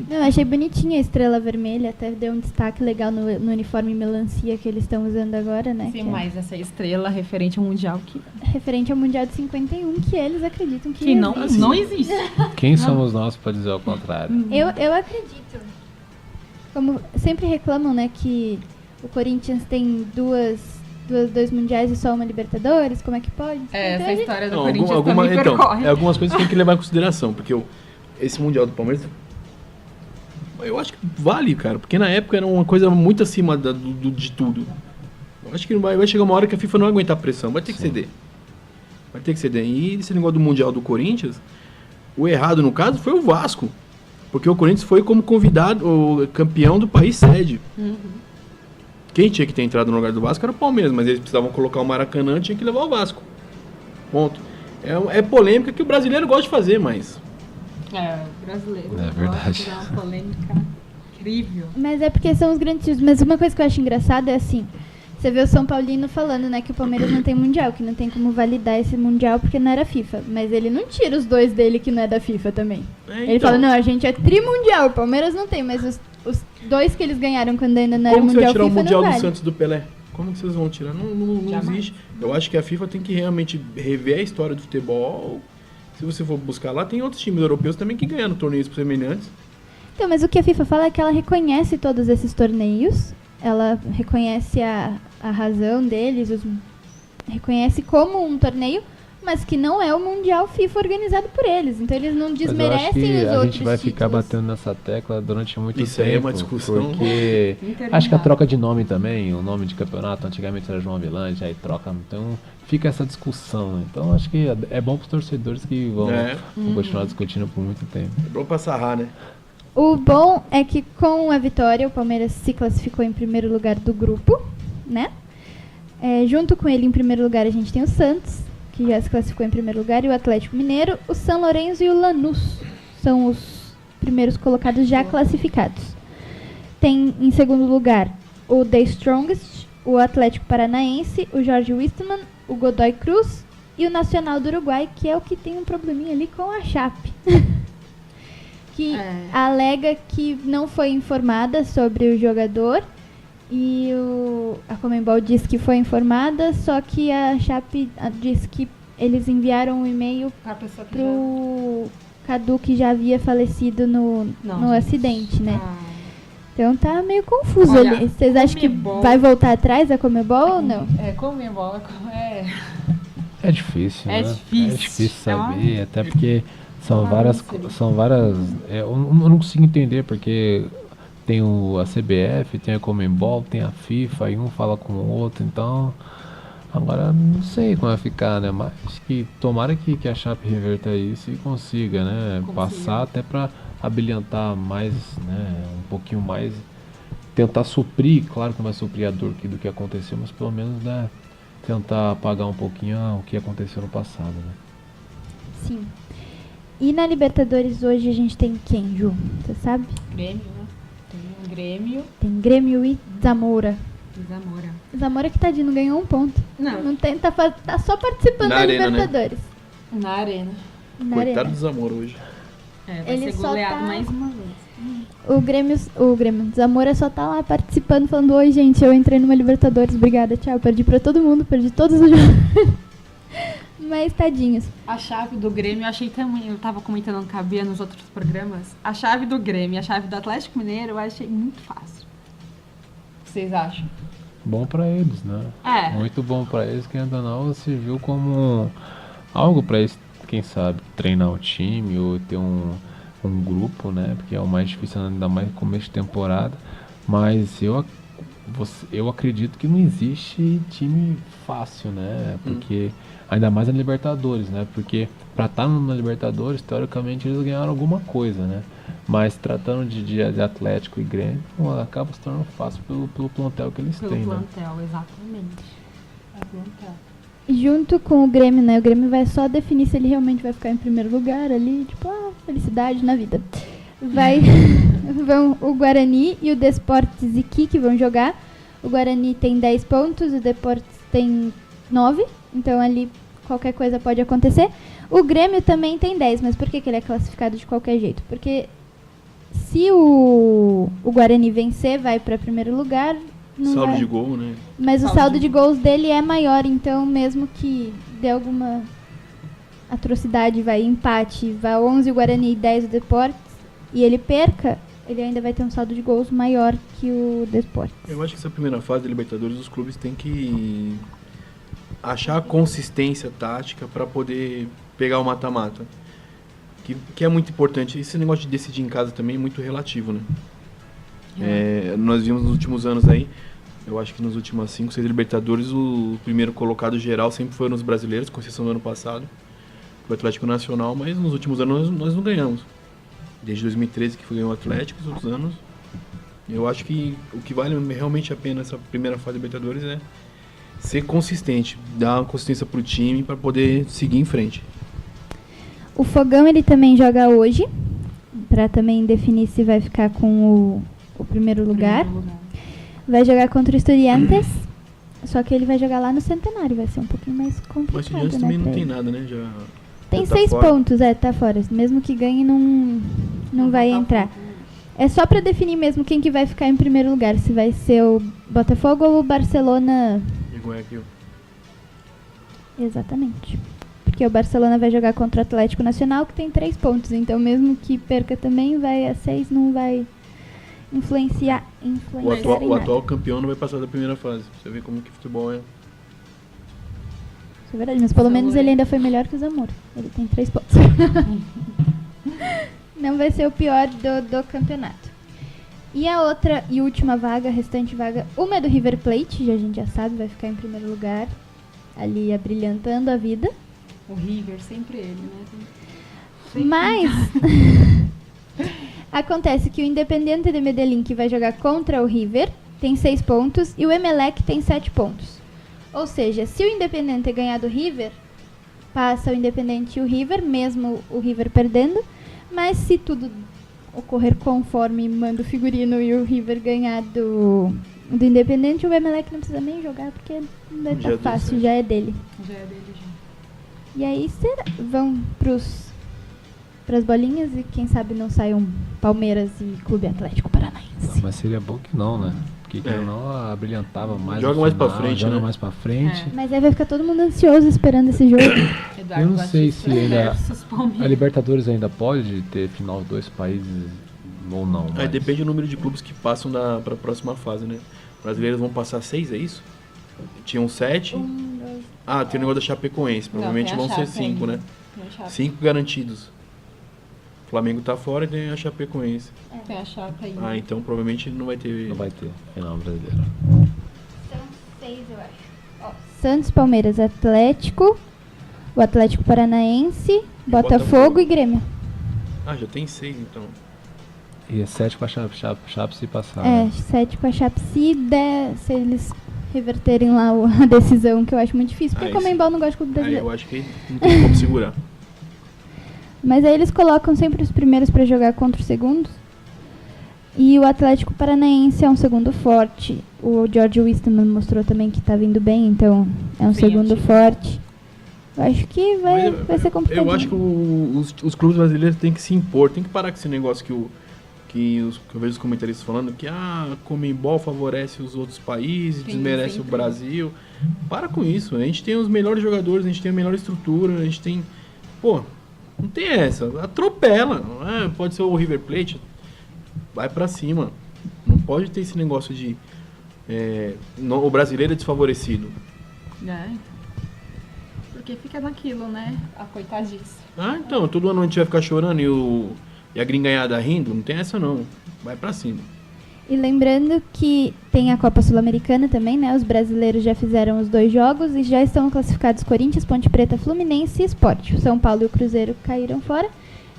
Não, eu achei bonitinha a estrela vermelha, até deu um destaque legal no uniforme melancia que eles estão usando agora, né? Sim, mas essa estrela referente ao Mundial que... Referente ao Mundial de 51, que eles acreditam que não existe. Quem somos nós para dizer ao contrário? Eu acredito. Como sempre reclamam, né, que o Corinthians tem dois mundiais e só uma Libertadores, como é que pode? Essa história do Corinthians também percorre. Algumas coisas tem que levar em consideração, porque esse Mundial do Palmeiras, eu acho que vale, cara, porque na época era uma coisa muito acima de tudo. Eu acho que vai chegar uma hora que a FIFA não vai aguentar a pressão, vai ter que ceder. Vai ter que ceder. E esse negócio do Mundial do Corinthians, o errado no caso foi o Vasco, porque o Corinthians foi como convidado, o campeão do país sede. Quem tinha que ter entrado no lugar do Vasco era o Palmeiras, mas eles precisavam colocar o Maracanã, tinha que levar o Vasco. Ponto. É polêmica que o brasileiro gosta de fazer, mas... o brasileiro. É verdade. É uma polêmica incrível. Mas é porque são os grandes times. Mas uma coisa que eu acho engraçada é assim, você vê o São Paulino falando, né, que o Palmeiras não tem mundial, que não tem como validar esse mundial porque não era FIFA. Mas ele não tira os dois dele que não é da FIFA também. Ele fala, não, a gente é trimundial, o Palmeiras não tem, mas os dois que eles ganharam quando ainda não era mundial FIFA, como você vai tirar o mundial não do vale. Santos do Pelé? Como que vocês vão tirar? Não existe. Eu acho que a FIFA tem que realmente rever a história do futebol. Se você for buscar lá, tem outros times europeus também que ganharam torneios semelhantes. Então, mas o que a FIFA fala é que ela reconhece todos esses torneios, ela reconhece a razão deles, reconhece como um torneio, mas que não é o Mundial FIFA organizado por eles. Então eles não desmerecem os outros. A gente vai ficar batendo nessa tecla durante muito tempo. Isso aí é uma discussão. Porque acho que a troca de nome também, o nome de campeonato, antigamente era João Avelange, aí troca, então fica essa discussão. Então acho que é bom para os torcedores que vão continuar discutindo por muito tempo. É bom pra sarrar, né? O bom é que com a vitória o Palmeiras se classificou em primeiro lugar do grupo, né? Junto com ele em primeiro lugar a gente tem o Santos, que já se classificou em primeiro lugar, e o Atlético Mineiro, o São Lourenço e o Lanús são os primeiros colocados já classificados. Tem em segundo lugar o The Strongest, o Atlético Paranaense, o Jorge Wisterman, o Godoy Cruz e o Nacional do Uruguai, que é o que tem um probleminha ali com a Chape. Que alega que não foi informada sobre o jogador e a Conmebol diz que foi informada, só que a Chape diz que eles enviaram um e-mail pro Cadu, que já havia falecido no acidente, né? Então tá meio confuso ali. Vocês acham que vai voltar atrás a Conmebol ou não? Conmebol é difícil, né? É difícil saber, até porque são várias. Eu não consigo entender, porque tem a CBF, tem a Conmebol, tem a FIFA, e um fala com o outro, então agora não sei como vai ficar, né? Mas que tomara que a Chape reverta isso e consiga, né? Passar até para habilitar mais, né? Um pouquinho mais, tentar suprir, claro que não vai suprir a dor do que aconteceu, mas pelo menos, né, tentar apagar um pouquinho o que aconteceu no passado, né? Sim. E na Libertadores hoje a gente tem quem, Ju? Você sabe? Grêmio, né? Tem Grêmio. Tem Grêmio e Zamora. Zamora que tadinho, não ganhou um ponto. Não tem, tá só participando da Libertadores. Né? Na arena. Coitado do Zamora hoje. Vai ser goleado mais uma vez. O Grêmio Zamora só tá lá participando, falando: oi, gente, eu entrei numa Libertadores, obrigada, tchau. Perdi pra todo mundo, perdi todos os jogos. Mas tadinhos. A chave do Grêmio, eu achei também, eu tava comentando, não cabia nos outros programas. A chave do Grêmio e a chave do Atlético Mineiro eu achei muito fácil. O que vocês acham? Bom pra eles, né? Muito bom pra eles, que ainda não se viu como algo pra eles, quem sabe, treinar o time ou ter um grupo, né? Porque é o mais difícil, ainda mais no começo de temporada. Mas eu eu acredito que não existe time fácil, né? Porque ainda mais na Libertadores, né? Porque para estar na Libertadores, teoricamente eles ganharam alguma coisa, né? Mas tratando de Atlético e Grêmio, acaba se tornando fácil pelo plantel que eles têm, né? Pelo plantel, exatamente. Junto com o Grêmio, né? O Grêmio vai só definir se ele realmente vai ficar em primeiro lugar ali, tipo, felicidade na vida. Vão o Guarani e o Desportes Iqui que vão jogar. O Guarani tem 10 pontos, o Desportes tem 9, então ali qualquer coisa pode acontecer. O Grêmio também tem 10, mas por que ele é classificado de qualquer jeito? Porque se o Guarani vencer, vai para primeiro lugar. Saldo de gol, né? Mas o saldo de gols dele é maior, então mesmo que dê alguma atrocidade, vai empate, vai 11 o Guarani e 10 o Desportes, e ele perca, ele ainda vai ter um saldo de gols maior que o Desportes. Eu acho que essa primeira fase da Libertadores, os clubes têm que achar a consistência tática para poder pegar o mata-mata. Que é muito importante. Esse negócio de decidir em casa também é muito relativo, né? Nós vimos nos últimos anos aí, eu acho que nos últimos 5, 6 Libertadores, o primeiro colocado geral sempre foi nos brasileiros, com exceção do ano passado, o Atlético Nacional, mas nos últimos anos nós não ganhamos. Desde 2013 que foi o Atlético, os outros anos. Eu acho que o que vale realmente a pena essa primeira fase da Libertadores é ser consistente, dar uma consistência pro time para poder seguir em frente. O Fogão ele também joga hoje, para também definir se vai ficar com o primeiro lugar. Vai jogar contra o Estudiantes, só que ele vai jogar lá no Centenário, vai ser um pouquinho mais complicado. Mas o Estudiantes também não tem nada, né? Tem 6 pontos, tá fora. Mesmo que ganhe, não vai entrar. É só para definir mesmo quem que vai ficar em primeiro lugar, se vai ser o Botafogo ou o Barcelona. De Guayaquil. Exatamente. Porque o Barcelona vai jogar contra o Atlético Nacional, que tem 3 pontos. Então, mesmo que perca também, vai a 6, não vai influenciar o atual campeão não vai passar da primeira fase. Você vê como que futebol é. Isso é verdade, mas pelo menos ele ainda foi melhor que o Zamora. Ele tem 3 pontos. Não vai ser o pior do campeonato. E a outra e última vaga, a restante vaga, uma é do River Plate, a gente já sabe, vai ficar em primeiro lugar, ali abrilhantando a vida. O River, sempre ele, né? Mas acontece que o Independiente de Medellín, que vai jogar contra o River, tem 6 pontos e o Emelec tem 7 pontos. Ou seja, se o Independiente ganhar do River, passa o Independiente e o River, mesmo o River perdendo. Mas se tudo ocorrer conforme manda o figurino e o River ganhar do Independiente, o Emelec não precisa nem jogar, porque não vai estar fácil, já é dele. Já é dele, já. E aí vão pras bolinhas e quem sabe não saiam Palmeiras e Clube Atlético Paranaense. Mas seria bom que não, né? Porque não abrilhantava mais. Joga mais pra frente, joga né? mais pra frente. Mas aí vai ficar todo mundo ansioso esperando esse jogo. Eu não sei se ainda a Libertadores ainda pode ter final de 2 países ou não. Aí depende do número de clubes que passam para a próxima fase, né? Os brasileiros vão passar 6, é isso? Tinham 7. Tem o negócio da Chapecoense. Provavelmente vão ser 5, né? 5 garantidos. O Flamengo tá fora e tem a Chapecoense. Tem a Chape aí. Então provavelmente não vai ter. Não vai ter final brasileiro. São 6, eu acho. Santos, Palmeiras, Atlético, o Atlético Paranaense, Botafogo e Grêmio. Já tem 6 então. E é 7 com a Chape se passar. 7 com a Chape se eles reverterem lá a decisão, que eu acho muito difícil, porque o Comembol não gosta de clube brasileiro. Eu acho que não tem como segurar. Mas aí eles colocam sempre os primeiros para jogar contra os segundos. E o Atlético Paranaense é um segundo forte. O George Wisterman mostrou também que tá vindo bem, então é um segundo forte. Eu acho que vai ser complicado. Eu acho que os clubes brasileiros têm que se impor, tem que parar com esse negócio que eu vejo os comentaristas falando que a Comembol favorece os outros países, desmerece o Brasil. Para com isso, a gente tem os melhores jogadores, a gente tem a melhor estrutura, a gente tem... Não tem essa, atropela, pode ser o River Plate, vai pra cima. Não pode ter esse negócio de o brasileiro é desfavorecido. Porque fica naquilo, né? A coitadice. Então, todo ano a gente vai ficar chorando e a gringaiada rindo, não tem essa não, vai pra cima. E lembrando que tem a Copa Sul-Americana também, né? Os brasileiros já fizeram os 2 jogos e já estão classificados Corinthians, Ponte Preta, Fluminense e Sport. O São Paulo e o Cruzeiro caíram fora.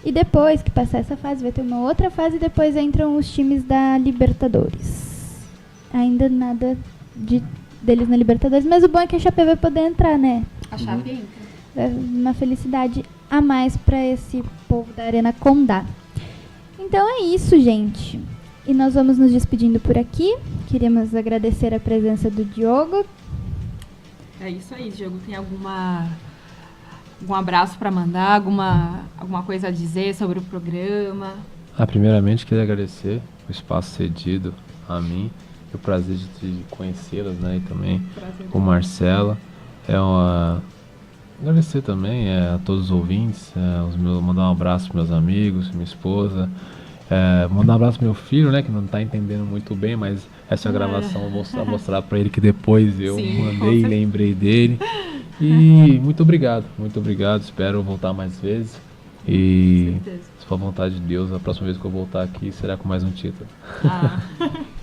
E depois que passar essa fase, vai ter uma outra fase e depois entram os times da Libertadores. Ainda nada deles na Libertadores, mas o bom é que a Chape vai poder entrar, né? A Chape entra. É uma felicidade a mais para esse povo da Arena Condá. Então é isso, gente. E nós vamos nos despedindo por aqui. Queríamos agradecer a presença do Diogo. É isso aí, Diogo. Tem algum abraço para mandar? Alguma coisa a dizer sobre o programa? Primeiramente, queria agradecer o espaço cedido a mim. O prazer de conhecê-las, né? E também com Marcela. Agradecer também a todos os ouvintes. Mandar um abraço para meus amigos, minha esposa. Mandar um abraço pro meu filho, né, que não tá entendendo muito bem, mas essa gravação eu vou mostrar para ele que depois eu mandei e lembrei dele. E muito obrigado, espero voltar mais vezes. E se for a vontade de Deus, a próxima vez que eu voltar aqui será com mais um título.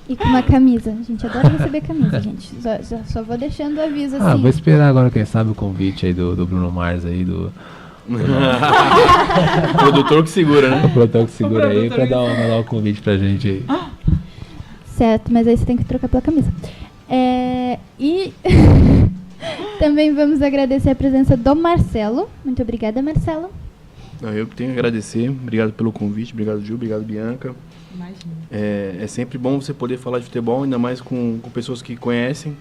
E com uma camisa. A gente adora receber camisa, gente. Só vou deixando o aviso assim. Vou esperar agora, quem sabe, o convite aí do Bruno Mars aí, O produtor que segura, né? O produtor que segura aí pra dar um convite pra gente aí. Certo, mas aí você tem que trocar pela camisa. E também vamos agradecer a presença do Marcelo. Muito obrigada, Marcelo. Eu que tenho que agradecer. Obrigado pelo convite. Obrigado, Ju. Obrigado, Bianca. Imagina. É sempre bom você poder falar de futebol, ainda mais com pessoas que conhecem.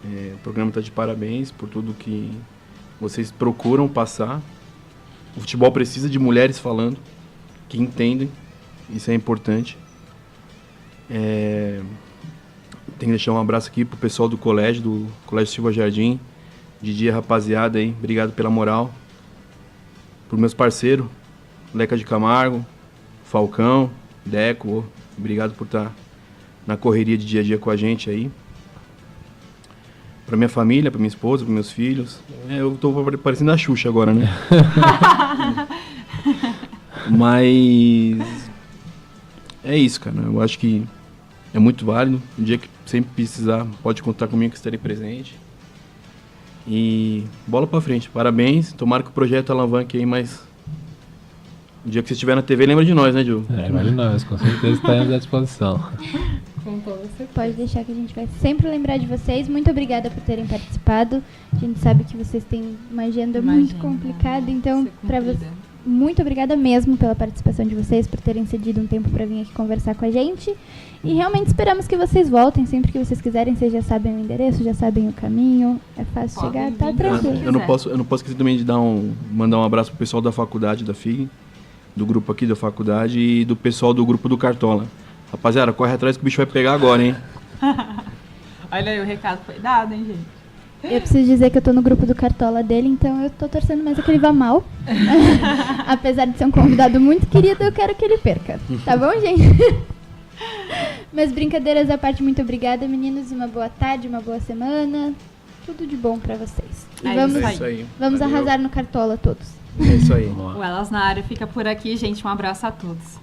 O programa está de parabéns por tudo que vocês procuram passar. O futebol precisa de mulheres falando, que entendem. Isso é importante. Tenho que deixar um abraço aqui pro pessoal do Colégio Silva Jardim. Didi, rapaziada aí, obrigado pela moral. Pro meus parceiros, Leca de Camargo, Falcão, Deco, obrigado por estar na correria de dia a dia com a gente aí. Pra minha família, pra minha esposa, pros meus filhos. Eu tô parecendo a Xuxa agora, né? Mas é isso, cara. Eu acho que é muito válido. Um dia que sempre precisar, pode contar comigo que estarei presente. E bola pra frente. Parabéns. Tomara que o projeto alavanque aí, mas o dia que você estiver na TV, lembra de nós, né, Diogo? Lembra de nós, com certeza estaremos à disposição. Pode deixar que a gente vai sempre lembrar de vocês. Muito obrigada por terem participado. A gente sabe que vocês têm uma agenda muito complicada, então muito obrigada mesmo pela participação de vocês, por terem cedido um tempo para vir aqui conversar com a gente. E realmente esperamos que vocês voltem sempre que vocês quiserem. Vocês já sabem o endereço, já sabem o caminho. É fácil chegar, tá tranquilo. Eu não posso esquecer também de mandar um abraço pro pessoal da faculdade da FIG, do grupo aqui da faculdade e do pessoal do grupo do Cartola. Rapaziada, corre atrás que o bicho vai pegar agora, hein? Olha aí, o recado foi dado, hein, gente? Eu preciso dizer que eu tô no grupo do Cartola dele, então eu tô torcendo mais que ele vá mal. Apesar de ser um convidado muito querido, eu quero que ele perca. Tá bom, gente? Mas brincadeiras à parte, muito obrigada, meninos. Uma boa tarde, uma boa semana. Tudo de bom pra vocês. E vamos arrasar no Cartola todos. É isso aí. O Elas na Área fica por aqui, gente. Um abraço a todos.